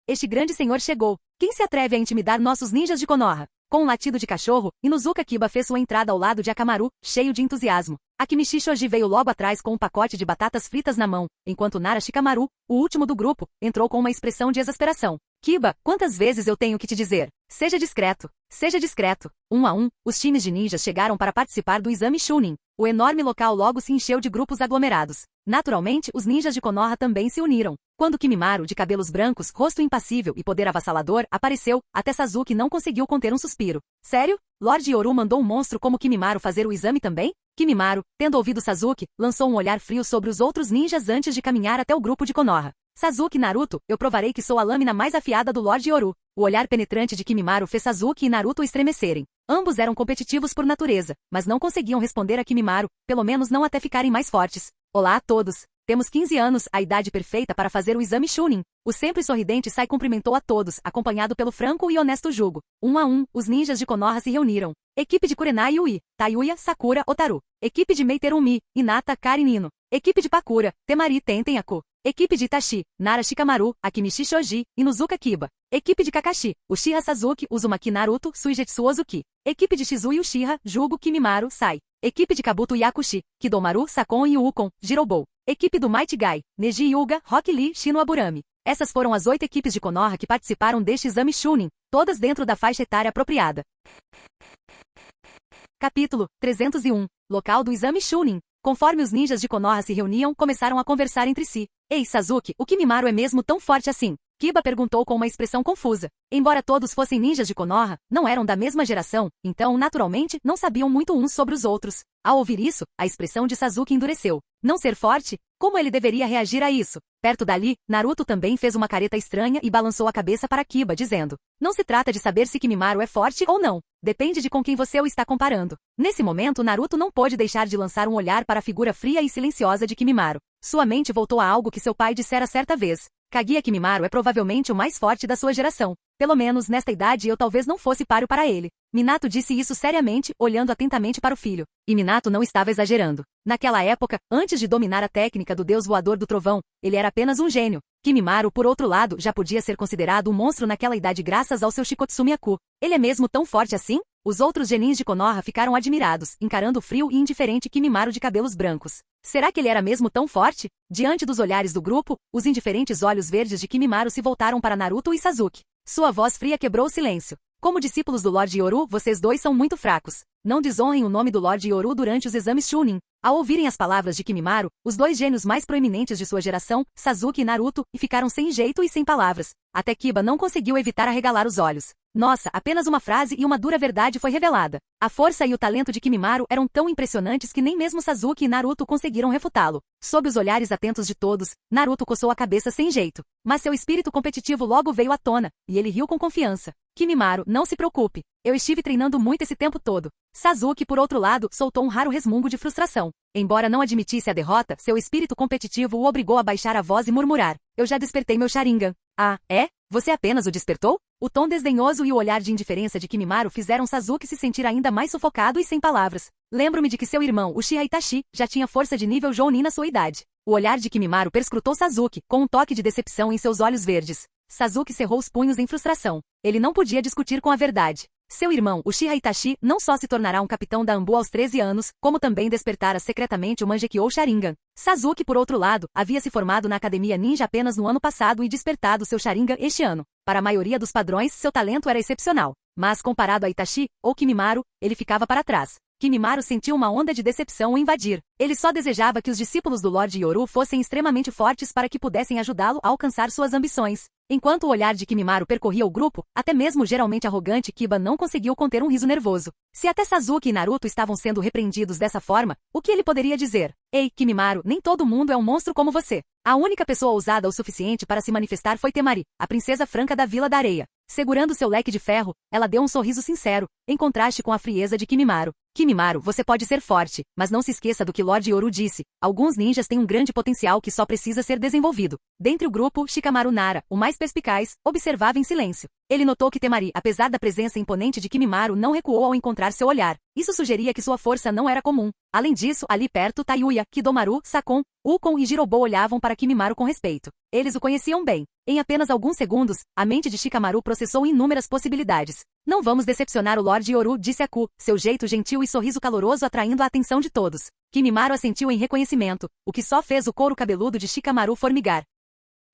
B: Este grande senhor chegou. Quem se atreve a intimidar nossos ninjas de Konoha? Com um latido de cachorro, Inuzuka Kiba fez sua entrada ao lado de Akamaru, cheio de entusiasmo. Akimichi Shoji veio logo atrás com um pacote de batatas fritas na mão, enquanto Nara Shikamaru, o último do grupo, entrou com uma expressão de exasperação. Kiba, quantas vezes eu tenho que te dizer? Seja discreto. Seja discreto. Um a um, os times de ninjas chegaram para participar do exame Chunin. O enorme local logo se encheu de grupos aglomerados. Naturalmente, os ninjas de Konoha também se uniram. Quando Kimimaro, de cabelos brancos, rosto impassível e poder avassalador, apareceu, até Sasuke não conseguiu conter um suspiro. Sério? Lord Yoru mandou um monstro como Kimimaro fazer o exame também? Kimimaro, tendo ouvido Sasuke, lançou um olhar frio sobre os outros ninjas antes de caminhar até o grupo de Konoha. Sasuke e Naruto, eu provarei que sou a lâmina mais afiada do Lorde Yoru. O olhar penetrante de Kimimaro fez Sasuke e Naruto estremecerem. Ambos eram competitivos por natureza, mas não conseguiam responder a Kimimaro, pelo menos não até ficarem mais fortes. Olá a todos. Temos 15 anos, a idade perfeita para fazer o exame Chunin. O sempre sorridente Sai cumprimentou a todos, acompanhado pelo franco e honesto Jugo. Um a um, os ninjas de Konoha se reuniram. Equipe de Kurenai Yui, Tayuya, Sakura, Otaru. Equipe de Meiterumi, Hinata, Kari Nino. Equipe de Pakura, Temari, Tenten Aku. Equipe de Itachi, Nara Shikamaru, Akimichi Shoji, Inuzuka Kiba. Equipe de Kakashi, Uchiha Sasuke, Uzumaki Naruto, Suigetsu Ozuki. Equipe de Shizui Uchiha, Jugo Kimimaro, Sai. Equipe de Kabuto Yakushi, Kidomaru, Sakon e Ukon, Jirobou. Equipe do Might Guy, Neji Hyuga, Rock Lee, Shino Aburami. Essas foram as 8 equipes de Konoha que participaram deste exame Chunin, todas dentro da faixa etária apropriada. Capítulo 301. Local do exame Chunin. Conforme os ninjas de Konoha se reuniam, começaram a conversar entre si. Ei Sasuke, o Kimimaro é mesmo tão forte assim? Kiba perguntou com uma expressão confusa. Embora todos fossem ninjas de Konoha, não eram da mesma geração, então, naturalmente, não sabiam muito uns sobre os outros. Ao ouvir isso, a expressão de Sasuke endureceu. Não ser forte? Como ele deveria reagir a isso? Perto dali, Naruto também fez uma careta estranha e balançou a cabeça para Kiba, dizendo: não se trata de saber se Kimimaro é forte ou não. Depende de com quem você o está comparando. Nesse momento, Naruto não pôde deixar de lançar um olhar para a figura fria e silenciosa de Kimimaro. Sua mente voltou a algo que seu pai dissera certa vez. Kaguya Kimimaro é provavelmente o mais forte da sua geração. Pelo menos nesta idade eu talvez não fosse páreo para ele. Minato disse isso seriamente, olhando atentamente para o filho. E Minato não estava exagerando. Naquela época, antes de dominar a técnica do deus voador do trovão, ele era apenas um gênio. Kimimaro, por outro lado, já podia ser considerado um monstro naquela idade graças ao seu Shikotsu Aku. Ele é mesmo tão forte assim? Os outros genins de Konoha ficaram admirados, encarando o frio e indiferente Kimimaro de cabelos brancos. Será que ele era mesmo tão forte? Diante dos olhares do grupo, os indiferentes olhos verdes de Kimimaro se voltaram para Naruto e Sasuke. Sua voz fria quebrou o silêncio. Como discípulos do Lorde Yoru, vocês dois são muito fracos. Não desonrem o nome do Lorde Yoru durante os exames Chunin. Ao ouvirem as palavras de Kimimaro, os dois gênios mais proeminentes de sua geração, Sasuke e Naruto, ficaram sem jeito e sem palavras. Até Kiba não conseguiu evitar arregalar os olhos. Nossa, apenas uma frase e uma dura verdade foi revelada. A força e o talento de Kimimaro eram tão impressionantes que nem mesmo Sasuke e Naruto conseguiram refutá-lo. Sob os olhares atentos de todos, Naruto coçou a cabeça sem jeito. Mas seu espírito competitivo logo veio à tona, e ele riu com confiança. Kimimaro, não se preocupe. Eu estive treinando muito esse tempo todo. Sasuke, por outro lado, soltou um raro resmungo de frustração. Embora não admitisse a derrota, seu espírito competitivo o obrigou a baixar a voz e murmurar. Eu já despertei meu Sharingan. Ah, é? Você apenas o despertou? O tom desdenhoso e o olhar de indiferença de Kimimaro fizeram Sasuke se sentir ainda mais sufocado e sem palavras. Lembro-me de que seu irmão, Uchiha Itachi, já tinha força de nível Jounin na sua idade. O olhar de Kimimaro perscrutou Sasuke, com um toque de decepção em seus olhos verdes. Sasuke cerrou os punhos em frustração. Ele não podia discutir com a verdade. Seu irmão, Uchiha Itachi, não só se tornará um capitão da Anbu aos 13 anos, como também despertara secretamente o Mangekyou Sharingan. Sasuke, por outro lado, havia se formado na Academia Ninja apenas no ano passado e despertado seu Sharingan este ano. Para a maioria dos padrões, seu talento era excepcional. Mas, comparado a Itachi, ou Kimimaro, ele ficava para trás. Kimimaro sentiu uma onda de decepção o invadir. Ele só desejava que os discípulos do Lorde Yoru fossem extremamente fortes para que pudessem ajudá-lo a alcançar suas ambições. Enquanto o olhar de Kimimaro percorria o grupo, até mesmo o geralmente arrogante Kiba não conseguiu conter um riso nervoso. Se até Sasuke e Naruto estavam sendo repreendidos dessa forma, o que ele poderia dizer? Ei, Kimimaro, nem todo mundo é um monstro como você. A única pessoa ousada o suficiente para se manifestar foi Temari, a princesa franca da Vila da Areia. Segurando seu leque de ferro, ela deu um sorriso sincero, em contraste com a frieza de Kimimaro. Kimimaro, você pode ser forte, mas não se esqueça do que Lorde Yoru disse. Alguns ninjas têm um grande potencial que só precisa ser desenvolvido. Dentre o grupo, Shikamaru Nara, o mais perspicaz, observava em silêncio. Ele notou que Temari, apesar da presença imponente de Kimimaro, não recuou ao encontrar seu olhar. Isso sugeria que sua força não era comum. Além disso, ali perto, Tayuya, Kidomaru, Sakon, Ukon e Jirobou olhavam para Kimimaro com respeito. Eles o conheciam bem. Em apenas alguns segundos, a mente de Shikamaru processou inúmeras possibilidades. Não vamos decepcionar o Lorde Yoru, disse Aku, seu jeito gentil e sorriso caloroso atraindo a atenção de todos. Kimimaro assentiu em reconhecimento, o que só fez o couro cabeludo de Shikamaru formigar.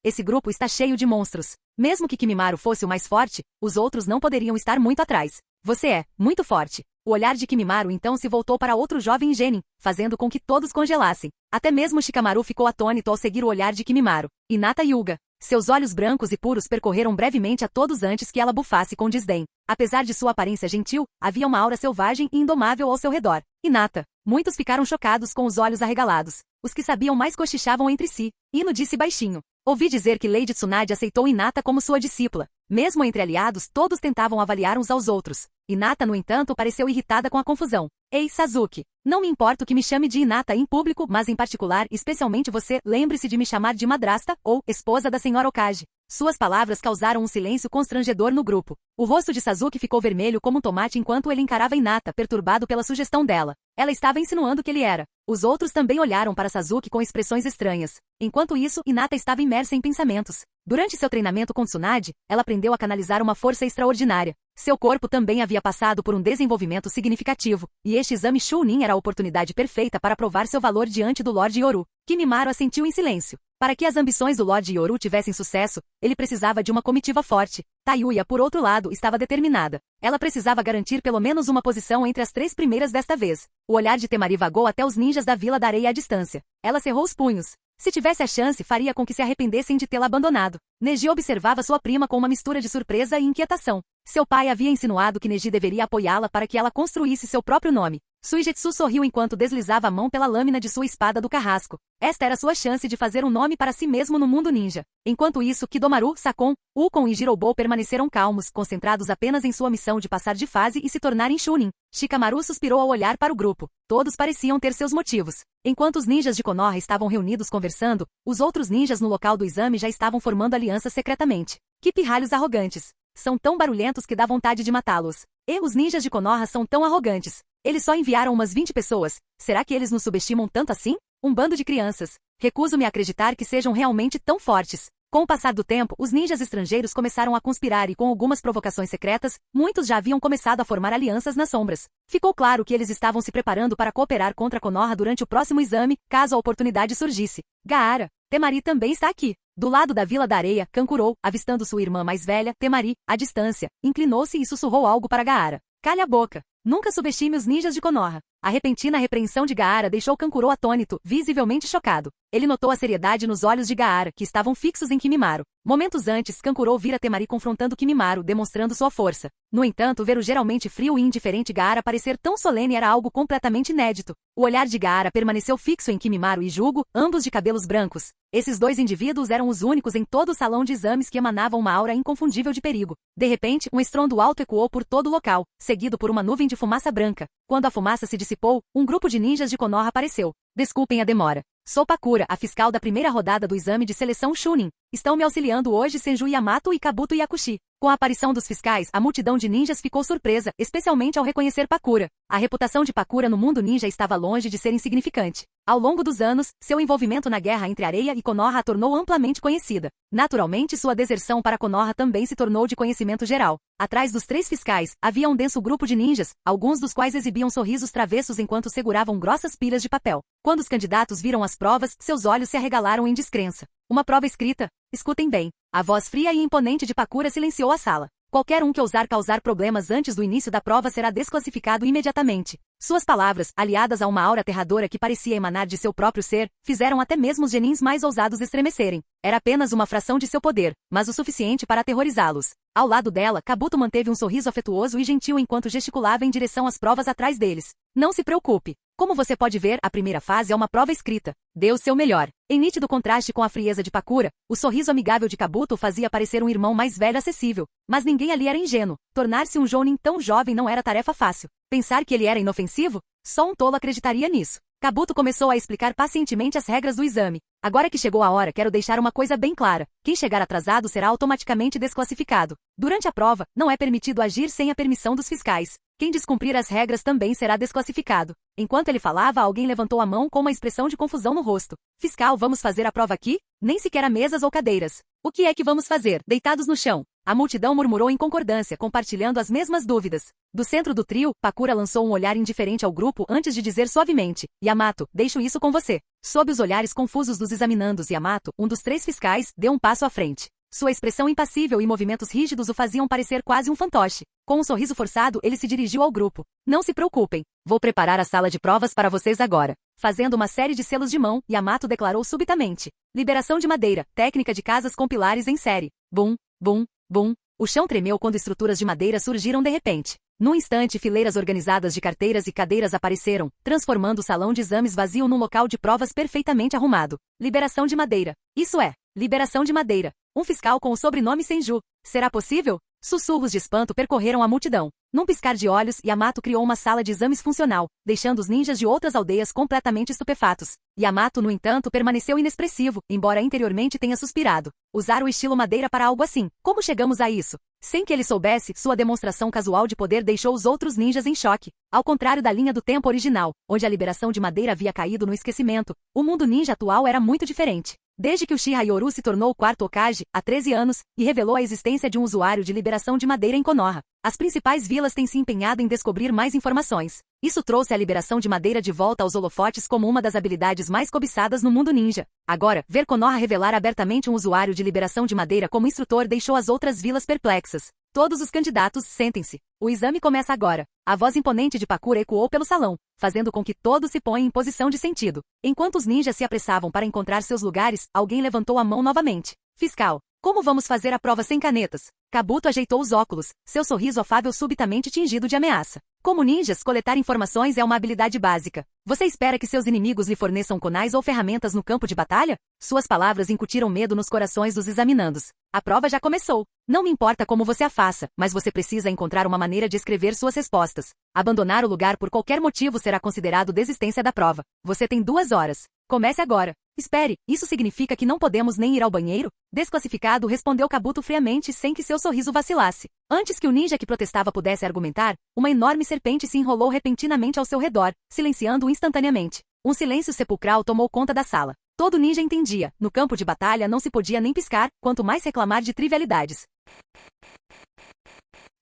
B: Esse grupo está cheio de monstros. Mesmo que Kimimaro fosse o mais forte, os outros não poderiam estar muito atrás. Você é muito forte. O olhar de Kimimaro então se voltou para outro jovem genin, fazendo com que todos congelassem. Até mesmo Shikamaru ficou atônito ao seguir o olhar de Kimimaro. Hinata Hyuga. Seus olhos brancos e puros percorreram brevemente a todos antes que ela bufasse com desdém. Apesar de sua aparência gentil, havia uma aura selvagem e indomável ao seu redor. Hinata, Muitos ficaram chocados com os olhos arregalados. Os que sabiam mais cochichavam entre si. Ino disse baixinho. Ouvi dizer que Lady Tsunade aceitou Hinata como sua discípula. Mesmo entre aliados, todos tentavam avaliar uns aos outros. Hinata, no entanto, pareceu irritada com a confusão. Ei, Sasuke. Não me importa que me chame de Hinata em público, mas em particular, especialmente você, lembre-se de me chamar de madrasta, ou esposa da senhora Okage. Suas palavras causaram um silêncio constrangedor no grupo. O rosto de Sasuke ficou vermelho como um tomate enquanto ele encarava Hinata, perturbado pela sugestão dela. Ela estava insinuando que ele era. Os outros também olharam para Sasuke com expressões estranhas. Enquanto isso, Hinata estava imersa em pensamentos. Durante seu treinamento com Tsunade, ela aprendeu a canalizar uma força extraordinária. Seu corpo também havia passado por um desenvolvimento significativo, e este exame Chunin era a oportunidade perfeita para provar seu valor diante do Lorde Yoru. Kimimaro assentiu em silêncio. Para que as ambições do Lorde Yoru tivessem sucesso, ele precisava de uma comitiva forte. Tayuya, por outro lado, estava determinada. Ela precisava garantir pelo menos uma posição entre as 3 primeiras desta vez. O olhar de Temari vagou até os ninjas da Vila da Areia à distância. Ela cerrou os punhos. Se tivesse a chance, faria com que se arrependessem de tê-la abandonado. Neji observava sua prima com uma mistura de surpresa e inquietação. Seu pai havia insinuado que Neji deveria apoiá-la para que ela construísse seu próprio nome. Suigetsu sorriu enquanto deslizava a mão pela lâmina de sua espada do carrasco. Esta era sua chance de fazer um nome para si mesmo no mundo ninja. Enquanto isso, Kidomaru, Sakon, Ukon e Jirobou permaneceram calmos, concentrados apenas em sua missão de passar de fase e se tornarem Chunin. Shikamaru suspirou ao olhar para o grupo. Todos pareciam ter seus motivos. Enquanto os ninjas de Konoha estavam reunidos conversando, os outros ninjas no local do exame já estavam formando alianças secretamente. Que pirralhos arrogantes! São tão barulhentos que dá vontade de matá-los. E os ninjas de Konoha são tão arrogantes. Eles só enviaram umas 20 pessoas. Será que eles nos subestimam tanto assim? Um bando de crianças. Recuso-me a acreditar que sejam realmente tão fortes. Com o passar do tempo, os ninjas estrangeiros começaram a conspirar e com algumas provocações secretas, muitos já haviam começado a formar alianças nas sombras. Ficou claro que eles estavam se preparando para cooperar contra Konoha durante o próximo exame, caso a oportunidade surgisse. Gaara. Temari também está aqui. Do lado da Vila da Areia, Kankuro, avistando sua irmã mais velha, Temari, à distância, inclinou-se e sussurrou algo para Gaara. Calha a boca. Nunca subestime os ninjas de Konoha. A repentina repreensão de Gaara deixou Kankuro atônito, visivelmente chocado. Ele notou a seriedade nos olhos de Gaara, que estavam fixos em Kimimaro. Momentos antes, Kankuro vira Temari confrontando Kimimaro, demonstrando sua força. No entanto, ver o geralmente frio e indiferente Gaara parecer tão solene era algo completamente inédito. O olhar de Gaara permaneceu fixo em Kimimaro e Jugo, ambos de cabelos brancos. Esses 2 indivíduos eram os únicos em todo o salão de exames que emanavam uma aura inconfundível de perigo. De repente, um estrondo alto ecoou por todo o local, seguido por uma nuvem de fumaça branca. Quando a fumaça se dissipou, um grupo de ninjas de Konoha apareceu. Desculpem a demora. Sou Pakura, a fiscal da primeira rodada do exame de seleção Chunin. Estão me auxiliando hoje Senju Yamato e Kabuto Yakushi. Com a aparição dos fiscais, a multidão de ninjas ficou surpresa, especialmente ao reconhecer Pakura. A reputação de Pakura no mundo ninja estava longe de ser insignificante. Ao longo dos anos, seu envolvimento na guerra entre Areia e Konoha a tornou amplamente conhecida. Naturalmente, sua deserção para Konoha também se tornou de conhecimento geral. Atrás dos 3 fiscais, havia um denso grupo de ninjas, alguns dos quais exibiam sorrisos travessos enquanto seguravam grossas pilhas de papel. Quando os candidatos viram as provas, seus olhos se arregalaram em descrença. Uma prova escrita? Escutem bem. A voz fria e imponente de Pakura silenciou a sala. Qualquer um que ousar causar problemas antes do início da prova será desclassificado imediatamente. Suas palavras, aliadas a uma aura aterradora que parecia emanar de seu próprio ser, fizeram até mesmo os genins mais ousados estremecerem. Era apenas uma fração de seu poder, mas o suficiente para aterrorizá-los. Ao lado dela, Kabuto manteve um sorriso afetuoso e gentil enquanto gesticulava em direção às provas atrás deles. Não se preocupe. Como você pode ver, a primeira fase é uma prova escrita. Dê o seu melhor. Em nítido contraste com a frieza de Pakura, o sorriso amigável de Kabuto fazia parecer um irmão mais velho acessível. Mas ninguém ali era ingênuo. Tornar-se um jounin tão jovem não era tarefa fácil. Pensar que ele era inofensivo? Só um tolo acreditaria nisso. Kabuto começou a explicar pacientemente as regras do exame. Agora que chegou a hora, quero deixar uma coisa bem clara. Quem chegar atrasado será automaticamente desclassificado. Durante a prova, não é permitido agir sem a permissão dos fiscais. Quem descumprir as regras também será desclassificado. Enquanto ele falava, alguém levantou a mão com uma expressão de confusão no rosto. Fiscal, vamos fazer a prova aqui? Nem sequer há mesas ou cadeiras. O que é que vamos fazer? Deitados no chão. A multidão murmurou em concordância, compartilhando as mesmas dúvidas. Do centro do trio, Pakura lançou um olhar indiferente ao grupo antes de dizer suavemente: Yamato, deixo isso com você. Sob os olhares confusos dos examinandos, Yamato, um dos 3 fiscais, deu um passo à frente. Sua expressão impassível e movimentos rígidos o faziam parecer quase um fantoche. Com um sorriso forçado, ele se dirigiu ao grupo. Não se preocupem. Vou preparar a sala de provas para vocês agora. Fazendo uma série de selos de mão, Yamato declarou subitamente: liberação de madeira, técnica de casas com pilares em série. Bum, bum, bum. O chão tremeu quando estruturas de madeira surgiram de repente. Num instante, fileiras organizadas de carteiras e cadeiras apareceram, transformando o salão de exames vazio num local de provas perfeitamente arrumado. Liberação de Madeira. Isso é, liberação de Madeira. Um fiscal com o sobrenome Senju. Será possível? Sussurros de espanto percorreram a multidão. Num piscar de olhos, Yamato criou uma sala de exames funcional, deixando os ninjas de outras aldeias completamente estupefatos. Yamato, no entanto, permaneceu inexpressivo, embora interiormente tenha suspirado. Usar o estilo Madeira para algo assim. Como chegamos a isso? Sem que ele soubesse, sua demonstração casual de poder deixou os outros ninjas em choque. Ao contrário da linha do tempo original, onde a liberação de Madeira havia caído no esquecimento, o mundo ninja atual era muito diferente. Desde que Uchiha Yoru se tornou o quarto Hokage, há 13 anos, e revelou a existência de um usuário de liberação de Madeira em Konoha, as principais vilas têm se empenhado em descobrir mais informações. Isso trouxe a liberação de Madeira de volta aos holofotes como uma das habilidades mais cobiçadas no mundo ninja. Agora, ver Konoha revelar abertamente um usuário de liberação de Madeira como instrutor deixou as outras vilas perplexas. Todos os candidatos, sentem-se. O exame começa agora. A voz imponente de Pakura ecoou pelo salão, fazendo com que todos se ponham em posição de sentido. Enquanto os ninjas se apressavam para encontrar seus lugares, alguém levantou a mão novamente. Fiscal, como vamos fazer a prova sem canetas? Kabuto ajeitou os óculos, seu sorriso afável subitamente tingido de ameaça. Como ninjas, coletar informações é uma habilidade básica. Você espera que seus inimigos lhe forneçam kunais ou ferramentas no campo de batalha? Suas palavras incutiram medo nos corações dos examinandos. A prova já começou. Não me importa como você a faça, mas você precisa encontrar uma maneira de escrever suas respostas. Abandonar o lugar por qualquer motivo será considerado desistência da prova. Você tem 2 horas. Comece agora. Espere, isso significa que não podemos nem ir ao banheiro? Desclassificado, respondeu Kabuto friamente sem que seu sorriso vacilasse. Antes que o ninja que protestava pudesse argumentar, uma enorme serpente se enrolou repentinamente ao seu redor, silenciando-o instantaneamente. Um silêncio sepulcral tomou conta da sala. Todo ninja entendia, no campo de batalha não se podia nem piscar, quanto mais reclamar de trivialidades.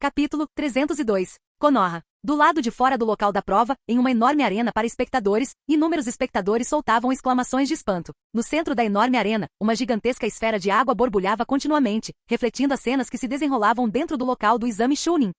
B: Capítulo 302. Konoha. Do lado de fora do local da prova, em uma enorme arena para espectadores, inúmeros espectadores soltavam exclamações de espanto. No centro da enorme arena, uma gigantesca esfera de água borbulhava continuamente, refletindo as cenas que se desenrolavam dentro do local do exame Chunin.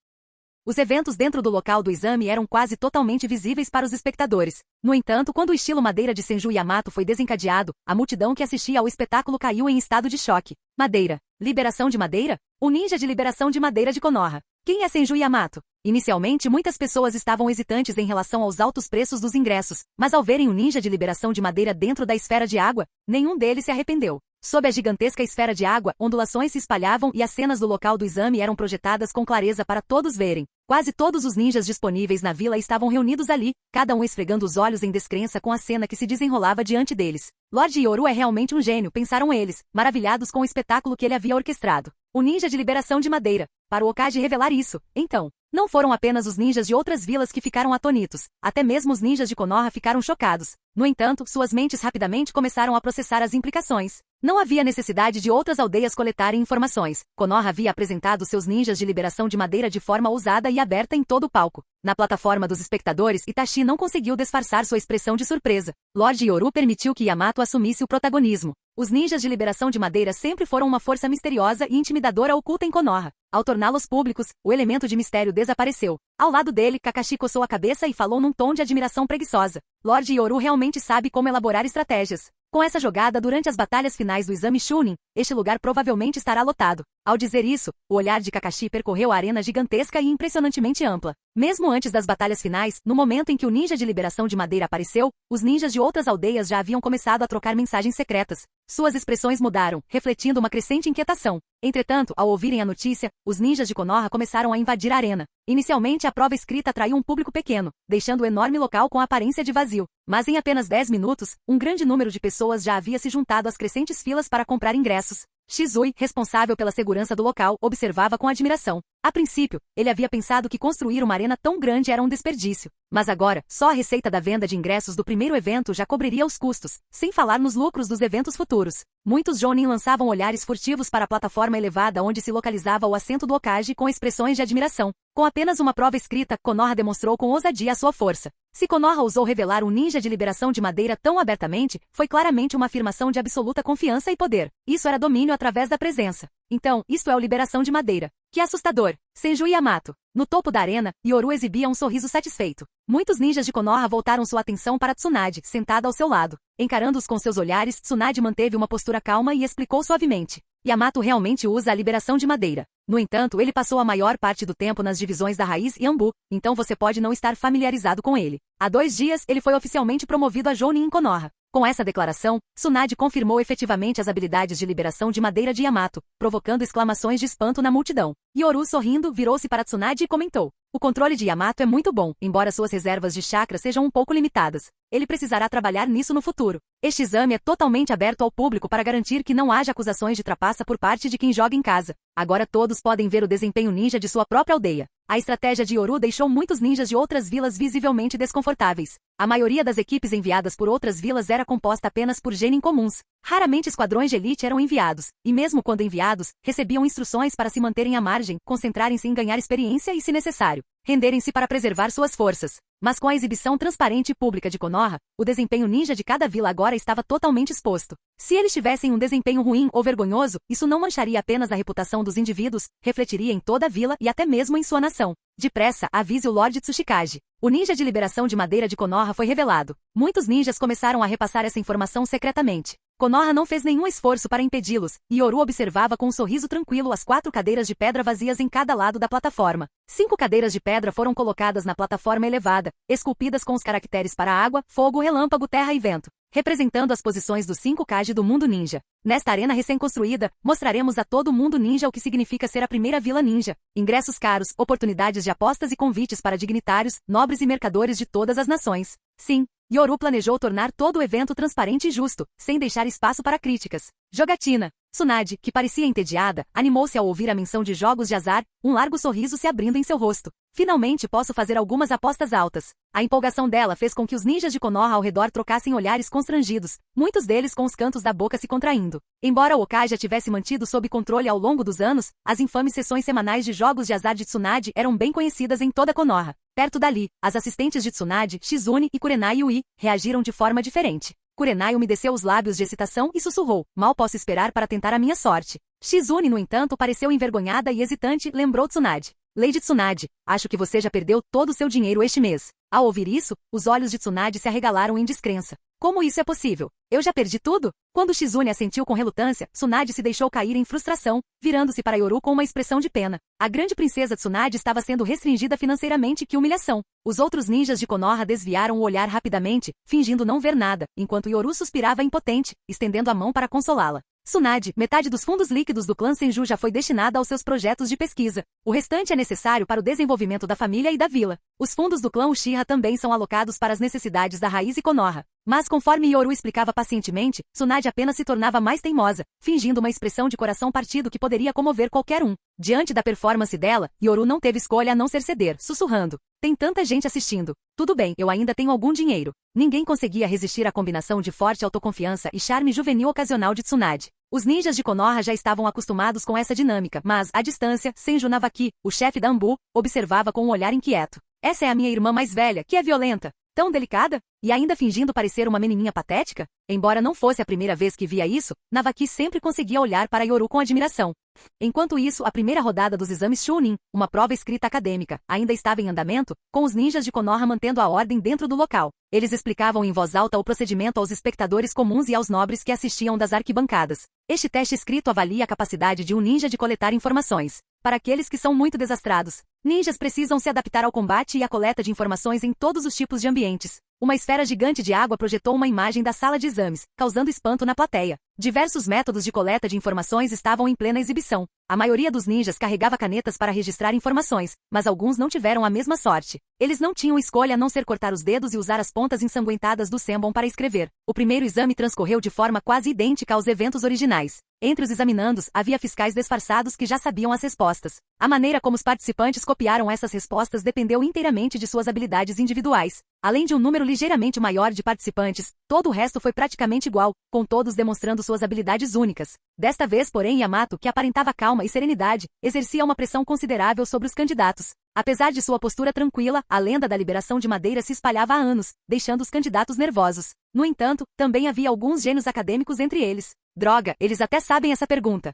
B: Os eventos dentro do local do exame eram quase totalmente visíveis para os espectadores. No entanto, quando o estilo Madeira de Senju Yamato foi desencadeado, a multidão que assistia ao espetáculo caiu em estado de choque. Madeira. Liberação de Madeira? O ninja de liberação de Madeira de Konoha. Quem é Senju Yamato? Inicialmente, muitas pessoas estavam hesitantes em relação aos altos preços dos ingressos, mas ao verem o ninja de liberação de Madeira dentro da esfera de água, nenhum deles se arrependeu. Sob a gigantesca esfera de água, ondulações se espalhavam e as cenas do local do exame eram projetadas com clareza para todos verem. Quase todos os ninjas disponíveis na vila estavam reunidos ali, cada um esfregando os olhos em descrença com a cena que se desenrolava diante deles. Lord Yoru é realmente um gênio, pensaram eles, maravilhados com o espetáculo que ele havia orquestrado. O ninja de liberação de Madeira. Para o Hokage revelar isso, então, não foram apenas os ninjas de outras vilas que ficaram atônitos, até mesmo os ninjas de Konoha ficaram chocados. No entanto, suas mentes rapidamente começaram a processar as implicações. Não havia necessidade de outras aldeias coletarem informações. Konoha havia apresentado seus ninjas de liberação de Madeira de forma ousada e aberta em todo o palco. Na plataforma dos espectadores, Itachi não conseguiu disfarçar sua expressão de surpresa. Lord Yoru permitiu que Yamato assumisse o protagonismo. Os ninjas de liberação de Madeira sempre foram uma força misteriosa e intimidadora oculta em Konoha. Ao torná-los públicos, o elemento de mistério desapareceu. Ao lado dele, Kakashi coçou a cabeça e falou num tom de admiração preguiçosa. Lord Yoru realmente sabe como elaborar estratégias. Com essa jogada durante as batalhas finais do exame Chunin, este lugar provavelmente estará lotado. Ao dizer isso, o olhar de Kakashi percorreu a arena gigantesca e impressionantemente ampla. Mesmo antes das batalhas finais, no momento em que o ninja de liberação de Madeira apareceu, os ninjas de outras aldeias já haviam começado a trocar mensagens secretas. Suas expressões mudaram, refletindo uma crescente inquietação. Entretanto, ao ouvirem a notícia, os ninjas de Konoha começaram a invadir a arena. Inicialmente, a prova escrita atraiu um público pequeno, deixando o enorme local com a aparência de vazio. Mas em apenas 10 minutos, um grande número de pessoas já havia se juntado às crescentes filas para comprar ingressos. Shizui, responsável pela segurança do local, observava com admiração. A princípio, ele havia pensado que construir uma arena tão grande era um desperdício. Mas agora, só a receita da venda de ingressos do primeiro evento já cobriria os custos, sem falar nos lucros dos eventos futuros. Muitos Jounin lançavam olhares furtivos para a plataforma elevada onde se localizava o assento do Hokage com expressões de admiração. Com apenas uma prova escrita, Konoha demonstrou com ousadia a sua força. Se Konoha ousou revelar um ninja de liberação de Madeira tão abertamente, foi claramente uma afirmação de absoluta confiança e poder. Isso era domínio através da presença. Então, isto é o liberação de Madeira. Que assustador! Senju Yamato. No topo da arena, Yoru exibia um sorriso satisfeito. Muitos ninjas de Konoha voltaram sua atenção para Tsunade, sentada ao seu lado. Encarando-os com seus olhares, Tsunade manteve uma postura calma e explicou suavemente. Yamato realmente usa a liberação de Madeira. No entanto, ele passou a maior parte do tempo nas divisões da Raiz e Anbu, então você pode não estar familiarizado com ele. Há 2 dias, ele foi oficialmente promovido a Jounin em Konoha. Com essa declaração, Tsunade confirmou efetivamente as habilidades de liberação de madeira de Yamato, provocando exclamações de espanto na multidão. Yoru, sorrindo, virou-se para Tsunade e comentou: o controle de Yamato é muito bom, embora suas reservas de chakra sejam um pouco limitadas. Ele precisará trabalhar nisso no futuro. Este exame é totalmente aberto ao público para garantir que não haja acusações de trapaça por parte de quem joga em casa. Agora todos podem ver o desempenho ninja de sua própria aldeia. A estratégia de Yoru deixou muitos ninjas de outras vilas visivelmente desconfortáveis. A maioria das equipes enviadas por outras vilas era composta apenas por genin comuns. Raramente esquadrões de elite eram enviados, e mesmo quando enviados, recebiam instruções para se manterem à margem, concentrarem-se em ganhar experiência e, se necessário, renderem-se para preservar suas forças. Mas com a exibição transparente e pública de Konoha, o desempenho ninja de cada vila agora estava totalmente exposto. Se eles tivessem um desempenho ruim ou vergonhoso, isso não mancharia apenas a reputação dos indivíduos, refletiria em toda a vila e até mesmo em sua nação. Depressa, avise o Lorde Tsuchikage. O ninja de liberação de madeira de Konoha foi revelado. Muitos ninjas começaram a repassar essa informação secretamente. Konoha não fez nenhum esforço para impedi-los, e Yoru observava com um sorriso tranquilo as 4 cadeiras de pedra vazias em cada lado da plataforma. 5 cadeiras de pedra foram colocadas na plataforma elevada, esculpidas com os caracteres para água, fogo, relâmpago, terra e vento, representando as posições dos 5 Kage do mundo ninja. Nesta arena recém-construída, mostraremos a todo mundo ninja o que significa ser a primeira vila ninja. Ingressos caros, oportunidades de apostas e convites para dignitários, nobres e mercadores de todas as nações. Sim, Yoru planejou tornar todo o evento transparente e justo, sem deixar espaço para críticas. Jogatina. Tsunade, que parecia entediada, animou-se ao ouvir a menção de jogos de azar, um largo sorriso se abrindo em seu rosto. Finalmente posso fazer algumas apostas altas. A empolgação dela fez com que os ninjas de Konoha ao redor trocassem olhares constrangidos, muitos deles com os cantos da boca se contraindo. Embora o Okage a tivesse mantido sob controle ao longo dos anos, as infames sessões semanais de jogos de azar de Tsunade eram bem conhecidas em toda Konoha. Perto dali, as assistentes de Tsunade, Shizune e Kurenai Yui, reagiram de forma diferente. Kurenai umedeceu os lábios de excitação e sussurrou: mal posso esperar para tentar a minha sorte. Shizune, no entanto, pareceu envergonhada e hesitante, lembrou Tsunade. Lady Tsunade, acho que você já perdeu todo o seu dinheiro este mês. Ao ouvir isso, os olhos de Tsunade se arregalaram em descrença. Como isso é possível? Eu já perdi tudo? Quando Shizune assentiu com relutância, Tsunade se deixou cair em frustração, virando-se para Yoru com uma expressão de pena. A grande princesa Tsunade estava sendo restringida financeiramente, que humilhação. Os outros ninjas de Konoha desviaram o olhar rapidamente, fingindo não ver nada, enquanto Yoru suspirava impotente, estendendo a mão para consolá-la. Tsunade, metade dos fundos líquidos do clã Senju já foi destinada aos seus projetos de pesquisa. O restante é necessário para o desenvolvimento da família e da vila. Os fundos do clã Uchiha também são alocados para as necessidades da Raiz e Konoha. Mas conforme Yoru explicava pacientemente, Tsunade apenas se tornava mais teimosa, fingindo uma expressão de coração partido que poderia comover qualquer um. Diante da performance dela, Yoru não teve escolha a não ser ceder, sussurrando: tem tanta gente assistindo. Tudo bem, eu ainda tenho algum dinheiro. Ninguém conseguia resistir à combinação de forte autoconfiança e charme juvenil ocasional de Tsunade. Os ninjas de Konoha já estavam acostumados com essa dinâmica, mas, à distância, Senju Navaki, o chefe da Anbu, observava com um olhar inquieto. Essa é a minha irmã mais velha, que é violenta. Tão delicada? E ainda fingindo parecer uma menininha patética? Embora não fosse a primeira vez que via isso, Navaki sempre conseguia olhar para Yoru com admiração. Enquanto isso, a primeira rodada dos exames Chunin, uma prova escrita acadêmica, ainda estava em andamento, com os ninjas de Konoha mantendo a ordem dentro do local. Eles explicavam em voz alta o procedimento aos espectadores comuns e aos nobres que assistiam das arquibancadas. Este teste escrito avalia a capacidade de um ninja de coletar informações. Para aqueles que são muito desastrados, ninjas precisam se adaptar ao combate e à coleta de informações em todos os tipos de ambientes. Uma esfera gigante de água projetou uma imagem da sala de exames, causando espanto na plateia. Diversos métodos de coleta de informações estavam em plena exibição. A maioria dos ninjas carregava canetas para registrar informações, mas alguns não tiveram a mesma sorte. Eles não tinham escolha a não ser cortar os dedos e usar as pontas ensanguentadas do senbon para escrever. O primeiro exame transcorreu de forma quase idêntica aos eventos originais. Entre os examinandos, havia fiscais disfarçados que já sabiam as respostas. A maneira como os participantes copiaram essas respostas dependeu inteiramente de suas habilidades individuais. Além de um número ligeiramente maior de participantes, todo o resto foi praticamente igual, com todos demonstrando suas habilidades únicas. Desta vez, porém, Yamato, que aparentava calma e serenidade, exercia uma pressão considerável sobre os candidatos. Apesar de sua postura tranquila, a lenda da liberação de madeira se espalhava há anos, deixando os candidatos nervosos. No entanto, também havia alguns gênios acadêmicos entre eles. Droga, eles até sabem essa pergunta.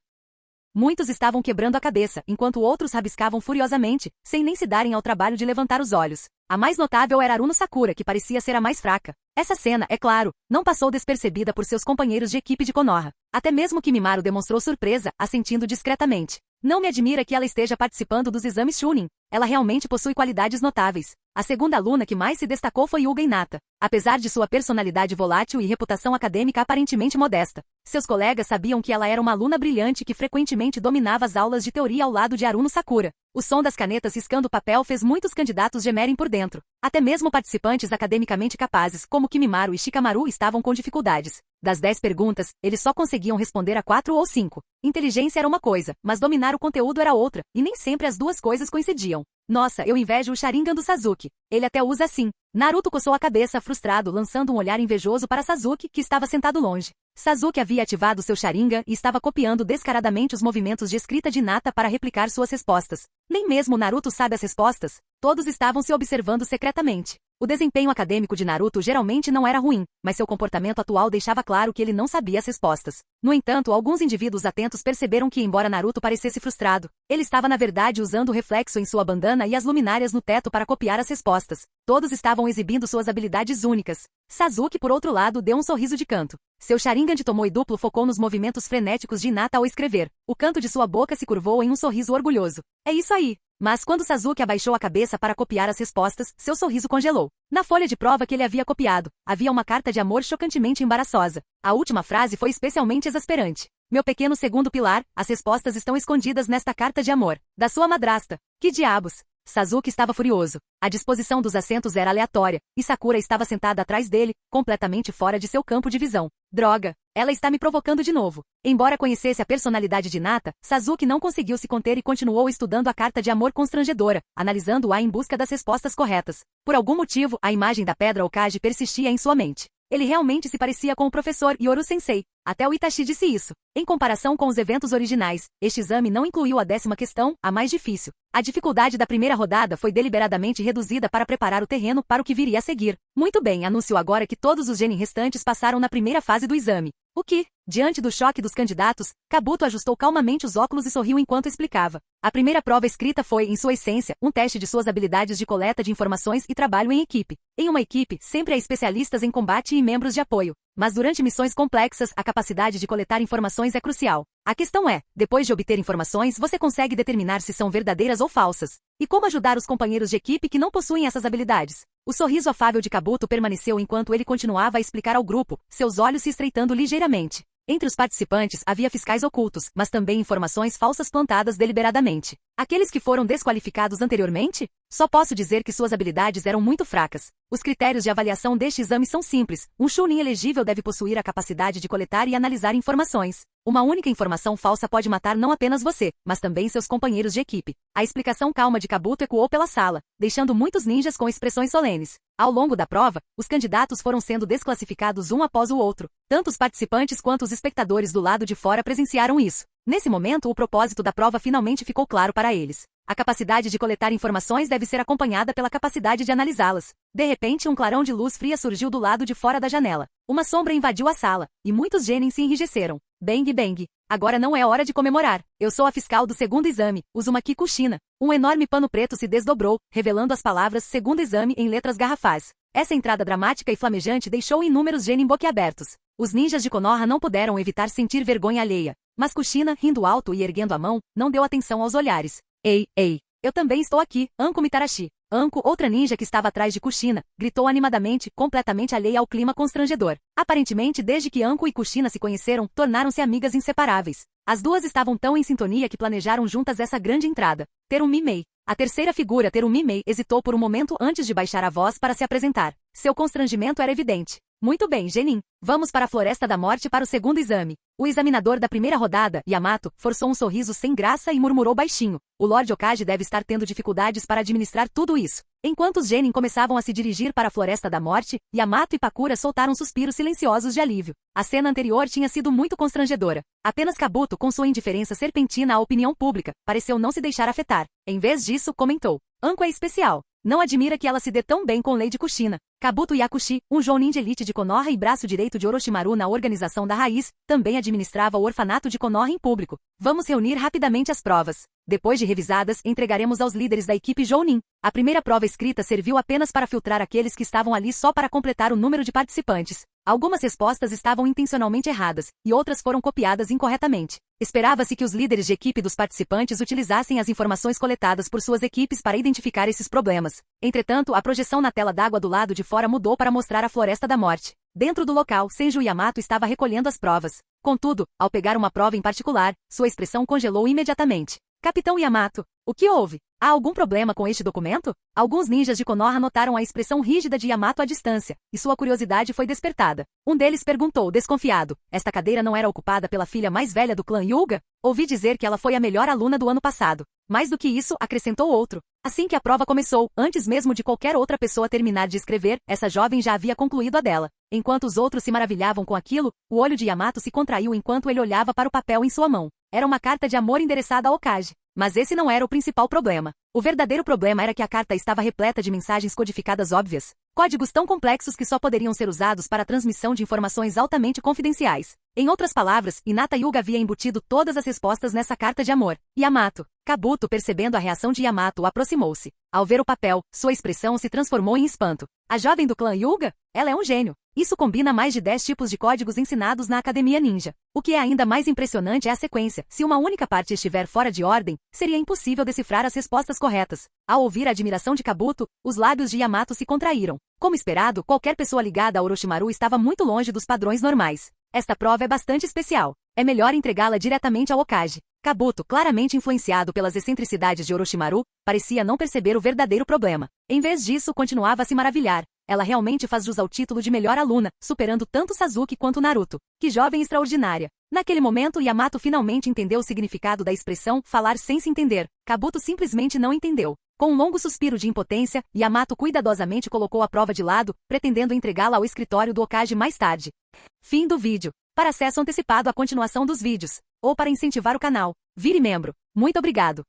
B: Muitos estavam quebrando a cabeça, enquanto outros rabiscavam furiosamente, sem nem se darem ao trabalho de levantar os olhos. A mais notável era Aruno Sakura, que parecia ser a mais fraca. Essa cena, é claro, não passou despercebida por seus companheiros de equipe de Konoha. Até mesmo Kimimaro demonstrou surpresa, assentindo discretamente. Não me admira que ela esteja participando dos exames Chunin. Ela realmente possui qualidades notáveis. A segunda aluna que mais se destacou foi Yuga Hinata. Apesar de sua personalidade volátil e reputação acadêmica aparentemente modesta, seus colegas sabiam que ela era uma aluna brilhante que frequentemente dominava as aulas de teoria ao lado de Haruno Sakura. O som das canetas riscando papel fez muitos candidatos gemerem por dentro. Até mesmo participantes academicamente capazes, como Kimimaru e Shikamaru, estavam com dificuldades. Das 10 perguntas, eles só conseguiam responder a 4 ou 5. Inteligência era uma coisa, mas dominar o conteúdo era outra, e nem sempre as duas coisas coincidiam. Nossa, eu invejo o Sharingan do Sasuke. Ele até usa assim. Naruto coçou a cabeça frustrado, lançando um olhar invejoso para Sasuke, que estava sentado longe. Sasuke havia ativado seu Sharingan e estava copiando descaradamente os movimentos de escrita de Hinata para replicar suas respostas. Nem mesmo Naruto sabe as respostas. Todos estavam se observando secretamente. O desempenho acadêmico de Naruto geralmente não era ruim, mas seu comportamento atual deixava claro que ele não sabia as respostas. No entanto, alguns indivíduos atentos perceberam que, embora Naruto parecesse frustrado, ele estava na verdade usando o reflexo em sua bandana e as luminárias no teto para copiar as respostas. Todos estavam exibindo suas habilidades únicas. Sasuke, por outro lado, deu um sorriso de canto. Seu Sharingan de Tomoe duplo focou nos movimentos frenéticos de Hinata ao escrever. O canto de sua boca se curvou em um sorriso orgulhoso. É isso aí! Mas quando Sasuke abaixou a cabeça para copiar as respostas, seu sorriso congelou. Na folha de prova que ele havia copiado, havia uma carta de amor chocantemente embaraçosa. A última frase foi especialmente exasperante. Meu pequeno segundo pilar, as respostas estão escondidas nesta carta de amor. Da sua madrasta. Que diabos? Sasuke estava furioso. A disposição dos assentos era aleatória, e Sakura estava sentada atrás dele, completamente fora de seu campo de visão. Droga! Ela está me provocando de novo. Embora conhecesse a personalidade de Hinata, Sasuke não conseguiu se conter e continuou estudando a carta de amor constrangedora, analisando-a em busca das respostas corretas. Por algum motivo, a imagem da pedra Hokage persistia em sua mente. Ele realmente se parecia com o professor Yoru Sensei. Até o Itachi disse isso. Em comparação com os eventos originais, este exame não incluiu a 10ª questão, a mais difícil. A dificuldade da primeira rodada foi deliberadamente reduzida para preparar o terreno para o que viria a seguir. Muito bem, anunciou agora que todos os genin restantes passaram na primeira fase do exame. O que? Diante do choque dos candidatos, Kabuto ajustou calmamente os óculos e sorriu enquanto explicava. A primeira prova escrita foi, em sua essência, um teste de suas habilidades de coleta de informações e trabalho em equipe. Em uma equipe, sempre há especialistas em combate e membros de apoio. Mas durante missões complexas, a capacidade de coletar informações é crucial. A questão é, depois de obter informações, você consegue determinar se são verdadeiras ou falsas. E como ajudar os companheiros de equipe que não possuem essas habilidades? O sorriso afável de Kabuto permaneceu enquanto ele continuava a explicar ao grupo, seus olhos se estreitando ligeiramente. Entre os participantes havia fiscais ocultos, mas também informações falsas plantadas deliberadamente. Aqueles que foram desqualificados anteriormente? Só posso dizer que suas habilidades eram muito fracas. Os critérios de avaliação deste exame são simples. Um Chunin elegível deve possuir a capacidade de coletar e analisar informações. Uma única informação falsa pode matar não apenas você, mas também seus companheiros de equipe. A explicação calma de Kabuto ecoou pela sala, deixando muitos ninjas com expressões solenes. Ao longo da prova, os candidatos foram sendo desclassificados um após o outro. Tanto os participantes quanto os espectadores do lado de fora presenciaram isso. Nesse momento, o propósito da prova finalmente ficou claro para eles. A capacidade de coletar informações deve ser acompanhada pela capacidade de analisá-las. De repente, um clarão de luz fria surgiu do lado de fora da janela. Uma sombra invadiu a sala, e muitos genin se enrijeceram. Bang bang. Agora não é hora de comemorar. Eu sou a fiscal do segundo exame, Uzumaki Kushina. Um enorme pano preto se desdobrou, revelando as palavras segundo exame em letras garrafais. Essa entrada dramática e flamejante deixou inúmeros genin boquiabertos. Os ninjas de Konoha não puderam evitar sentir vergonha alheia. Mas Kushina, rindo alto e erguendo a mão, não deu atenção aos olhares. Ei, ei, eu também estou aqui, Anko Mitarashi. Anko, outra ninja que estava atrás de Kushina, gritou animadamente, completamente alheia ao clima constrangedor. Aparentemente, desde que Anko e Kushina se conheceram, tornaram-se amigas inseparáveis. As duas estavam tão em sintonia que planejaram juntas essa grande entrada. Terumi Mei. A terceira figura, Terumi Mei, hesitou por um momento antes de baixar a voz para se apresentar. Seu constrangimento era evidente. Muito bem, genin. Vamos para a Floresta da Morte para o segundo exame. O examinador da primeira rodada, Yamato, forçou um sorriso sem graça e murmurou baixinho. O Lord Hokage deve estar tendo dificuldades para administrar tudo isso. Enquanto os genin começavam a se dirigir para a Floresta da Morte, Yamato e Pakura soltaram suspiros silenciosos de alívio. A cena anterior tinha sido muito constrangedora. Apenas Kabuto, com sua indiferença serpentina à opinião pública, pareceu não se deixar afetar. Em vez disso, comentou. Anko é especial. Não admira que ela se dê tão bem com Lady Kushina. Kabuto Yakushi, um jounin de elite de Konoha e braço direito de Orochimaru na organização da Raiz, também administrava o orfanato de Konoha em público. Vamos reunir rapidamente as provas. Depois de revisadas, entregaremos aos líderes da equipe jounin. A primeira prova escrita serviu apenas para filtrar aqueles que estavam ali só para completar o número de participantes. Algumas respostas estavam intencionalmente erradas, e outras foram copiadas incorretamente. Esperava-se que os líderes de equipe dos participantes utilizassem as informações coletadas por suas equipes para identificar esses problemas. Entretanto, a projeção na tela d'água do lado de fora mudou para mostrar a Floresta da Morte. Dentro do local, Senju Yamato estava recolhendo as provas. Contudo, ao pegar uma prova em particular, sua expressão congelou imediatamente. Capitão Yamato, o que houve? Há algum problema com este documento? Alguns ninjas de Konoha notaram a expressão rígida de Yamato à distância, e sua curiosidade foi despertada. Um deles perguntou, desconfiado, esta cadeira não era ocupada pela filha mais velha do clã Hyuga? Ouvi dizer que ela foi a melhor aluna do ano passado. Mais do que isso, acrescentou outro. Assim que a prova começou, antes mesmo de qualquer outra pessoa terminar de escrever, essa jovem já havia concluído a dela. Enquanto os outros se maravilhavam com aquilo, o olho de Yamato se contraiu enquanto ele olhava para o papel em sua mão. Era uma carta de amor endereçada a Hokage. Mas esse não era o principal problema. O verdadeiro problema era que a carta estava repleta de mensagens codificadas óbvias. Códigos tão complexos que só poderiam ser usados para a transmissão de informações altamente confidenciais. Em outras palavras, Hinata Hyuga havia embutido todas as respostas nessa carta de amor. Yamato. Kabuto, percebendo a reação de Yamato, aproximou-se. Ao ver o papel, sua expressão se transformou em espanto. A jovem do clã Hyuga? Ela é um gênio. Isso combina mais de 10 tipos de códigos ensinados na Academia Ninja. O que é ainda mais impressionante é a sequência. Se uma única parte estiver fora de ordem, seria impossível decifrar as respostas corretas. Ao ouvir a admiração de Kabuto, os lábios de Yamato se contraíram. Como esperado, qualquer pessoa ligada a Orochimaru estava muito longe dos padrões normais. Esta prova é bastante especial. É melhor entregá-la diretamente ao Hokage. Kabuto, claramente influenciado pelas excentricidades de Orochimaru, parecia não perceber o verdadeiro problema. Em vez disso, continuava a se maravilhar. Ela realmente faz jus ao título de melhor aluna, superando tanto Sasuke quanto Naruto. Que jovem extraordinária! Naquele momento, Yamato finalmente entendeu o significado da expressão falar sem se entender. Kabuto simplesmente não entendeu. Com um longo suspiro de impotência, Yamato cuidadosamente colocou a prova de lado, pretendendo entregá-la ao escritório do Hokage mais tarde. Fim do vídeo. Para acesso antecipado à continuação dos vídeos, ou para incentivar o canal, vire membro. Muito obrigado!